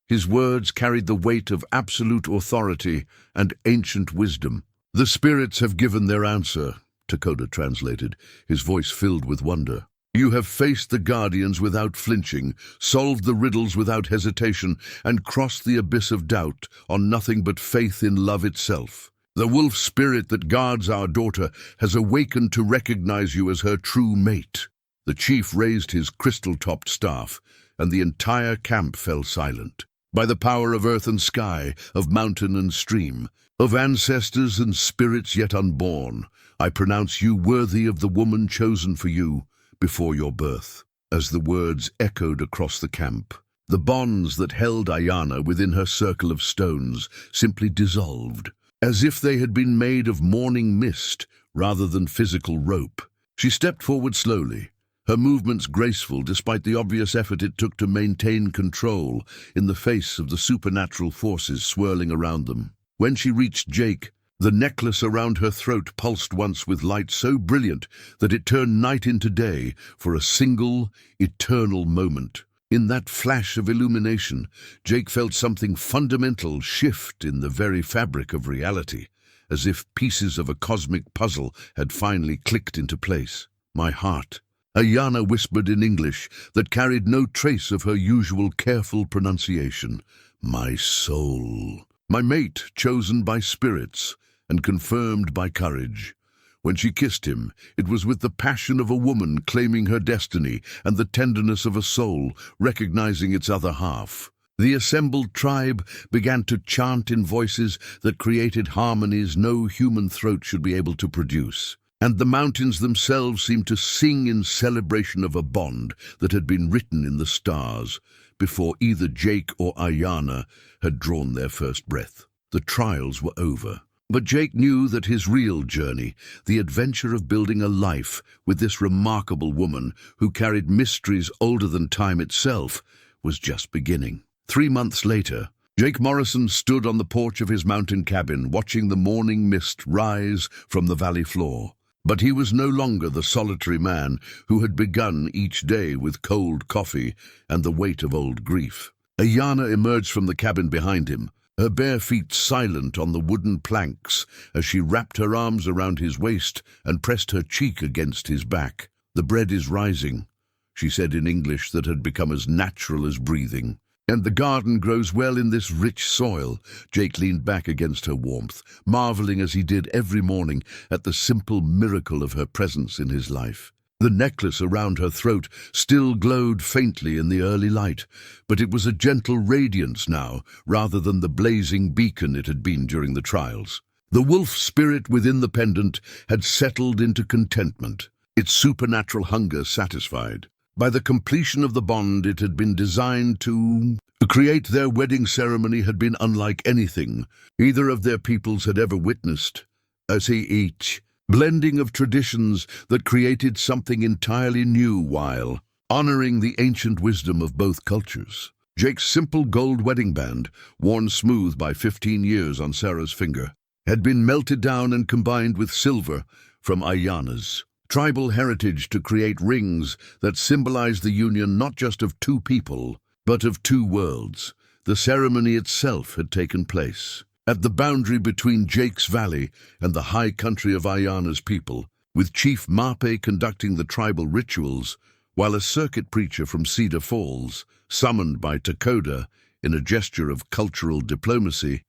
his words carried the weight of absolute authority and ancient wisdom. "The spirits have given their answer," Takoda translated, his voice filled with wonder. "You have faced the guardians without flinching, solved the riddles without hesitation, and crossed the abyss of doubt on nothing but faith in love itself. The wolf spirit that guards our daughter has awakened to recognize you as her true mate." The chief raised his crystal-topped staff, and the entire camp fell silent. "By the power of earth and sky, of mountain and stream, of ancestors and spirits yet unborn, I pronounce you worthy of the woman chosen for you before your birth." As the words echoed across the camp, the bonds that held Ayana within her circle of stones simply dissolved, as if they had been made of morning mist rather than physical rope. She stepped forward slowly, her movements graceful despite the obvious effort it took to maintain control in the face of the supernatural forces swirling around them. When she reached Jake, the necklace around her throat pulsed once with light so brilliant that it turned night into day for a single, eternal moment. In that flash of illumination, Jake felt something fundamental shift in the very fabric of reality, as if pieces of a cosmic puzzle had finally clicked into place. "My heart," Ayana whispered in English that carried no trace of her usual careful pronunciation. "My soul. My mate chosen by spirits and confirmed by courage." When she kissed him, it was with the passion of a woman claiming her destiny and the tenderness of a soul recognizing its other half. The assembled tribe began to chant in voices that created harmonies no human throat should be able to produce. And the mountains themselves seemed to sing in celebration of a bond that had been written in the stars before either Jake or Ayana had drawn their first breath. The trials were over, but Jake knew that his real journey, the adventure of building a life with this remarkable woman who carried mysteries older than time itself, was just beginning. 3 months later, Jake Morrison stood on the porch of his mountain cabin watching the morning mist rise from the valley floor. But he was no longer the solitary man who had begun each day with cold coffee and the weight of old grief. Ayana emerged from the cabin behind him, her bare feet silent on the wooden planks as she wrapped her arms around his waist and pressed her cheek against his back. "The bread is rising," she said in English that had become as natural as breathing. "And the garden grows well in this rich soil." Jake leaned back against her warmth, marveling as he did every morning at the simple miracle of her presence in his life. The necklace around her throat still glowed faintly in the early light, but it was a gentle radiance now, rather than the blazing beacon it had been during the trials. The wolf spirit within the pendant had settled into contentment, its supernatural hunger satisfied. By the completion of the bond it had been designed to create, their wedding ceremony had been unlike anything either of their peoples had ever witnessed, as each blending of traditions that created something entirely new while honoring the ancient wisdom of both cultures. Jake's simple gold wedding band, worn smooth by 15 years on Sarah's finger, had been melted down and combined with silver from Ayana's tribal heritage to create rings that symbolized the union not just of two people, but of two worlds. The ceremony itself had taken place. At the boundary between Jake's Valley and the high country of Ayana's people, with Chief Mape conducting the tribal rituals, while a circuit preacher from Cedar Falls, summoned by Takoda in a gesture of cultural diplomacy,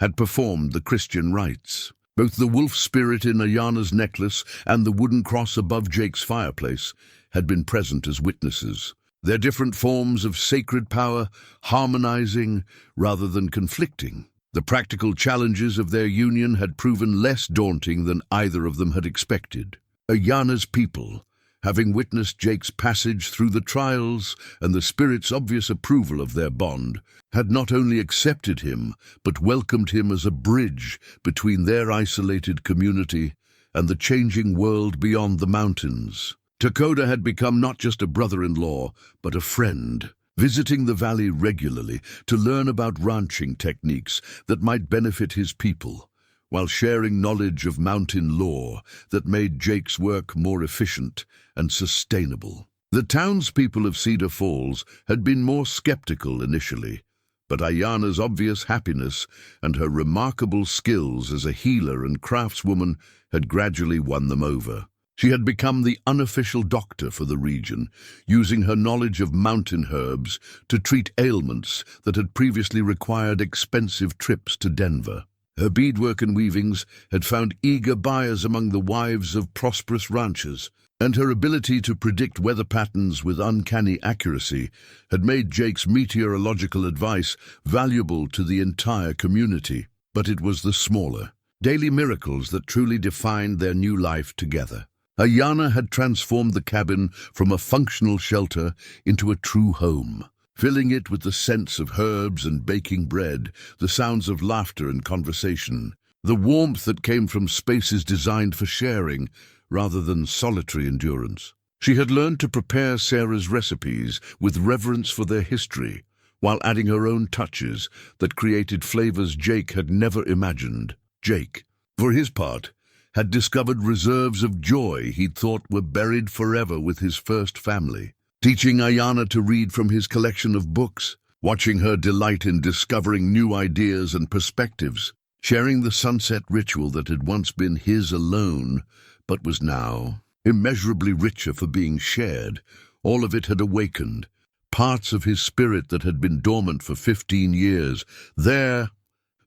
had performed the Christian rites. Both the wolf spirit in Ayana's necklace and the wooden cross above Jake's fireplace had been present as witnesses, their different forms of sacred power harmonizing rather than conflicting. The practical challenges of their union had proven less daunting than either of them had expected. Ayana's people, having witnessed Jake's passage through the trials and the spirit's obvious approval of their bond, had not only accepted him, but welcomed him as a bridge between their isolated community and the changing world beyond the mountains. Takoda had become not just a brother-in-law, but a friend, visiting the valley regularly to learn about ranching techniques that might benefit his people, while sharing knowledge of mountain lore that made Jake's work more efficient and sustainable. The townspeople of Cedar Falls had been more skeptical initially, but Ayana's obvious happiness and her remarkable skills as a healer and craftswoman had gradually won them over. She had become the unofficial doctor for the region, using her knowledge of mountain herbs to treat ailments that had previously required expensive trips to Denver. Her beadwork and weavings had found eager buyers among the wives of prosperous ranchers, and her ability to predict weather patterns with uncanny accuracy had made Jake's meteorological advice valuable to the entire community. But it was the smaller, daily miracles that truly defined their new life together. Ayana had transformed the cabin from a functional shelter into a true home, filling it with the scents of herbs and baking bread, the sounds of laughter and conversation, the warmth that came from spaces designed for sharing rather than solitary endurance. She had learned to prepare Sarah's recipes with reverence for their history, while adding her own touches that created flavors Jake had never imagined. Jake, for his part, had discovered reserves of joy he'd thought were buried forever with his first family, teaching Ayana to read from his collection of books, watching her delight in discovering new ideas and perspectives, sharing the sunset ritual that had once been his alone, but was now immeasurably richer for being shared. All of it had awakened, parts of his spirit that had been dormant for 15 years. Their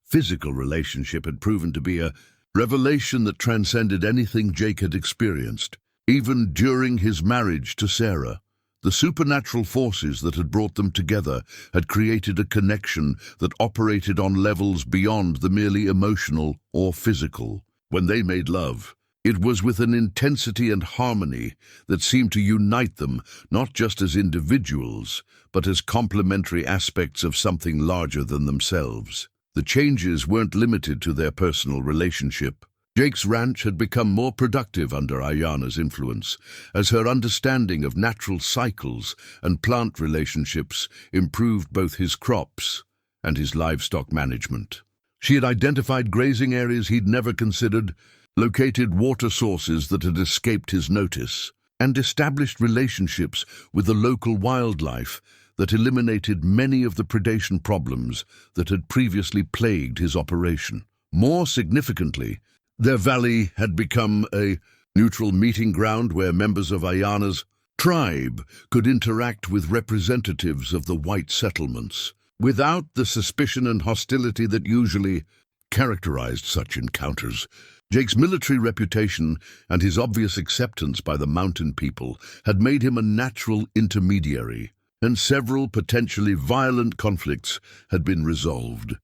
physical relationship had proven to be a revelation that transcended anything Jake had experienced. Even during his marriage to Sarah, the supernatural forces that had brought them together had created a connection that operated on levels beyond the merely emotional or physical. When they made love, it was with an intensity and harmony that seemed to unite them, not just as individuals, but as complementary aspects of something larger than themselves. The changes weren't limited to their personal relationship. Jake's ranch had become more productive under Ayana's influence, as her understanding of natural cycles and plant relationships improved both his crops and his livestock management. She had identified grazing areas he'd never considered, located water sources that had escaped his notice, and established relationships with the local wildlife that eliminated many of the predation problems that had previously plagued his operation. More significantly, their valley had become a neutral meeting ground where members of Ayana's tribe could interact with representatives of the white settlements, without the suspicion and hostility that usually characterized such encounters. Jake's military reputation and his obvious acceptance by the mountain people had made him a natural intermediary, and several potentially violent conflicts had been resolved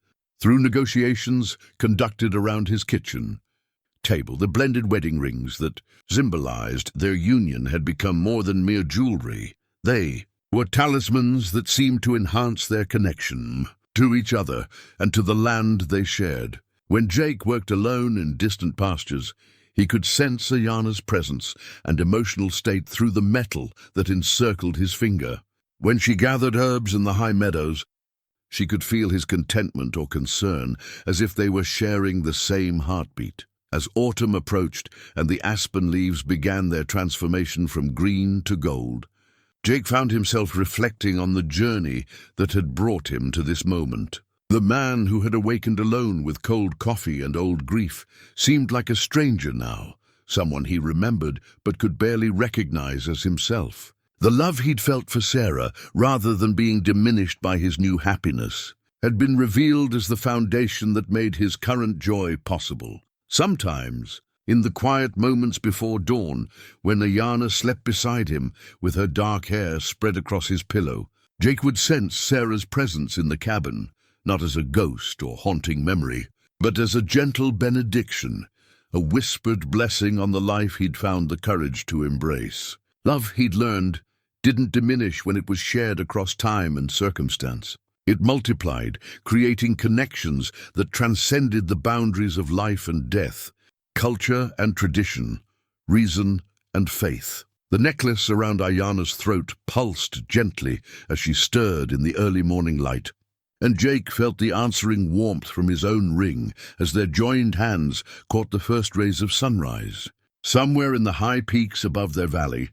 through negotiations conducted around his kitchen table. The blended wedding rings that symbolized their union had become more than mere jewelry. They were talismans that seemed to enhance their connection to each other and to the land they shared. When Jake worked alone in distant pastures, he could sense Ayana's presence and emotional state through the metal that encircled his finger. When she gathered herbs in the high meadows, she could feel his contentment or concern, as if they were sharing the same heartbeat. As autumn approached and the aspen leaves began their transformation from green to gold, Jake found himself reflecting on the journey that had brought him to this moment. The man who had awakened alone with cold coffee and old grief seemed like a stranger now, someone he remembered but could barely recognize as himself. The love he'd felt for Sarah, rather than being diminished by his new happiness, had been revealed as the foundation that made his current joy possible. Sometimes, in the quiet moments before dawn, when Ayana slept beside him with her dark hair spread across his pillow, Jake would sense Sarah's presence in the cabin, not as a ghost or haunting memory, but as a gentle benediction, a whispered blessing on the life he'd found the courage to embrace. Love, he'd learned, didn't diminish when it was shared across time and circumstance. It multiplied, creating connections that transcended the boundaries of life and death, culture and tradition, reason and faith. The necklace around Ayana's throat pulsed gently as she stirred in the early morning light, and Jake felt the answering warmth from his own ring as their joined hands caught the first rays of sunrise. Somewhere in the high peaks above their valley,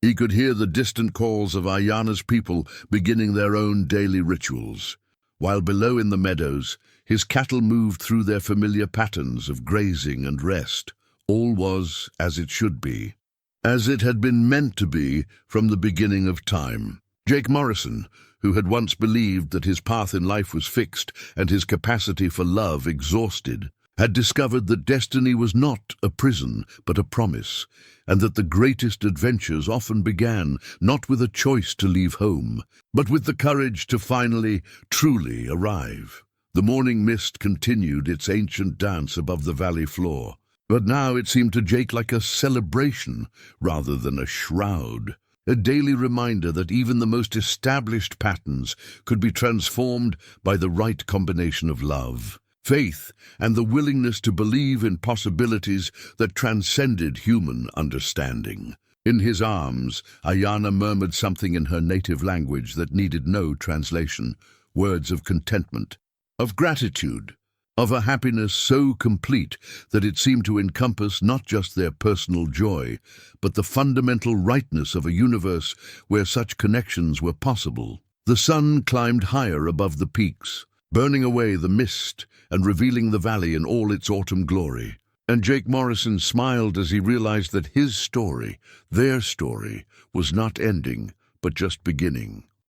he could hear the distant calls of Ayana's people beginning their own daily rituals, while below in the meadows, his cattle moved through their familiar patterns of grazing and rest. All was as it should be, as it had been meant to be from the beginning of time. Jake Morrison, who had once believed that his path in life was fixed and his capacity for love exhausted, had discovered that destiny was not a prison but a promise, and that the greatest adventures often began not with a choice to leave home, but with the courage to finally, truly arrive. The morning mist continued its ancient dance above the valley floor, but now it seemed to Jake like a celebration rather than a shroud, a daily reminder that even the most established patterns could be transformed by the right combination of love, faith, and the willingness to believe in possibilities that transcended human understanding. In his arms, Ayana murmured something in her native language that needed no translation, words of contentment, of gratitude, of a happiness so complete that it seemed to encompass not just their personal joy, but the fundamental rightness of a universe where such connections were possible. The sun climbed higher above the peaks, burning away the mist and revealing the valley in all its autumn glory. And Jake Morrison smiled as he realized that his story, their story, was not ending, but just beginning.